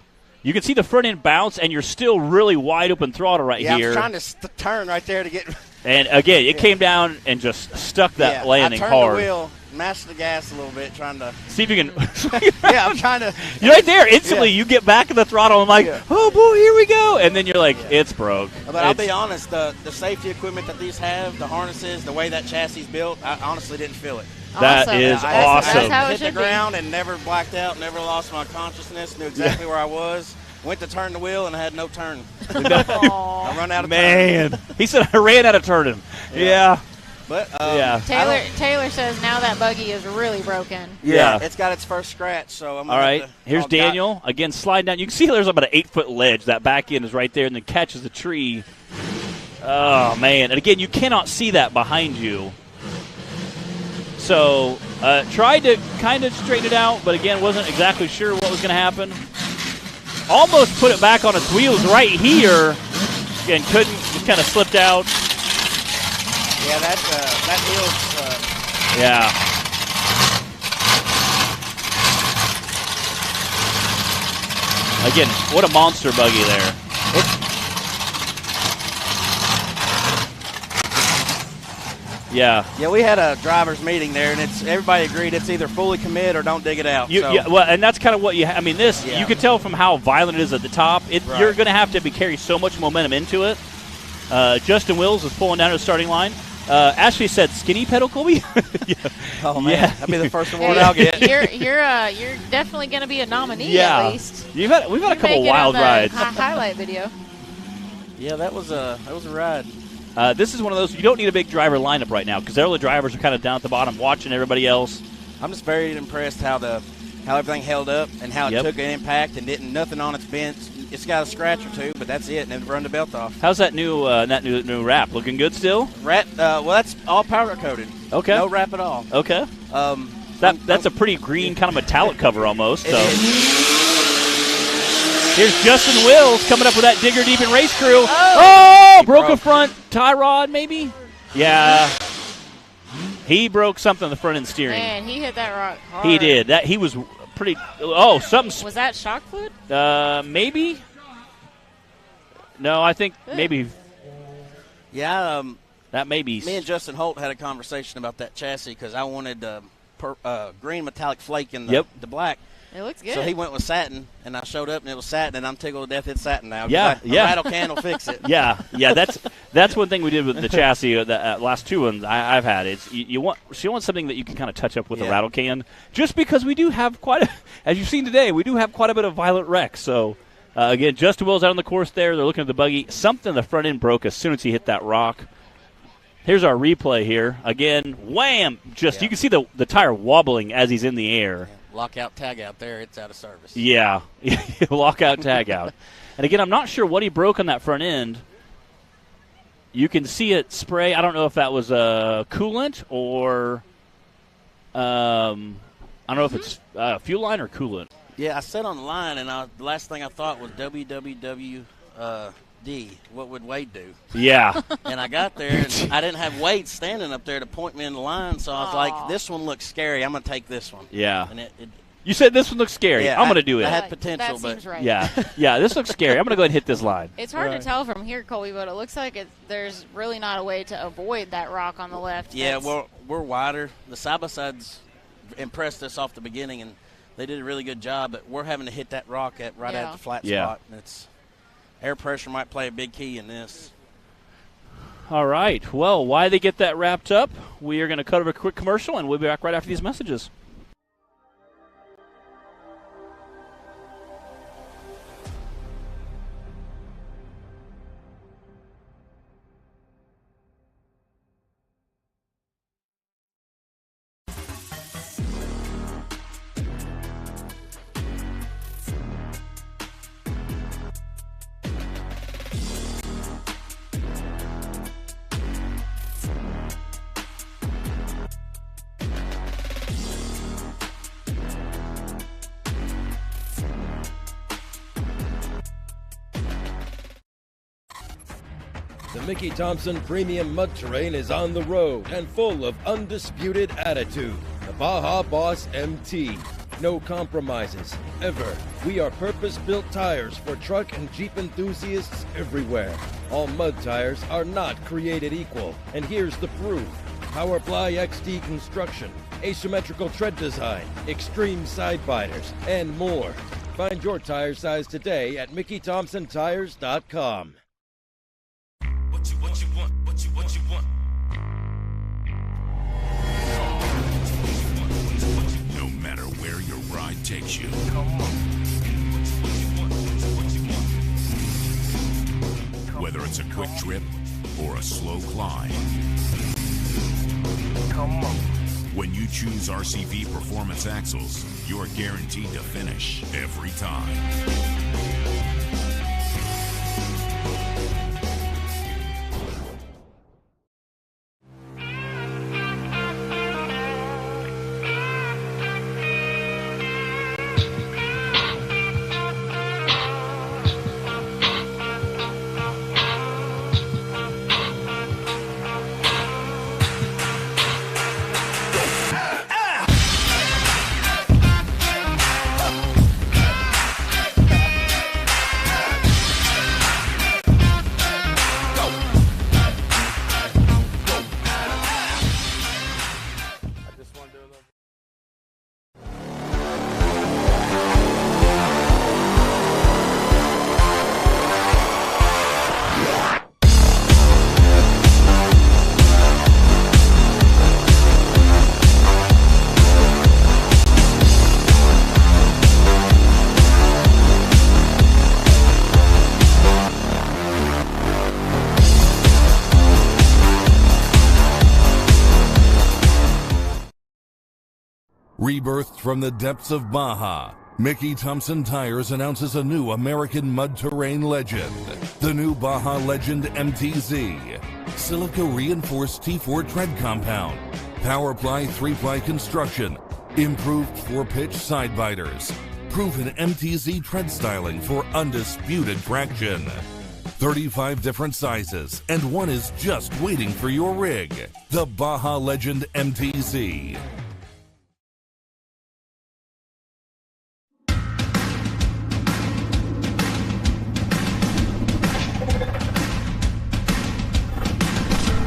S1: You can see the front end bounce, and you're still really wide open throttle here.
S9: Yeah, I'm trying to turn right there to get.
S1: And again, it came down and just stuck that landing hard.
S9: I turned the wheel, mashed the gas a little bit, trying to
S1: see if you can.
S9: Yeah, I'm trying to.
S1: You're right there. Instantly, you get back in the throttle. I'm like, oh boy, here we go. And then you're like, it's broke.
S9: But I'll be honest, the safety equipment that these have, the harnesses, the way that chassis is built, I honestly didn't feel it.
S1: That is awesome.
S2: That's how
S9: hit the ground and never blacked out, never lost my consciousness, knew exactly where I was. Went to turn the wheel and I had no turn. I run out of turn.
S1: He said I ran out of turning. Yeah.
S9: But
S2: Taylor says now that buggy is really broken.
S1: Yeah.
S9: It's got its first scratch. So I'm
S1: all right. Here's Daniel again sliding down. You can see there's about an 8-foot ledge. That back end is right there, and then catches the tree. Oh man! And again, you cannot see that behind you. So tried to kind of straighten it out, but again, wasn't exactly sure what was going to happen. Almost put it back on its wheels right here, and couldn't. Just kind of slipped out.
S9: Yeah, that hill's.
S1: Yeah. Again, what a monster buggy there. Yeah.
S9: Yeah, we had a driver's meeting there, and everybody agreed it's either fully commit or don't dig it out.
S1: Yeah, well, and that's kind of what you I mean, this, you can tell from how violent it is at the top. You're going to have to carry so much momentum into it. Justin Wills is pulling down to the starting line. Ashley said, "Skinny pedal, Colby."
S9: Yeah. Oh man, that'd be the first award I'll get.
S2: You're definitely going to be a nominee at least.
S1: We've had a couple wild rides.
S2: Highlight video.
S9: Yeah, that was a ride.
S1: This is one of those you don't need a big driver lineup right now because all the drivers are kind of down at the bottom watching everybody else.
S9: I'm just very impressed how everything held up and how it took an impact and nothing on its bench. It's got a scratch or two, but that's it, and then run the belt off.
S1: How's that new wrap? Looking good still?
S9: Well, that's all powder coated.
S1: Okay.
S9: No wrap at all.
S1: Okay. That's a pretty green kind of metallic cover almost. So here's Justin Wills coming up with that digger deep in race crew. Oh, broke a front tie rod maybe? Yeah. He broke something on the front end steering.
S2: Man, he hit that rock hard.
S1: He did. He was pretty. Oh, something.
S2: Was that shock fluid?
S1: Maybe. No, I think maybe.
S9: Yeah.
S1: That may be.
S9: Me and Justin Holt had a conversation about that chassis because I wanted green metallic flake in the black.
S2: It looks good.
S9: So he went with satin, and I showed up, and it was satin, and I'm tickled to death it's satin now.
S1: Yeah.
S9: A rattle can will fix it.
S1: Yeah. That's one thing we did with the chassis. The last two ones I've had. It's you want something that you can kind of touch up with a rattle can, just because we do have as you've seen today, we do have quite a bit of violent wrecks. So again, Justin Wills out on the course there. They're looking at the buggy. Something the front end broke as soon as he hit that rock. Here's our replay here. Again, wham! You can see the tire wobbling as he's in the air.
S9: Yeah. Lockout, tag out there, it's out of service.
S1: Yeah. Lockout, tag out. And again, I'm not sure what he broke on that front end. You can see it spray. I don't know if that was coolant or I don't know if it's fuel line or coolant.
S9: Yeah, I sat on the line, and the last thing I thought was WWWD. What would Wade do?
S1: Yeah.
S9: And I got there, and I didn't have Wade standing up there to point me in the line, so I was like, this one looks scary. I'm going to take this one.
S1: Yeah.
S9: And
S1: you said this one looks scary.
S9: Yeah,
S1: I'm going to do it.
S9: I had potential,
S2: that
S9: but
S2: seems right.
S1: Yeah, this looks scary. I'm going to go ahead and hit this line.
S2: It's hard to tell from here, Colby, but it looks like there's really not a way to avoid that rock on the left.
S9: Yeah, we're wider. The side-by-sides impressed us off the beginning, and they did a really good job, but we're having to hit that rock at the flat spot. And air pressure might play a big key in this.
S1: All right. Well, while they get that wrapped up, we are going to cut over a quick commercial, and we'll be back right after these messages.
S5: The Mickey Thompson Premium Mud Terrain is on the road and full of undisputed attitude. The Baja Boss MT. No compromises, ever. We are purpose-built tires for truck and Jeep enthusiasts everywhere. All mud tires are not created equal, and here's the proof. Powerply XD construction, asymmetrical tread design, extreme side biters, and more. Find your tire size today at MickeyThompsonTires.com.
S6: What you want. No matter where your ride takes you. Whether it's a quick trip or a slow climb. When you choose RCV Performance Axles, you're guaranteed to finish every time. Rebirthed from the depths of Baja, Mickey Thompson Tires announces a new American mud terrain legend. The new Baja Legend MTZ. Silica reinforced T4 tread compound. Powerply 3-ply construction. Improved 4-pitch side biters. Proven MTZ tread styling for undisputed traction. 35 different sizes, and one is just waiting for your rig. The Baja Legend MTZ.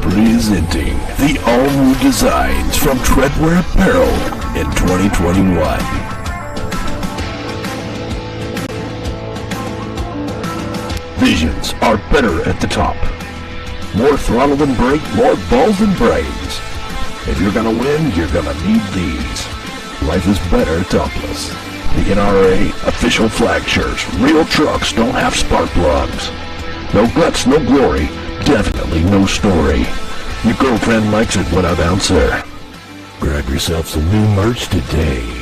S10: Presenting the all-new designs from Treadwear Apparel in 2021. Visions are better at the top. More throttle than brake, more balls than brains. If you're gonna win, you're gonna need these. Life is better topless. The NRRA official flag shirts. Real trucks don't have spark plugs. No guts, no glory. Definitely no story. Your girlfriend likes it when I bounce her. Grab yourself some new merch today.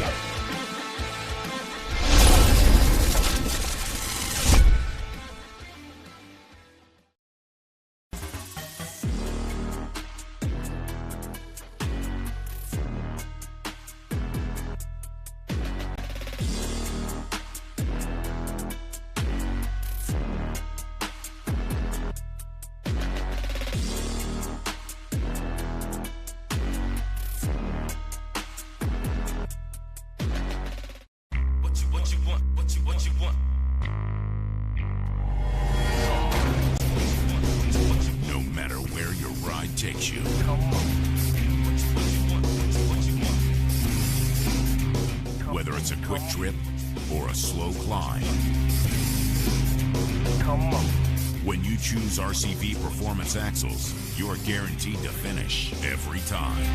S6: Whether it's a quick trip or a slow climb. When you choose RCV Performance Axles, you're guaranteed to finish every time.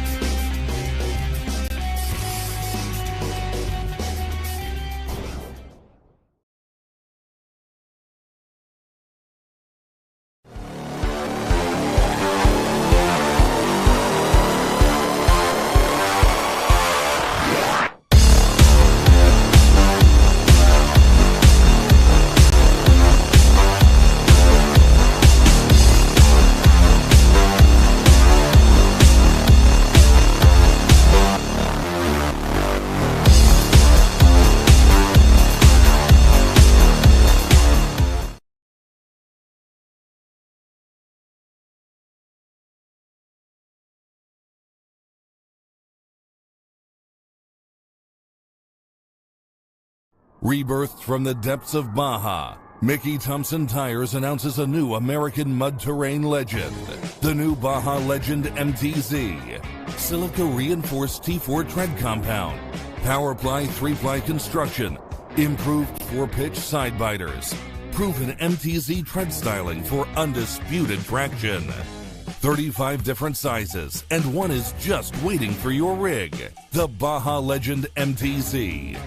S6: Rebirthed from the depths of Baja, Mickey Thompson Tires announces a new American mud terrain legend. The new Baja Legend MTZ. Silica reinforced T4 tread compound. Powerply 3-ply construction. Improved 4-pitch side biters. Proven MTZ tread styling for undisputed traction. 35 different sizes, and one is just waiting for your rig. The Baja Legend MTZ.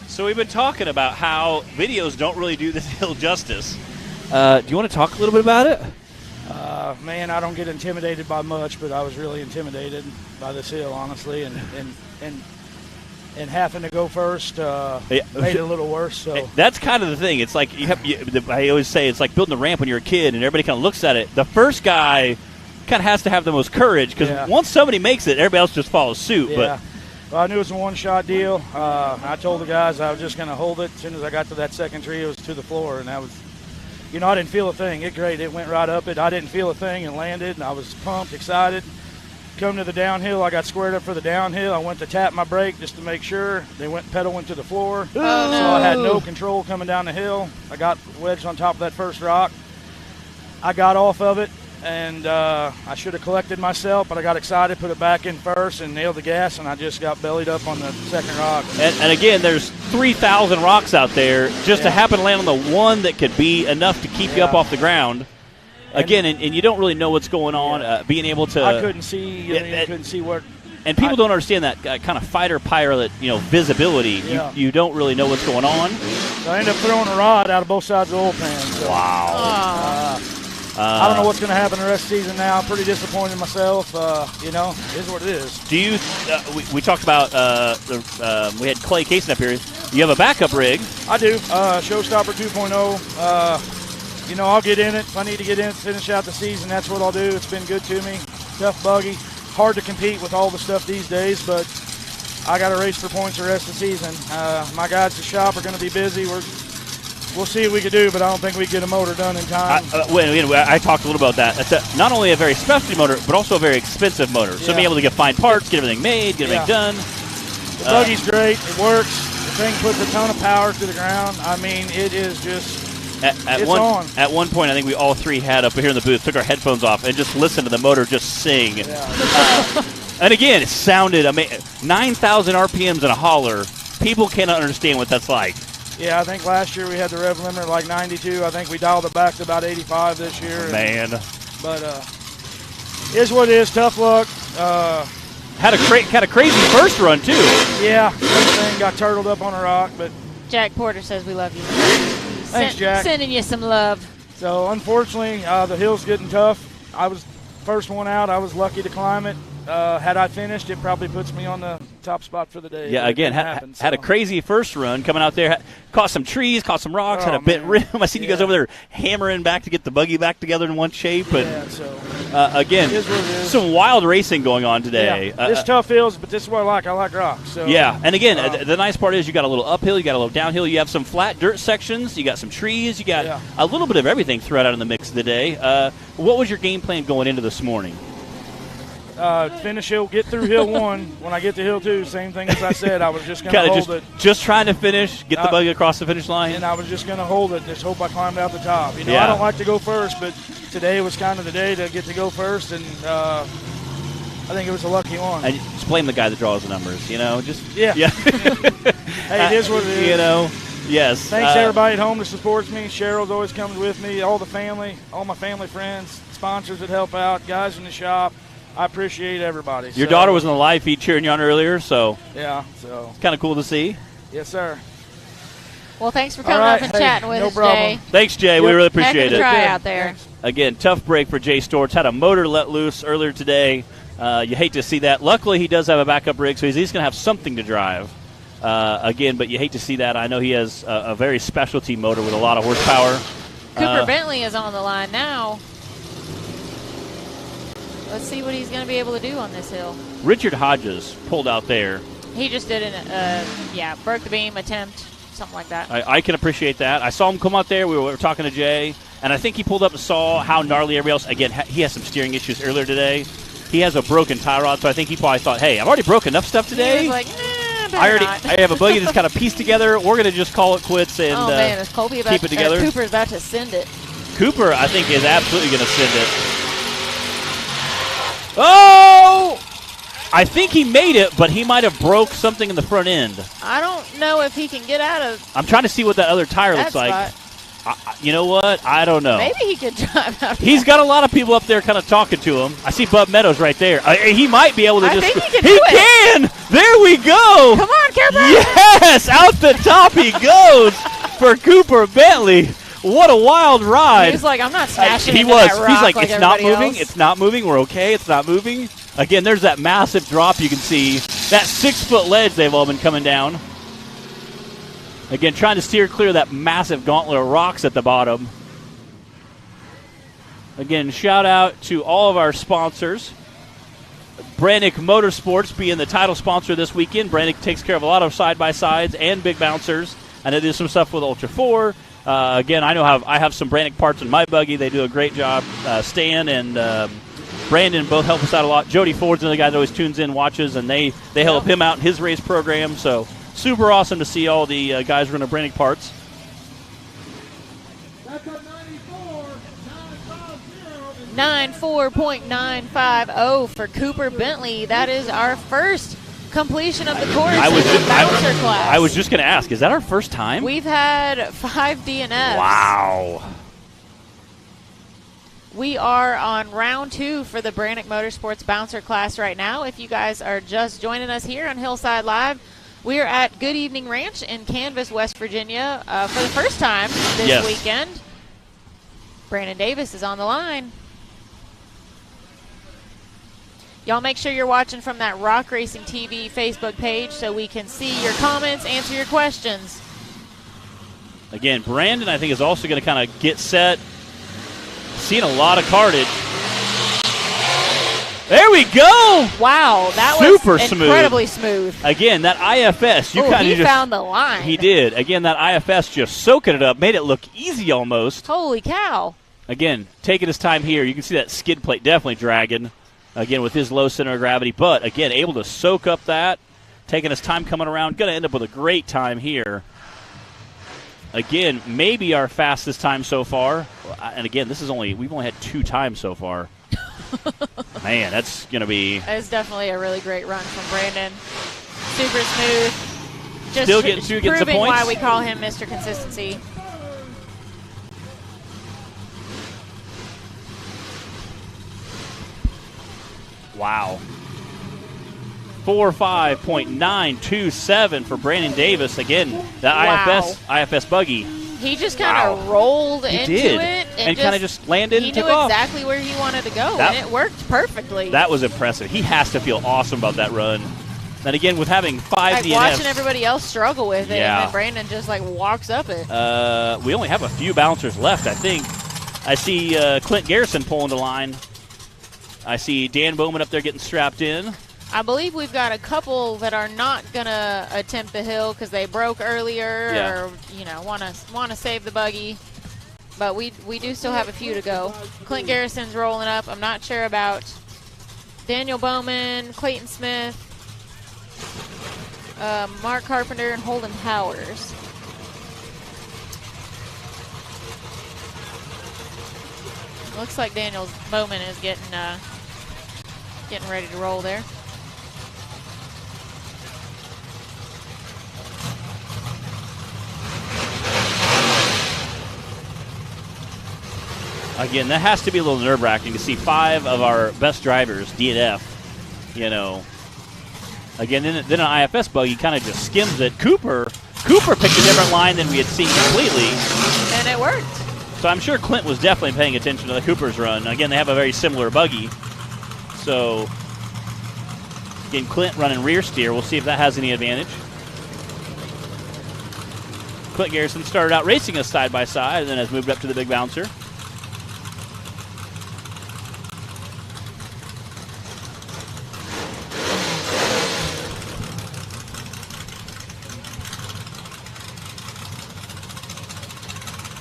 S1: So we've been talking about how videos don't really do this hill justice. Do you want to talk a little bit about it?
S3: Man, I don't get intimidated by much, but I was really intimidated by this hill, honestly, and having to go first made it a little worse. So
S1: that's kind of the thing. It's like I always say it's like building a ramp when you're a kid, and everybody kind of looks at it. The first guy kind of has to have the most courage because once somebody makes it, everybody else just follows suit.
S3: Yeah.
S1: But
S3: well, I knew it was a one-shot deal. I told the guys I was just going to hold it. As soon as I got to that second tree, it was to the floor, and that was, I didn't feel a thing. It went right up it. I didn't feel a thing and landed, and I was pumped, excited. Come to the downhill, I got squared up for the downhill. I went to tap my brake just to make sure. Pedal went to the floor.
S2: Oh, no.
S3: So I had no control coming down the hill. I got wedged on top of that first rock. I got off of it, and I should have collected myself, but I got excited, put it back in first, and nailed the gas, and I just got bellied up on the second rock.
S1: And again, there's 3,000 rocks out there. Just to happen to land on the one that could be enough to keep you up off the ground. Again, and you don't really know what's going on. Being able to,
S3: I couldn't see. You couldn't see what.
S1: And people don't understand that kind of fighter pilot, visibility.
S3: Yeah.
S1: You don't really know what's going on.
S3: So I ended up throwing a rod out of both sides of the oil pan. So,
S1: wow.
S3: I don't know what's going to happen the rest of the season now. I'm pretty disappointed in myself. It is what it is.
S1: Do you? We talked about we had Clay Cason up here. You have a backup rig.
S3: I do. Showstopper 2.0. I'll get in it. If I need to get in it to finish out the season, that's what I'll do. It's been good to me. Tough buggy. Hard to compete with all the stuff these days, but I got to race for points the rest of the season. My guys at the shop are going to be busy. We'll see what we can do, but I don't think we can get a motor done in time.
S1: I talked a little about that. That's not only a very specialty motor, but also a very expensive motor. So being able to get fine parts, get everything made, get everything done.
S3: The buggy's great. It works. The thing puts a ton of power to the ground. I mean, it is just... At
S1: one point, I think we all three had up here in the booth, took our headphones off, and just listened to the motor just sing.
S3: Yeah.
S1: And again, it sounded amazing. 9,000 RPMs in a hauler. People cannot understand what that's like.
S3: Yeah, I think last year we had the rev limiter at like 92. I think we dialed it back to about 85 this year.
S1: Man.
S3: But is what it is. Tough luck.
S1: Had a crazy first run, too.
S3: Yeah, everything got turtled up on a rock. But
S2: Jack Porter says we love you.
S3: Thanks, Jack.
S2: Sending you some love.
S3: So, unfortunately, the hill's getting tough. I was first one out. I was lucky to climb it. Had I finished, it probably puts me on the top spot for the day.
S1: Yeah, again, had a crazy first run coming out there. Caught some trees, caught some rocks, had a bent rim. I seen you guys over there hammering back to get the buggy back together in one shape. But again, some wild racing going on today.
S3: Yeah, it's tough hills, but this is what I like. I like rocks. So,
S1: yeah, and again, the nice part is you got a little uphill, you got a little downhill, you have some flat dirt sections, you got some trees, you got a little bit of everything thrown out in the mix of the day. What was your game plan going into this morning?
S3: Finish hill, get through hill 1. When I get to hill 2, same thing as I said. I was just going to hold it.
S1: Just trying to finish, get the buggy across the finish line.
S3: And I was just going to hold it. Just hope I climbed out the top. I don't like to go first, but today was kind of the day to get to go first, and I think it was a lucky one.
S1: And just blame the guy that draws the numbers.
S3: Hey, it is what it is.
S1: Yes.
S3: Thanks to everybody at home that supports me. Cheryl's always comes with me. All the family, all my family friends, sponsors that help out, guys in the shop. I appreciate everybody.
S1: Your daughter was in the live feed cheering you on earlier, so it's kind of cool to see.
S3: Yes, sir.
S2: Well, thanks for coming up and chatting with us, Jay.
S1: Thanks, Jay. We really appreciate it.
S2: Try out there.
S1: Again, tough break for Jay Storts. Had a motor let loose earlier today. You hate to see that. Luckily, he does have a backup rig, so he's at least going to have something to drive. Again, but you hate to see that. I know he has a very specialty motor with a lot of horsepower.
S2: Cooper Bentley is on the line now. Let's see what he's going to be able to do on this hill.
S1: Richard Hodges pulled out there.
S2: He just did broke the beam attempt, something like that.
S1: I can appreciate that. I saw him come out there. We were talking to Jay, and I think he pulled up and saw how gnarly everybody else. Again, he has some steering issues earlier today. He has a broken tie rod, so I think he probably thought, hey, I've already broke enough stuff today.
S2: He was like,
S1: I have a buggy that's kind of pieced together. We're going to just call it quits and keep it together.
S2: Cooper's about to send it.
S1: Cooper, I think, is absolutely going to send it. Oh! I think he made it, but he might have broke something in the front end.
S2: I don't know if he can get out of.
S1: I'm trying to see what that other tire looks like. You know what? I don't know.
S2: Maybe he could drive out.
S1: He's got a lot of people up there kind of talking to him. I see Bub Meadows right there. He might be able to
S2: I
S1: just.
S2: think he can do it.
S1: He can! There we go!
S2: Come on, Cooper!
S1: Yes! Out the top he goes for Cooper Bentley. What a wild ride.
S2: He was like, I'm not smashing into
S1: that
S2: rock.
S1: He's like, it's not moving.
S2: Else.
S1: It's not moving. We're okay. It's not moving. Again, there's that massive drop you can see. That 6-foot ledge they've all been coming down. Again, trying to steer clear of that massive gauntlet of rocks at the bottom. Again, shout out to all of our sponsors. Branik Motorsports being the title sponsor this weekend. Branik takes care of a lot of side-by-sides and big bouncers. And they do some stuff with Ultra 4. Again, I know I have some Branik parts in my buggy. They do a great job. Stan and Brandon both help us out a lot. Jody Ford's another guy that always tunes in, watches, and they help him out in his race program. So super awesome to see all the guys running Branik parts.
S8: That's a
S2: 94.950 for Cooper Bentley. That is our first completion of the course in the bouncer class.
S1: I was just going to ask, is that our first time?
S2: We've had 5 DNFs.
S1: Wow.
S2: We are on round 2 for the Branik Motorsports bouncer class right now. If you guys are just joining us here on Hillside Live, we are at Good Evening Ranch in Canvas, West Virginia for the first time this weekend. Brandon Davis is on the line. Y'all make sure you're watching from that Rock Racing TV Facebook page so we can see your comments, answer your questions.
S1: Again, Brandon, I think, is also going to kind of get set. Seeing a lot of cartage. There we go!
S2: Wow, that
S1: Super
S2: was incredibly smooth.
S1: Again, that IFS,
S2: he found the line.
S1: He did. Again, that IFS just soaking it up, made it look easy almost.
S2: Holy cow.
S1: Again, taking his time here. You can see that skid plate definitely dragging. Again, with his low center of gravity, but again, able to soak up that, taking his time coming around. Going to end up with a great time here. Again, maybe our fastest time so far. And again, we've only had 2 times so far. Man, that's going to be.
S2: It's definitely a really great run from Brandon. Super smooth. Just
S1: still getting some points.
S2: Proving why we call him Mr. Consistency.
S1: Wow. 4.5.927 for Brandon Davis. Again, that IFS buggy.
S2: He just kind of rolled into it
S1: and kind of just landed and took
S2: He
S1: off.
S2: knew exactly where he wanted to go, and it worked perfectly.
S1: That was impressive. He has to feel awesome about that run. And again, with having 5 DNFs.
S2: Watching everybody else struggle with it, and then Brandon just walks up it.
S1: We only have a few bouncers left, I think. I see Clint Garrison pulling the line. I see Dan Bowman up there getting strapped in.
S2: I believe we've got a couple that are not going to attempt the hill because they broke earlier or, want to save the buggy. But we do still have a few to go. Clint Garrison's rolling up. I'm not sure about Daniel Bowman, Clayton Smith, Mark Carpenter, and Holden Powers. Looks like Daniel Bowman is getting ready to roll there.
S1: Again, that has to be a little nerve-wracking to see 5 of our best drivers DNF. Again, then an IFS buggy kind of just skims it. Cooper picked a different line than we had seen completely.
S2: And it worked.
S1: So I'm sure Clint was definitely paying attention to the Cooper's run. Again, they have a very similar buggy. So, again, Clint running rear steer. We'll see if that has any advantage. Clint Garrison started out racing us side by side and then has moved up to the big bouncer.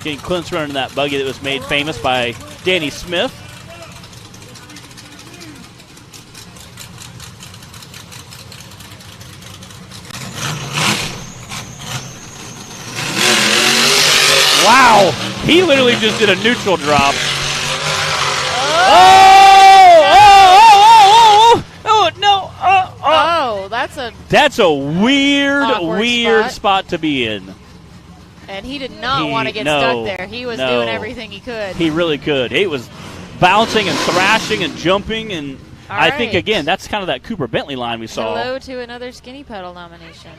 S1: Again, Clint's running that buggy that was made famous by Danny Smith. Wow! He literally just did a neutral drop. That's a weird spot to be in.
S2: And he did not want to get stuck there. He was doing everything he could.
S1: He really could. He was bouncing and thrashing and jumping. And I think, again, that's kind of that Cooper Bentley line we saw.
S2: Hello to another Skinny Pedal nomination.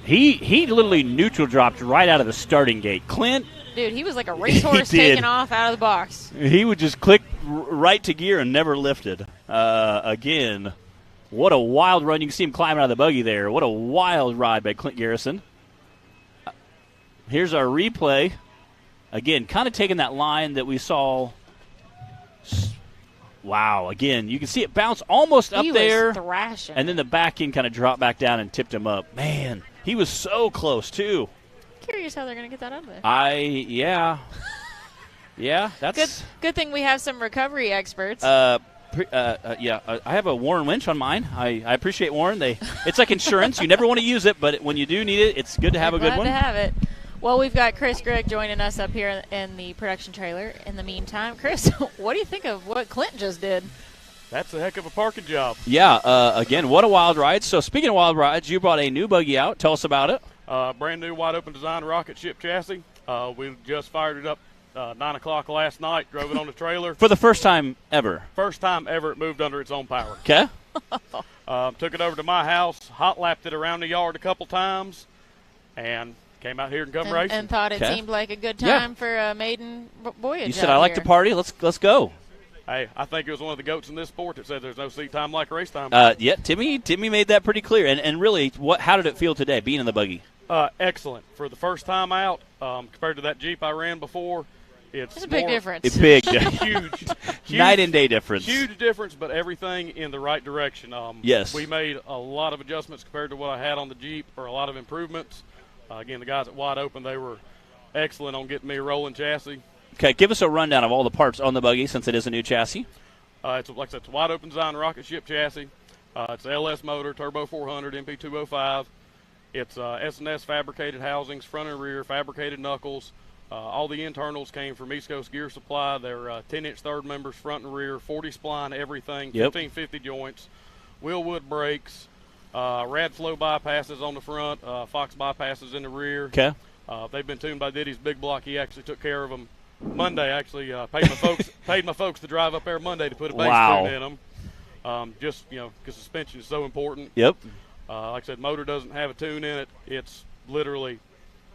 S1: He literally neutral dropped right out of the starting gate. Clint.
S2: Dude, he was like a racehorse taking off out of the box.
S1: He would just click right to gear and never lifted. Again, what a wild run. You can see him climbing out of the buggy there. What a wild ride by Clint Garrison. Here's our replay. Again, kind of taking that line that we saw. Wow, again, you can see it bounce almost up there.
S2: He was thrashing.
S1: And then the back end kind of dropped back down and tipped him up. Man, he was so close, too.
S2: Curious how they're going to get that up there.
S1: Yeah, that's
S2: good thing we have some recovery experts.
S1: I have a Warren winch on mine. I appreciate Warren. It's like insurance. You never want to use it, but when you do need it, it's good to have a good one.
S2: Glad to have it. Well, we've got Chris Gregg joining us up here in the production trailer. In the meantime, Chris, what do you think of what Clint just did?
S11: That's a heck of a parking job.
S1: Yeah, again, what a wild ride. So speaking of wild rides, you brought a new buggy out. Tell us about it.
S11: Brand new wide open design rocket ship chassis. We just fired it up 9 o'clock last night, drove it on the trailer.
S1: For the first time ever?
S11: First time ever it moved under its own power.
S1: Okay.
S11: Took it over to my house, hot lapped it around the yard a couple times, and came out here and come racing.
S2: And thought it seemed like a good time for a maiden voyage.
S1: You said, I like to party. Let's go.
S11: Hey, I think it was one of the goats in this sport that said there's no seat time like race time.
S1: Yeah, Timmy made that pretty clear. And really, how did it feel today, being in the buggy?
S11: Excellent. For the first time out, compared to that Jeep I ran before, it's
S2: a big difference.
S1: It's big.
S11: huge.
S1: Night and day difference.
S11: Huge difference, but everything in the right direction.
S1: Yes.
S11: We made a lot of adjustments compared to what I had on the Jeep, or a lot of improvements. Again, the guys at Wide Open, they were excellent on getting me a rolling chassis.
S1: Okay, give us a rundown of all the parts on the buggy since it is a new chassis.
S11: It's like I said, it's a wide open design rocket ship chassis. It's an LS motor, turbo 400, MP205. It's S&S fabricated housings, front and rear, fabricated knuckles. All the internals came from East Coast Gear Supply. They're 10-inch third members, front and rear, 40 spline, everything, 1550 joints, wheel wood brakes, rad flow bypasses on the front, Fox bypasses in the rear.
S1: Okay.
S11: They've been tuned by Diddy's Big Block. He actually took care of them Monday. Actually, paid my folks to drive up there Monday to put a base tune in them. Just because suspension is so important.
S1: Yep.
S11: Like I said, motor doesn't have a tune in it. It's literally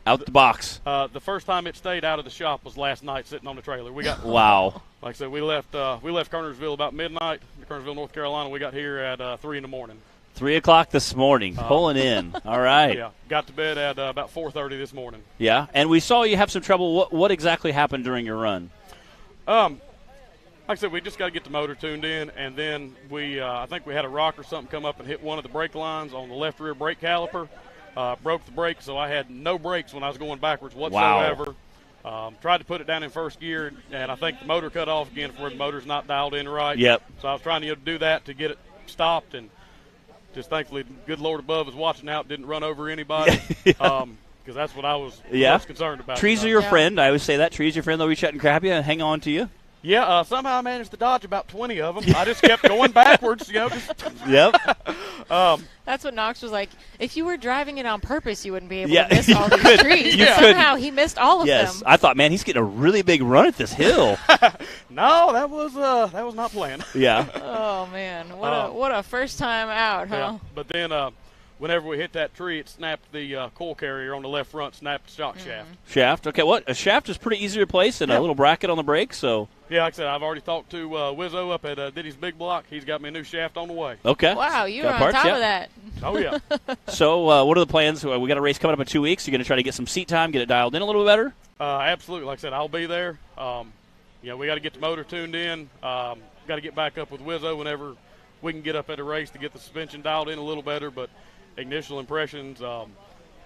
S1: out the box.
S11: The first time it stayed out of the shop was last night, sitting on the trailer. We got
S1: wow.
S11: Like I said, we left Kernersville about midnight. Kernersville, North Carolina. We got here at 3 in the morning.
S1: 3 o'clock this morning, pulling in. All right.
S11: Yeah, got to bed at about 4:30 this morning.
S1: Yeah, and we saw you have some trouble. What exactly happened during your run?
S11: Like I said, we just got to get the motor tuned in, and then I think we had a rock or something come up and hit one of the brake lines on the left rear brake caliper. Broke the brake, so I had no brakes when I was going backwards whatsoever. Wow. Tried to put it down in first gear, and I think the motor cut off again where the motor's not dialed in right.
S1: Yep.
S11: So I was trying to do that to get it stopped, and just thankfully, good Lord above was watching out, didn't run over anybody, because that's what I was most concerned about.
S1: Trees are your friend. I always say that. Trees are your friend. They'll reach out and grab you and hang on to you.
S11: Yeah, somehow I managed to dodge about 20 of them. I just kept going backwards,
S1: Yep.
S2: That's what Knox was like. If you were driving it on purpose, you wouldn't be able to miss all these trees. Somehow he missed all of them.
S1: Yes, I thought, man, he's getting a really big run at this hill.
S11: No, that was not planned.
S1: Yeah.
S2: Oh man, what a first time out, huh?
S11: Yeah. But then whenever we hit that tree, it snapped the coil carrier on the left front, snapped the shock shaft.
S1: Shaft. Okay, a shaft is pretty easy to replace, and a little bracket on the brake. So.
S11: Yeah, like I said, I've already talked to Wizzo up at Diddy's Big Block. He's got me a new shaft on the way.
S1: Okay.
S2: Wow, you were on top of that.
S11: Oh, yeah.
S1: So what are the plans? We got a race coming up in 2 weeks. You're going to try to get some seat time, get it dialed in a little bit better?
S11: Absolutely. Like I said, I'll be there. We got to get the motor tuned in. Got to get back up with Wizzo whenever we can get up at a race to get the suspension dialed in a little better. But initial impressions,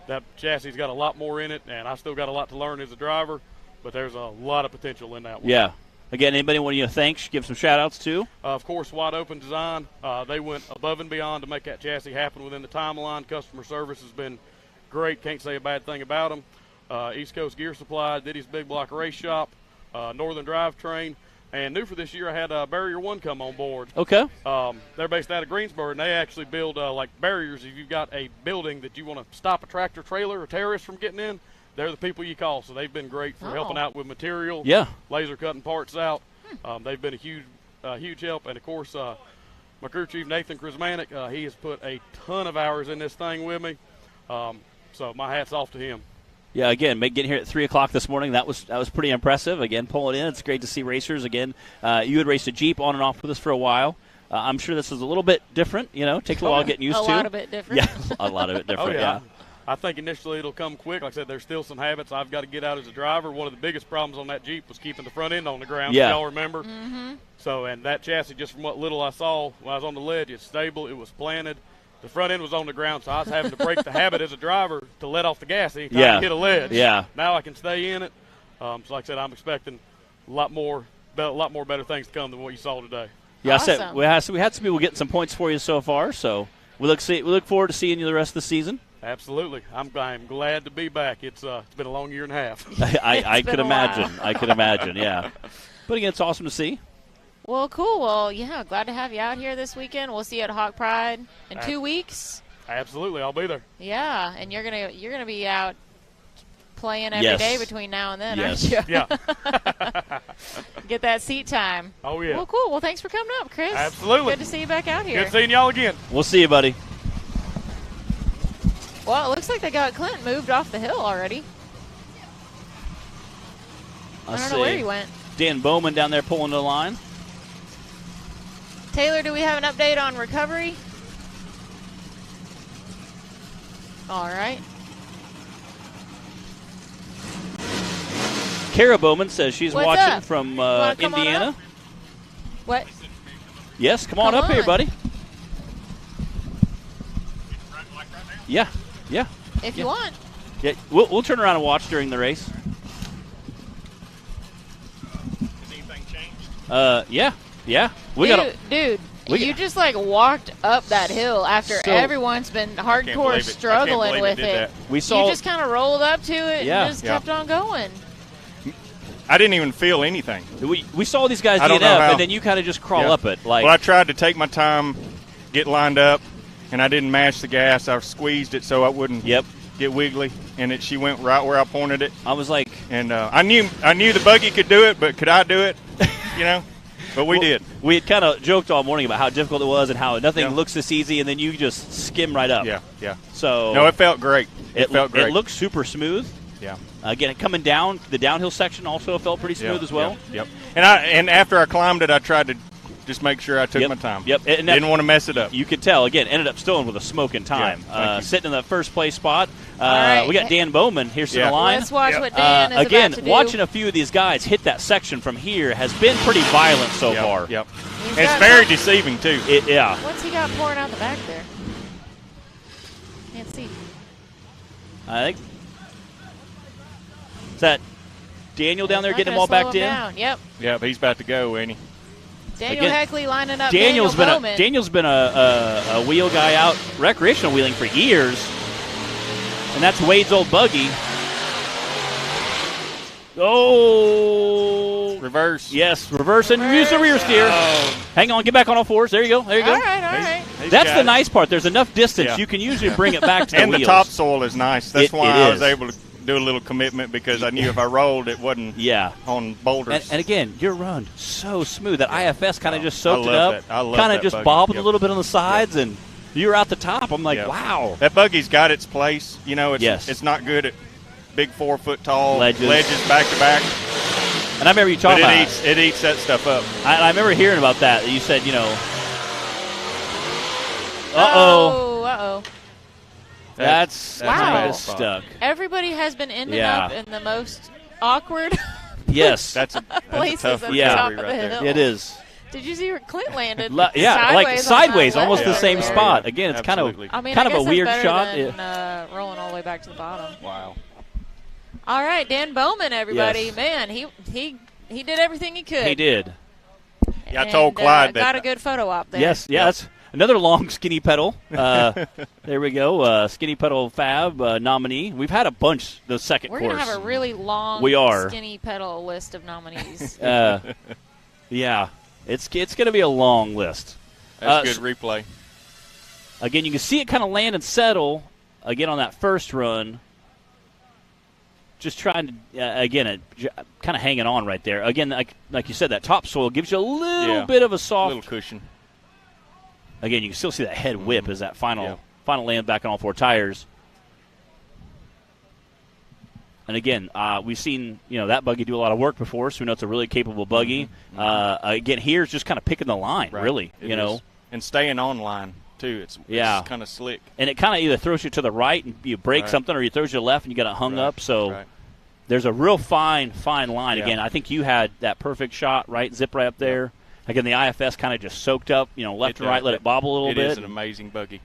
S11: that chassis's got a lot more in it, and I still got a lot to learn as a driver. But there's a lot of potential in that one.
S1: Yeah. Again, anybody want to thank, give some shout-outs to?
S11: Of course, Wide Open Design. They went above and beyond to make that chassis happen within the timeline. Customer service has been great. Can't say a bad thing about them. East Coast Gear Supply, Diddy's Big Block Race Shop, Northern Drivetrain. And new for this year, I had Barrier 1 come on board.
S1: Okay.
S11: They're based out of Greensboro, and they actually build like barriers. If you've got a building that you want to stop a tractor trailer or terrorist from getting in, they're the people you call. So they've been great for helping out with material, laser cutting parts out. They've been a huge help. And, of course, my crew chief, Nathan Krismanek, he has put a ton of hours in this thing with me. So my hat's off to him.
S1: Yeah, again, getting here at 3 o'clock this morning, that was pretty impressive. Again, pulling in, it's great to see racers. Again, you had raced a Jeep on and off with us for a while. I'm sure this is a little bit different, takes a while getting used to.
S2: A lot of it different.
S1: Yeah, a lot of it different, yeah.
S11: I think initially it'll come quick. Like I said, there's still some habits I've got to get out as a driver. One of the biggest problems on that Jeep was keeping the front end on the ground, if y'all remember.
S2: Mm-hmm.
S11: So, and that chassis, just from what little I saw when I was on the ledge, it's stable, it was planted. The front end was on the ground, so I was having to break the habit as a driver to let off the gas anytime I hit a ledge.
S1: Yeah.
S11: Now I can stay in it. So like I said, I'm expecting a lot more better things to come than what you saw today.
S1: Yeah,
S2: awesome.
S1: I said we had some people getting some points for you so far, so we look forward to seeing you the rest of the season.
S11: Absolutely. I'm glad to be back. It's been a long year and a half.
S1: I could imagine. I could imagine, yeah. But again, it's awesome to see.
S2: Well, cool. Well, yeah, glad to have you out here this weekend. We'll see you at Hawk Pride in 2 weeks.
S11: Absolutely, I'll be there.
S2: Yeah, and you're gonna be out playing every day between now and then, aren't you?
S11: Yeah.
S2: Get that seat time.
S11: Oh, yeah.
S2: Well, cool. Well, thanks for coming up, Chris.
S11: Absolutely.
S2: Good to see you back out here.
S11: Good seeing y'all again.
S1: We'll see you, buddy.
S2: Well, it looks like they got Clint moved off the hill already. I don't know where he went.
S1: Dan Bowman down there pulling the line.
S2: Taylor, do we have an update on recovery? All right.
S1: Kara Bowman says she's
S2: What's
S1: watching
S2: up?
S1: from
S2: Come
S1: Indiana.
S2: What?
S1: Yes, come on up here, buddy. Yeah.
S2: If you want.
S1: Yeah, we'll turn around and watch during the race.
S11: Has anything changed?
S1: Yeah.
S2: Dude, you just like walked up that hill after everyone's been hardcore struggling with it.
S1: We saw
S2: you just kind of rolled up to it and just kept on going.
S12: I didn't even feel anything.
S1: We saw these guys get up, and then you kind of just crawl up it. Well,
S12: I tried to take my time, get lined up, and I didn't mash the gas. I squeezed it so I wouldn't get wiggly, and she went right where I pointed it.
S1: I was like,
S12: and I knew the buggy could do it, but could I do it? But we did.
S1: We had kind of joked all morning about how difficult it was and how nothing looks this easy, and then you just skim right up.
S12: Yeah.
S1: So
S12: no, it felt great. It felt great.
S1: It looked super smooth.
S12: Yeah.
S1: Again, coming down the downhill section also felt pretty smooth as well.
S12: Yep. And after I climbed it, I tried to just make sure I took my time.
S1: Yep. And
S12: didn't want to mess it up.
S1: You could tell. Again, ended up still with a smoking time. Sitting in the first place spot.
S2: Right.
S1: We got Dan Bowman here sitting in the line.
S2: Let's watch what Dan is
S1: again,
S2: about to do.
S1: Watching a few of these guys hit that section from here has been pretty violent so far.
S12: Yep. It's very deceiving too.
S2: What's he got pouring out the back there? Can't see.
S1: I think is that Daniel down there getting them all backed in?
S2: Yep.
S12: Yeah, he's about to go, ain't he?
S2: Daniel Heckley lining up.
S1: Daniel's
S2: been
S1: a wheel guy out recreational wheeling for years, and that's Wade's old buggy. Oh,
S12: reverse.
S1: Yes, reverse and use the rear steer.
S12: Oh.
S1: Hang on, get back on all fours. There you go. There you go.
S2: All right.
S1: That's the nice part. There's enough distance. You can usually bring it back to the
S12: wheels. And the topsoil is nice. That's why I was able to do a little commitment, because I knew if I rolled, it wasn't on boulders.
S1: And again, your run so smooth. That IFS kind of just soaked it up.
S12: I love
S1: kind
S12: that
S1: of just
S12: buggy.
S1: bobbled a little bit on the sides, and you were out the top. I'm like, wow.
S12: That buggy's got its place. It's not good at big 4 foot tall ledges back to back.
S1: And I remember you talking about
S12: it eats that stuff up.
S1: I remember hearing about that. You said,
S2: Uh-oh.
S1: That's
S2: stuck. Everybody has been ending up in the most awkward
S1: places
S12: that's a
S2: at
S12: tough
S2: the top of the hill.
S1: It is.
S2: Did you see where Clint landed?
S1: Sideways, almost the same spot. Again, it's kind of a weird shot.
S2: Than, rolling all the way back to the bottom.
S12: Wow.
S2: All right, Dan Bowman, everybody.
S1: Yes.
S2: Man, he did everything he could.
S1: He did.
S12: Yeah, I told Clyde that.
S2: Got a good photo op there.
S1: Yes, that's another long skinny pedal. There we go. Skinny pedal fab nominee. We've had a bunch the second course.
S2: We're going to have a really long skinny pedal list of nominees.
S1: Yeah. It's going to be a long list.
S12: That's good replay.
S1: Again, you can see it kind of land and settle again on that first run. Just trying to, kind of hanging on right there. Again, like you said, that topsoil gives you a little bit of a soft.
S12: Little cushion.
S1: Again, you can still see that head whip as that final land back on all 4 tires. And again, we've seen that buggy do a lot of work before, so we know it's a really capable buggy. Again, here's just kind of picking the line, really.
S12: And staying on line too. It's kind of slick.
S1: And it kind of either throws you to the right and you break something, or you throws you left and you got it hung up. So there's a real fine line. Again, I think you had that perfect shot, zip right up there. Again, the IFS kind of just soaked up, left and right, let it bobble a little bit.
S12: It is an amazing buggy.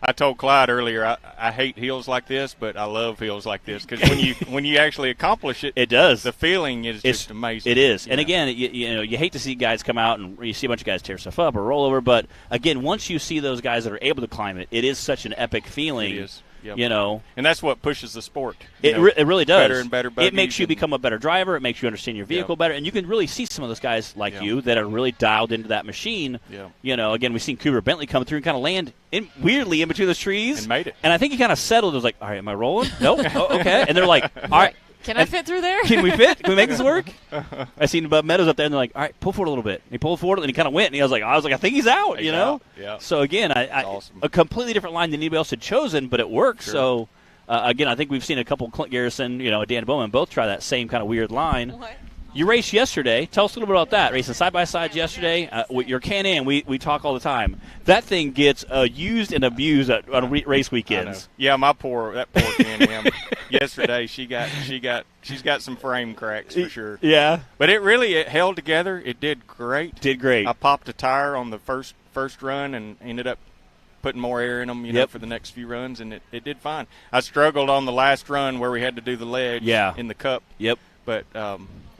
S12: I told Clyde earlier, I hate hills like this, but I love hills like this because when you actually accomplish it,
S1: it does.
S12: The feeling is just amazing.
S1: It is. And again, you hate to see guys come out and you see a bunch of guys tear stuff up or roll over, but again, once you see those guys that are able to climb it, it is such an epic feeling.
S12: It is. Yep.
S1: And
S12: that's what pushes the sport.
S1: It really does.
S12: Better and better buggies.
S1: It makes you become a better driver. It makes you understand your vehicle better, and you can really see some of those guys like you that are really dialed into that machine.
S12: Yeah.
S1: Again, we've seen Cooper Bentley come through and kind of land weirdly in between those trees
S12: and made it.
S1: And I think he kind of settled. It was like, all right, am I rolling? Nope. Oh, okay. And they're like, all right.
S2: Can I fit through there?
S1: Can we fit? Can we make this work? I seen Bub Meadows up there, and they're like, all right, pull forward a little bit. And he pulled forward, and he kind of went, and I was like, I think he's out,
S12: He's out. Yeah.
S1: So, again,
S12: awesome.
S1: A completely different line than anybody else had chosen, but it works.
S12: Sure.
S1: So, again, I think we've seen a couple, Clint Garrison, Dan Bowman, both try that same kind of weird line.
S2: What?
S1: You raced yesterday. Tell us a little bit about that. Racing side-by-sides yesterday. With your Can-Am, we talk all the time. That thing gets used and abused on race weekends.
S12: Yeah, that poor Can-Am. Yesterday, she's got some frame cracks for sure.
S1: Yeah.
S12: But it held together. It did great. I popped a tire on the first run and ended up putting more air in them, for the next few runs, and it did fine. I struggled on the last run where we had to do the ledge in the Cup.
S1: Yep.
S12: But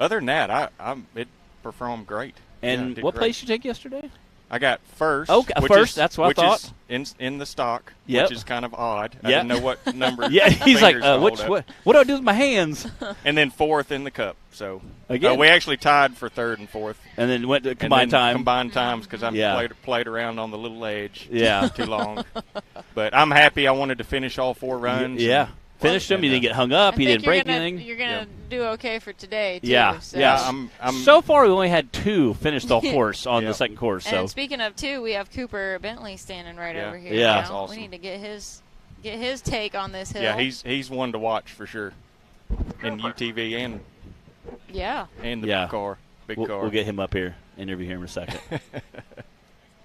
S12: other than that, it performed great.
S1: And what place you take yesterday?
S12: I got first.
S1: Okay, first. That's what I thought.
S12: Which is in the stock,
S1: which
S12: is kind of odd. I didn't know what number.
S1: He's like, what do I do with my hands?
S12: And then fourth in the Cup. So
S1: again,
S12: we actually tied for third and fourth.
S1: And then went to combined
S12: times because I played around on the little edge. Too long. But I'm happy. I wanted to finish all 4 runs.
S1: Yeah. Finished them. You didn't get hung up. You didn't break anything.
S2: You're going to do okay for today, too.
S1: Yeah.
S2: So.
S1: Yeah. So far, we only had 2 finish the course on the second course.
S2: And speaking of 2, we have Cooper Bentley standing right over here.
S1: Yeah.
S2: That's awesome. We need to get his take on this hill.
S12: Yeah, he's one to watch for sure. In UTV and the car. Big car.
S1: We'll get him up here, interview him in a second.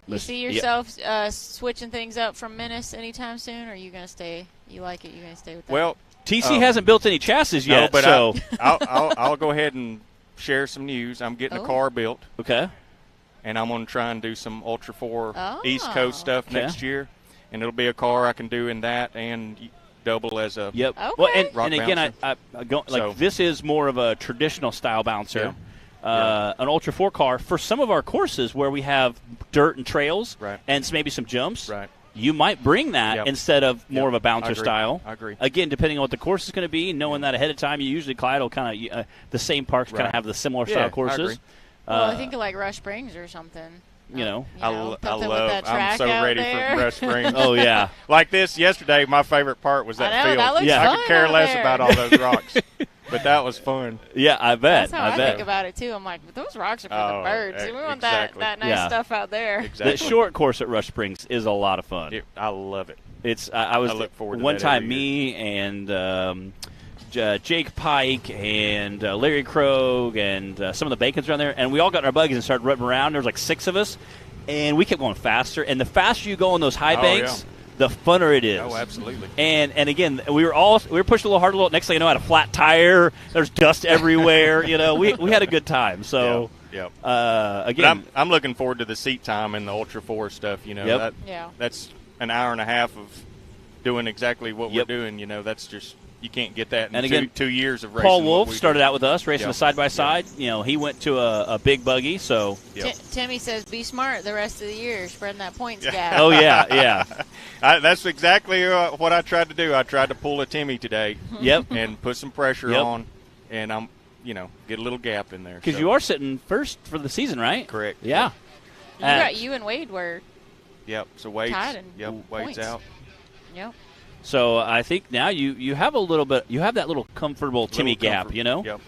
S2: You see yourself switching things up from Menace anytime soon, or are you going to stay? You like it? You're going to stay with that?
S12: Well,
S1: TC hasn't built any chassis yet,
S12: but
S1: so
S12: I'll go ahead and share some news. I'm getting a car built.
S1: Okay.
S12: And I'm going to try and do some Ultra 4 East Coast stuff next year, and it'll be a car I can do in that and double as a
S1: Okay. Well, and again, I go, this is more of a traditional style bouncer. An Ultra 4 car for some of our courses where we have dirt and trails and maybe some jumps.
S12: Right.
S1: You might bring that instead of more of a bouncer style.
S12: I agree.
S1: Again, depending on what the course is going to be, knowing that ahead of time, Clyde will kind of the same parks kind of have the similar style courses.
S12: I agree.
S2: Well, I think like Rush Springs or something.
S12: I'm so ready for Rush Springs.
S1: Oh, yeah.
S12: Like this yesterday, my favorite part was that field.
S2: That looks fun
S12: I could care less
S2: there.
S12: about all those rocks. But that was fun.
S1: Yeah, I bet.
S2: That's how I think about it, too. I'm like, but those rocks are for the birds. We want that nice stuff out there.
S1: Exactly. The short course at Rush Springs is a lot of fun.
S12: I love it.
S1: I
S12: look forward to
S1: one
S12: that
S1: time,
S12: every
S1: me and Jake Pike and Larry Krogh and some of the Bacons around there, and we all got in our buggies and started running around. There was like 6 of us, and we kept going faster. And the faster you go on those high banks, the funner it is.
S12: Oh, absolutely.
S1: And again, we were pushing a little harder. Next thing you know, I had a flat tire. There's dust everywhere. We had a good time. So again,
S12: but I'm looking forward to the seat time and the Ultra 4 stuff. That's an hour and a half of doing exactly what we're doing. That's just. You can't get that in 2 years of racing.
S1: Paul Wolf started out with us racing a side-by-side. He went to a big buggy. So
S2: Timmy says, be smart the rest of the year, spreading that points gap.
S1: Oh, yeah.
S12: That's exactly what I tried to do. I tried to pull a Timmy today. And put some pressure on, and I'm, get a little gap in there.
S1: Because you are sitting first for the season, right?
S12: Correct.
S1: Yeah.
S2: You and Wade were
S12: so Wade's,
S2: tied in
S12: Wade's out.
S2: Yep.
S1: So I think now you have a little bit. You have that little comfortable Timmy gap,
S12: Yep.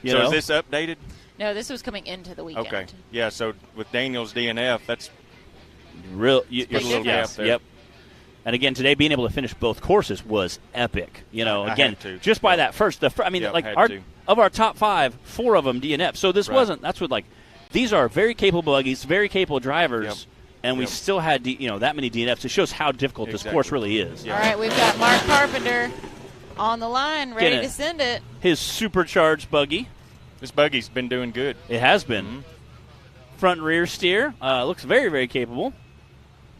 S12: So is this updated?
S2: No, this was coming into the weekend.
S12: Okay. Yeah. So with Daniel's DNF, that's
S1: real.
S12: You're a little gap there.
S1: Yep. And again, today being able to finish both courses was epic. Again,
S12: had to.
S1: just by that first. Of our top 5, 4 of them DNF. So this wasn't. That's what these are very capable buggies, very capable drivers.
S12: Yep.
S1: And we still had that many DNFs. It shows how difficult this course really is.
S2: All right, we've got Mark Carpenter on the line, ready to send it.
S1: His supercharged buggy.
S12: This buggy's been doing good.
S1: It has been. Front and rear steer. Looks very, very capable.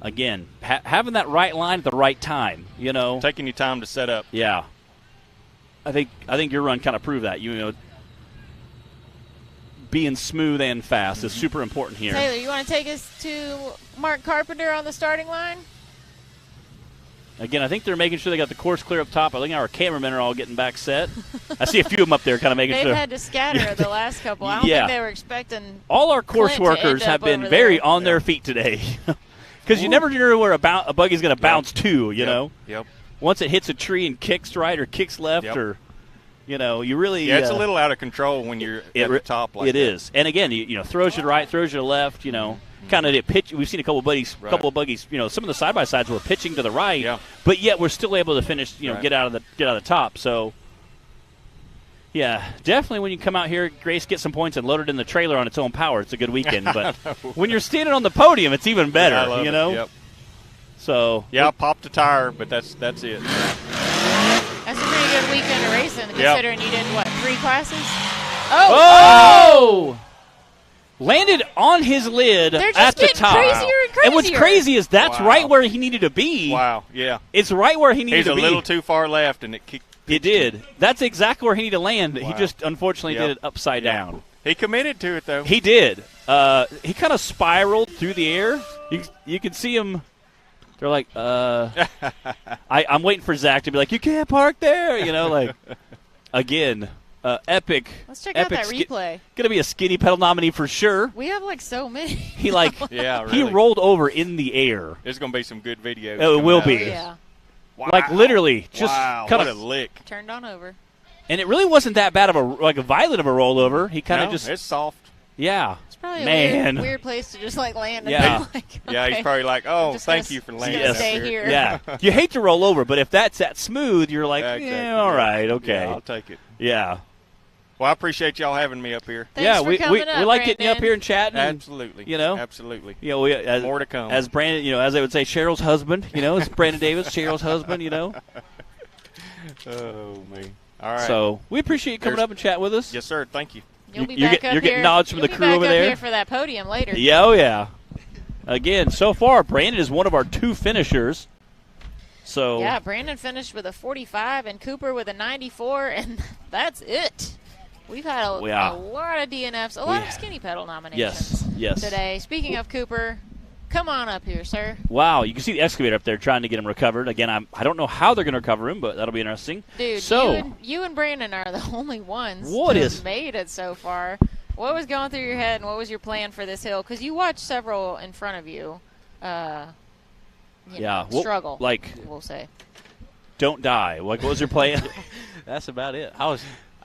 S1: again, having that right line at the right time,
S12: taking your time to set up.
S1: Yeah, I think your run kind of proved that. Being smooth and fast is super important here.
S2: Taylor, you want to take us to Mark Carpenter on the starting line?
S1: Again, I think they're making sure they got the course clear up top. I think our cameramen are all getting back set. I see a few of them up there kind of making sure.
S2: They've had to scatter the last couple. I don't think they were expecting.
S1: All our course workers have been very on their feet today. Because you never know where a buggy's going to bounce to, know.
S12: Yep.
S1: Once it hits a tree and kicks right or kicks left or, you really.
S12: Yeah, it's a little out of control when you're at the top like that.
S1: It is. And again, throws you to right, throws you to left, kind of pitch. We've seen a couple of buggies. Some of the side by sides were pitching to the right, but yet we're still able to finish. Get out of the top. So, yeah, definitely when you come out here, Grace, get some points and load it in the trailer on its own power. It's a good weekend. But when you're standing on the podium, it's even better.
S12: I love it. Yep.
S1: So
S12: I popped a tire, but that's it.
S2: That's a pretty good weekend of racing, considering you did 3 classes.
S1: Oh! Landed on his lid at the top.
S2: Crazier and crazier.
S1: And what's crazy is that's right where he needed to be.
S12: Wow, yeah.
S1: It's right where he needed to be.
S12: He's a little too far left, and it kicked.
S1: It did. That's exactly where he needed to land. Wow. He just unfortunately did it upside down.
S12: He committed to it, though.
S1: He did. He kind of spiraled through the air. You can see him. They're like, I'm waiting for Zach to be like, you can't park there. Again. Epic.
S2: Let's check out that replay.
S1: Gonna be a skinny pedal nominee for sure.
S2: We have so many.
S1: He he rolled over in the air.
S12: There's gonna be some good videos.
S1: It will be.
S2: Yeah.
S1: Wow. Literally, just kind of
S12: a lick.
S2: Turned on over.
S1: And it really wasn't that bad of a violent of a rollover. He kind of just.
S12: It's soft.
S1: Yeah.
S2: It's probably a weird place to just land.
S1: Yeah.
S12: Yeah. He's probably like, oh, thank you for landing.
S2: Stay here.
S1: Yeah. You hate to roll over, but if that's that smooth, you're like, all right, okay.
S12: Yeah, I'll take it.
S1: Yeah.
S12: Well, I appreciate y'all having me up here.
S2: Thanks
S1: we like getting you up here and chatting.
S12: Absolutely.
S1: Absolutely.
S12: More to come.
S1: As Brandon, as they would say, Cheryl's husband. It's Brandon Davis, Cheryl's husband.
S12: Oh man. All right.
S1: So we appreciate you coming up and chatting with us.
S12: Yes, sir. Thank you.
S2: You'll be back up
S1: You're getting nods from the crew over there.
S2: Here for that podium later.
S1: Yeah. Oh yeah. Again, so far Brandon is one of our 2 finishers. So
S2: yeah, Brandon finished with a 45 and Cooper with a 94, and that's it. We've had a lot of DNFs, a lot of skinny pedal nominations today. Speaking of Cooper, come on up here, sir.
S1: Wow, you can see the excavator up there trying to get him recovered. Again, I don't know how they're going to recover him, but that'll be interesting.
S2: Dude, you and Brandon are the only ones who've made it so far. What was going through your head, and what was your plan for this hill? Because you watched several in front of you, struggle, we'll say.
S1: Don't die. What was your plan?
S13: That's about it. I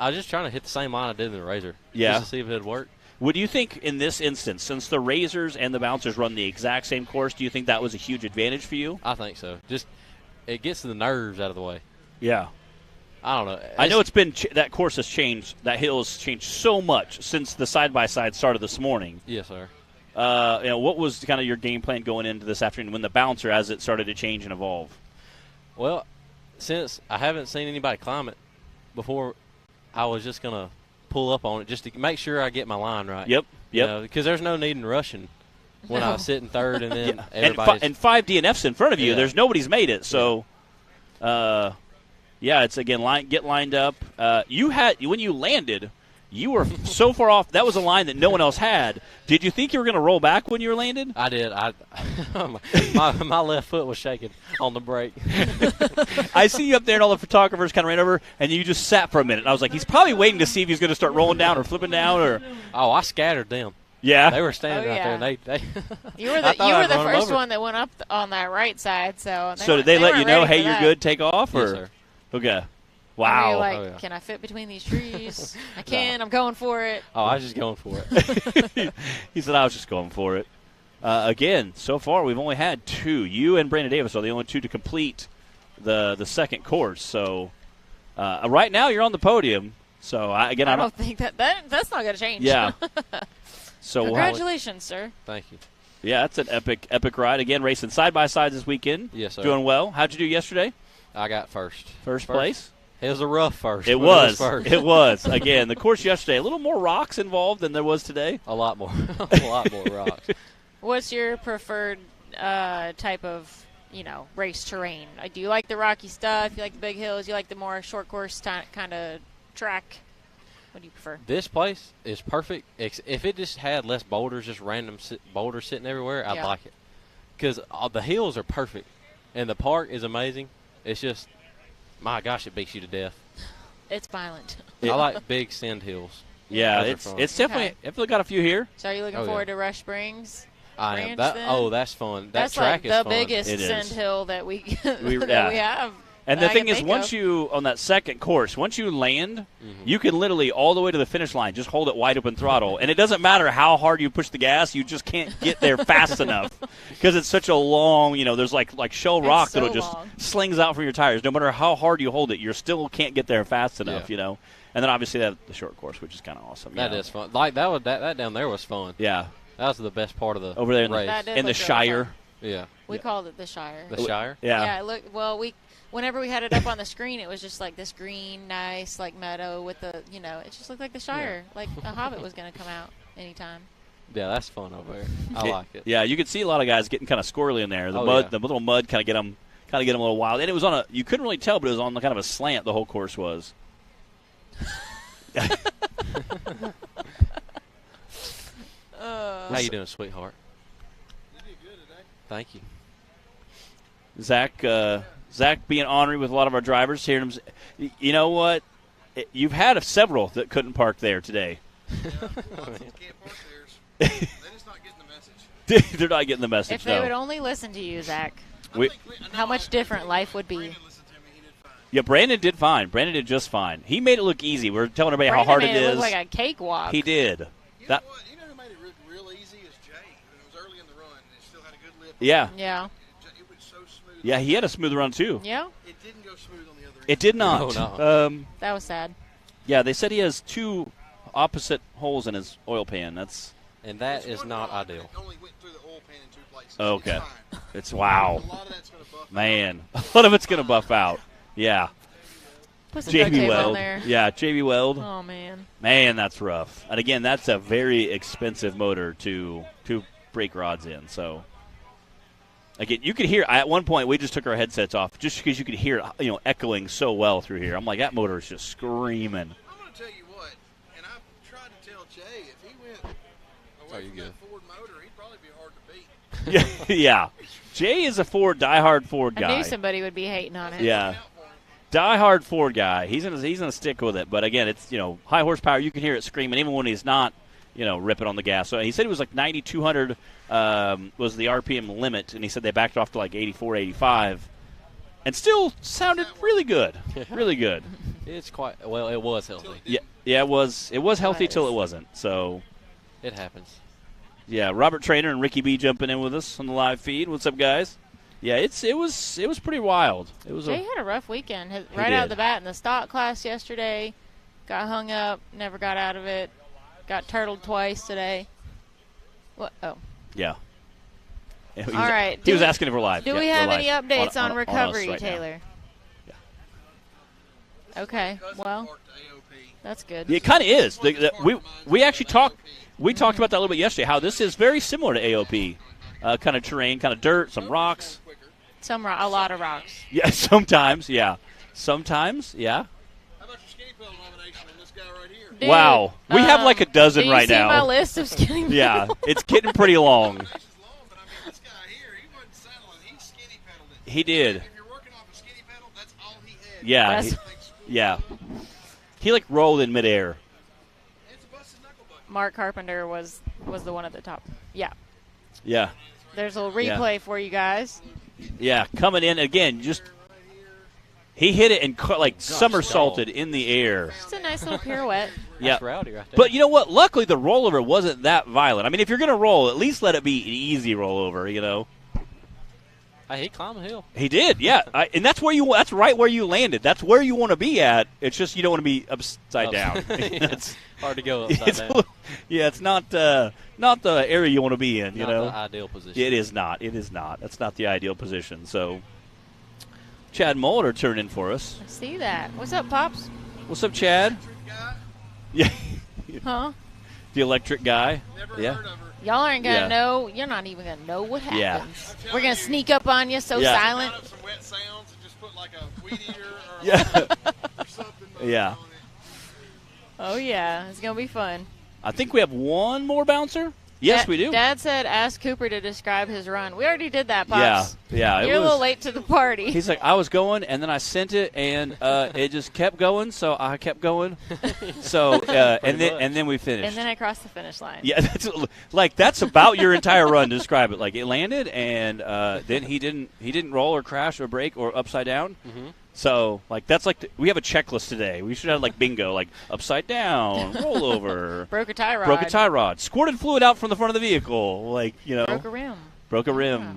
S13: was just trying to hit the same line I did in the Razor. Just to see if it would work.
S1: What do you think in this instance, since the Razors and the Bouncers run the exact same course, do you think that was a huge advantage for you?
S13: I think so. Just it gets the nerves out of the way.
S1: Yeah.
S13: I don't know.
S1: I know it's been that course has changed. That hill has changed so much since the side-by-side started this morning.
S13: Yes, sir.
S1: What was kind of your game plan going into this afternoon when the Bouncer, as it started to change and evolve?
S13: Well, since I haven't seen anybody climb it before, I was just going to pull up on it just to make sure I get my line right.
S1: Yep.
S13: Because there's no need in rushing when I was sitting third and then everybody's...
S1: And 5 DNFs in front of you. There's nobody's made it. So, it's, again, get lined up. When you landed, you were so far off. That was a line that no one else had. Did you think you were going to roll back when you were landed?
S13: I did. My left foot was shaking on the brake.
S1: I see you up there, and all the photographers kind of ran over, and you just sat for a minute. I was like, he's probably waiting to see if he's going to start rolling down or flipping down. Or
S13: Oh, I scattered them.
S1: Yeah,
S13: they were standing out there. And they
S2: you were the first one that went up on that right side. So
S1: did they let you know, hey, you're good, take off?
S13: Yes, sir.
S1: Okay. Wow.
S2: Can I fit between these trees? I can. I'm going for it.
S13: Oh, I was just going for it.
S1: He said, I was just going for it. Again, so far we've only had 2. You and Brandon Davis are the only 2 to complete the second course. So right now you're on the podium. So I
S2: don't think that's not going to change.
S1: Yeah. So
S2: congratulations, sir.
S13: Thank you.
S1: Yeah, that's an epic ride. Again, racing side-by-sides this weekend.
S13: Yes, sir.
S1: Doing well. How'd you do yesterday?
S13: I got first.
S1: First place?
S13: It was a rough first.
S1: It was. It was. Again, the course yesterday, a little more rocks involved than there was today.
S13: A lot more. A lot more rocks.
S2: What's your preferred type of, race terrain? Do you like the rocky stuff? You like the big hills? You like the more short course kind of track? What do you prefer?
S13: This place is perfect. If it just had less boulders, just random boulders sitting everywhere, I'd like it. Because the hills are perfect, and the park is amazing. It's just, my gosh, it beats you to death.
S2: It's violent.
S13: I like big sand hills.
S1: Yeah, it's definitely got a few here.
S2: So are you looking forward to Rush Springs?
S13: I am. That's fun. That track is
S2: fun. That's like the
S13: fun.
S2: biggest sand hill that we have.
S1: And the thing is, once on that second course, once you land, you can literally all the way to the finish line just hold it wide open throttle. And it doesn't matter how hard you push the gas, you just can't get there fast enough because it's such a long, there's like shell rock that'll just slings out from your tires. No matter how hard you hold it, you still can't get there fast enough, And then obviously the short course, which is kind of awesome.
S13: That is fun. Like that down there was fun.
S1: Yeah.
S13: That was the best part of the
S1: over there
S13: race.
S1: in the Shire.
S2: Really yeah. We called it the Shire.
S13: The Shire?
S1: Yeah.
S2: Yeah, whenever we had it up on the screen, it was just like this green, nice, like meadow with the, it just looked like the Shire. Yeah. Like a Hobbit was going to come out anytime.
S13: Yeah, that's fun over there. I like it.
S1: Yeah, you could see a lot of guys getting kind of squirrely in there. The little mud kind of get them a little wild. And it was you couldn't really tell, but it was on kind of a slant the whole course was.
S13: How you doing, sweetheart?
S8: You did good today.
S13: Thank you.
S1: Zach being ornery with a lot of our drivers. Hearing him, you know what? You've had several that couldn't park there today.
S8: Yeah, lots of them can't park theirs. They're just not getting the message.
S1: They're not getting the message.
S2: If they would only listen to you, Zach, how much different life would be.
S1: Yeah, Brandon did fine. Brandon did just fine. He made it look easy. We're telling everybody how hard it is.
S2: Brandon made it look like a cakewalk.
S1: He did.
S8: You know what? You know who made it look real easy is Jay. It was early in the run, and it still had a good lip.
S1: Yeah.
S2: Yeah.
S8: It went so smooth.
S1: Yeah, he had a smooth run, too.
S2: Yeah.
S8: It didn't go smooth on the other end.
S1: It did not.
S13: No.
S2: That was sad.
S1: Yeah, they said he has two opposite holes in his oil pan.
S13: And that is not ideal.
S8: It only went through the oil pan in 2 places.
S1: Okay.
S8: It's
S1: wow.
S8: A lot of that's going to buff
S1: Man, a lot of it's going to buff out. Yeah.
S2: Put some duct tape
S1: Weld.
S2: on there.
S1: Yeah, JB Weld.
S2: Oh, man.
S1: Man, that's rough. And, again, that's a very expensive motor to break rods in. So, again, you could hear – at one point, we just took our headsets off just because you could hear it, echoing so well through here. I'm like, that motor is just screaming.
S8: I'm going to tell you what, and I've tried to tell Jay, if he went away from that Ford motor, he'd probably be hard to beat.
S1: Yeah. Jay is a diehard Ford guy.
S2: I knew somebody would be hating on it.
S1: Yeah. Diehard Ford guy. He's gonna stick with it. But again, it's high horsepower. You can hear it screaming even when he's not ripping on the gas. So he said it was like 9,200 was the RPM limit, and he said they backed off to like 84, 85, and still sounded really good. Really good.
S13: It's quite it was healthy.
S1: Yeah, it was healthy till it wasn't. So
S13: it happens.
S1: Yeah, Robert Trainer and Ricky B jumping in with us on the live feed. What's up, guys? Yeah, it was pretty wild.
S2: Jay had a rough weekend. Right out of the bat in the stock class yesterday, got hung up, never got out of it, got turtled twice today. What? Oh.
S1: Yeah.
S2: All right.
S1: He was asking if we're live.
S2: Do we have any updates on recovery, Taylor? Yeah. Okay. Well, that's good.
S1: Yeah, it kind of is. We actually talked about that a little bit yesterday. How this is very similar to AOP. Kind of terrain, kind of dirt, some rocks.
S2: A lot of rocks.
S1: Yeah, sometimes, yeah. Sometimes, yeah.
S8: How about your skinny pedal nomination on this guy right here?
S2: Dude,
S1: wow. We have like a dozen right now.
S2: Do you see my list of skinny pedals?
S1: Yeah, it's getting pretty long.
S8: This guy here, he wasn't saddling, he skinny pedaled it.
S1: He did.
S8: If you're working off a skinny pedal, that's all he had.
S1: Yeah. Yeah. He like rolled in midair.
S8: It's a busted knuckle bucket.
S2: Mark Carpenter was the one at the top. Yeah.
S1: Yeah.
S2: There's a little replay for you guys.
S1: Yeah, coming in again, he hit it and somersaulted in the air.
S2: Just a nice little pirouette.
S1: Yeah,
S13: rowdy right there.
S1: But you know what? Luckily, the rollover wasn't that violent. I mean, if you're going to roll, at least let it be an easy rollover.
S13: Hey, he climbed the hill.
S1: He did, yeah. And that's right where you landed. That's where you want to be at. It's just you don't want to be upside down.
S13: It's hard to go upside down.
S1: Yeah, it's not the area you want to be in.
S13: Not the ideal position.
S1: It is not. It is not. That's not the ideal position. So, Chad Mulder turned in for us.
S2: I see that. What's up, Pops?
S1: What's up, Chad? Yeah.
S2: Huh?
S1: The electric guy.
S8: Never
S1: Yeah.
S8: heard of her.
S2: Y'all aren't going to
S1: Yeah.
S2: know. You're not even going to know what happens.
S1: Yeah.
S2: We're going to sneak up on you
S1: Yeah.
S2: silent.
S8: Line up some wet sounds and just put like a weed eater or,
S1: Yeah.
S8: or something.
S1: Yeah.
S8: On it.
S2: Oh, yeah. It's going to be fun.
S1: I think we have one more bouncer. Yes, we do.
S2: Dad said ask Cooper to describe his run. We already did that, Pops.
S1: Yeah.
S2: You're a little late to the party.
S1: He's like, I was going, and then I sent it, and it just kept going, so I kept going. So, and then we finished.
S2: And then I crossed the finish line.
S1: Yeah, that's about your entire run to describe it. Like, it landed, and then he didn't roll or crash or break or upside down.
S13: Mm-hmm.
S1: So, like, that's like we have a checklist today. We should have, like, bingo, like, upside down, roll over.
S2: Broke a tie rod.
S1: Squirted fluid out from the front of the vehicle. Like,
S2: Broke a rim.
S1: Yeah.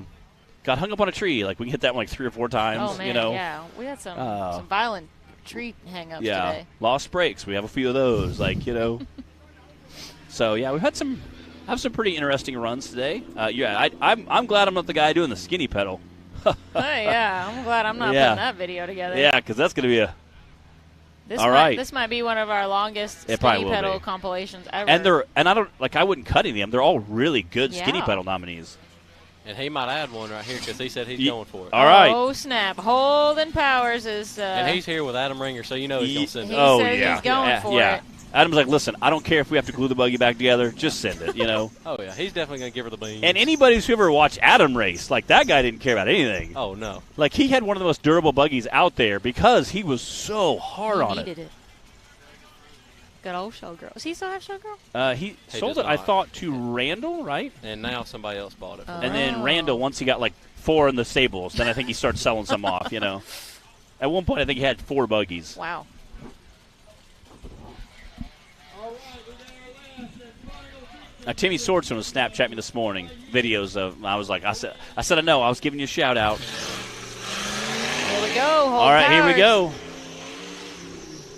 S1: Got hung up on a tree. Like, we hit that one like 3 or 4 times.
S2: Oh, man,
S1: you know?
S2: yeah. We had some violent tree hang-ups today.
S1: Lost brakes. We have a few of those. Like, you know. So, yeah, we've had some pretty interesting runs today. I'm glad I'm not the guy doing the skinny pedal.
S2: Oh, yeah. I'm glad I'm not putting that video together.
S1: Yeah, because that's going to be a
S2: This might be one of our longest skinny pedal compilations ever.
S1: And I wouldn't cut any of them. They're all really good skinny pedal nominees.
S13: And he might add one right here because he said he's going for it.
S1: All right.
S2: Oh, snap. Holden Powers is...
S13: and he's here with Adam Ringer, so you know he's going to send it.
S2: He says he's going for it.
S1: Adam's like, listen, I don't care if we have to glue the buggy back together. Just send it, you know.
S13: Oh, yeah. He's definitely going to give her the beans.
S1: And anybody who's ever watched Adam race, like, that guy didn't care about anything.
S13: Oh, no.
S1: Like, he had one of the most durable buggies out there because he was so hard on it.
S2: He needed it. Good old Showgirl. Does he still have Showgirl?
S1: He sold it, I thought, to Randall, right?
S13: And now somebody else bought it.
S1: And then Randall, once he got, like, 4 in the stables, then I think he started selling some off, you know. At one point, I think he had 4 buggies.
S2: Wow.
S1: Timmy Swordson was Snapchatting me this morning, videos of. I was like, I said, I know. I was giving you a shout out.
S2: Here we go.
S1: All right, here we go.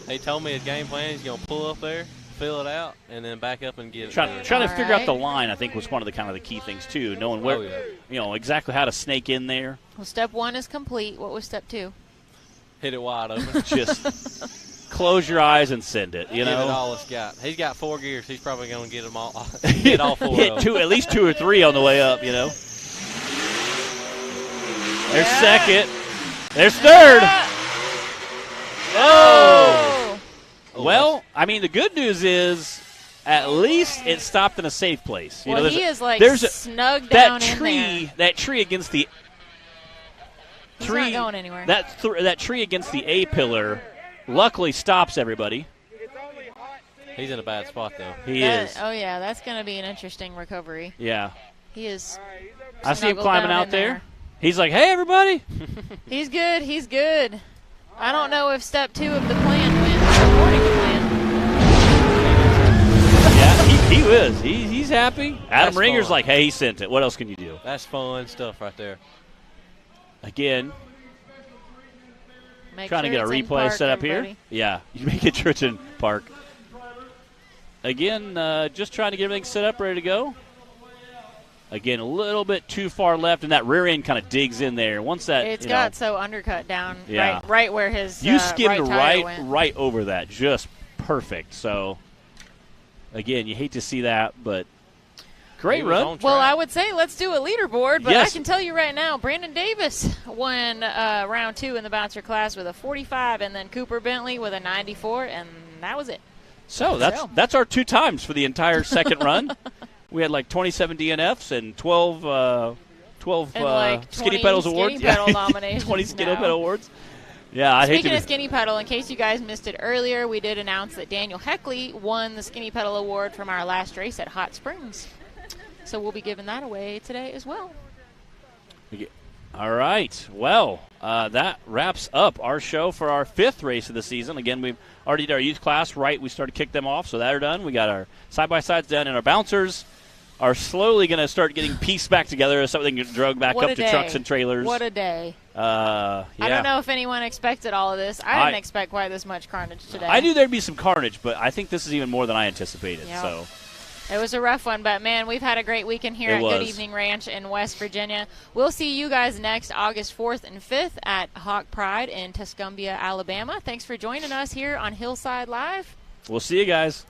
S13: He told me his game plan. He's going to pull up there, fill it out, and then back up and get it.
S1: Trying to figure out the line, I think, was one of the key things too. Knowing where, you know, exactly how to snake in there.
S2: Well, step 1 is complete. What was step 2?
S13: Hit it wide open.
S1: Just close your eyes and send it. You know,
S13: give it all it's got. He's got 4 gears. He's probably going to get them all. Get all 4.
S1: Hit at least 2 or 3 on the way up. You know. There's second. There's third. Oh. Well, I mean, the good news is at least it stopped in a safe place.
S2: You know, he is like snug
S1: down
S2: in there.
S1: That tree against the
S2: He's not going anywhere.
S1: That tree against the A pillar luckily stops everybody.
S13: He's in a bad spot, though.
S1: He is.
S2: Oh, yeah, that's going to be an interesting recovery.
S1: Yeah.
S2: He is.
S1: I see him climbing out there. He's like, hey, everybody.
S2: He's good. He's good. I don't know if step 2 of the plan went according to plan.
S1: Yeah, he is. He's happy. Adam Ringer's like, hey, he sent it. What else can you do?
S13: That's fun stuff right there.
S1: Again, trying to get a replay set up here. Yeah, you make it sure it's in park. Again, just trying to get everything set up, ready to go. Again, a little bit too far left, and that rear end kind of digs in there. Once that
S2: it's got so undercut down,
S1: yeah.
S2: right where his
S1: you skimmed
S2: right
S1: over that, just perfect. So, again, you hate to see that, but. Great run.
S2: Well, I would say let's do a leaderboard, but I can tell you right now, Brandon Davis won round 2 in the bouncer class with a 45, and then Cooper Bentley with a 94, and that was it.
S1: So that's our 2 times for the entire second run. We had like 27 DNFs and 12 Skinny Pedals awards.
S2: Pedal nominations.
S1: 20 Skinny Pedal awards. Yeah,
S2: Speaking of Skinny Pedal, in case you guys missed it earlier, we did announce that Daniel Heckley won the Skinny Pedal award from our last race at Hot Springs. So we'll be giving that away today as well.
S1: All right. Well, that wraps up our show for our 5th race of the season. Again, we've already did our youth class, right? We started to kick them off, so that are done. We got our side-by-sides done, and our bouncers are slowly going to start getting pieced back together as something gets drugged back up to trucks and trailers.
S2: What a day.
S1: Yeah.
S2: I don't know if anyone expected all of this. I didn't expect quite this much carnage today.
S1: I knew there'd be some carnage, but I think this is even more than I anticipated.
S2: Yep.
S1: So.
S2: It was a rough one, but, man, we've had a great weekend here at Good Evening Ranch in West Virginia. We'll see you guys next August 4th and 5th at Hawk Pride in Tuscumbia, Alabama. Thanks for joining us here on Hillside Live.
S1: We'll see you guys.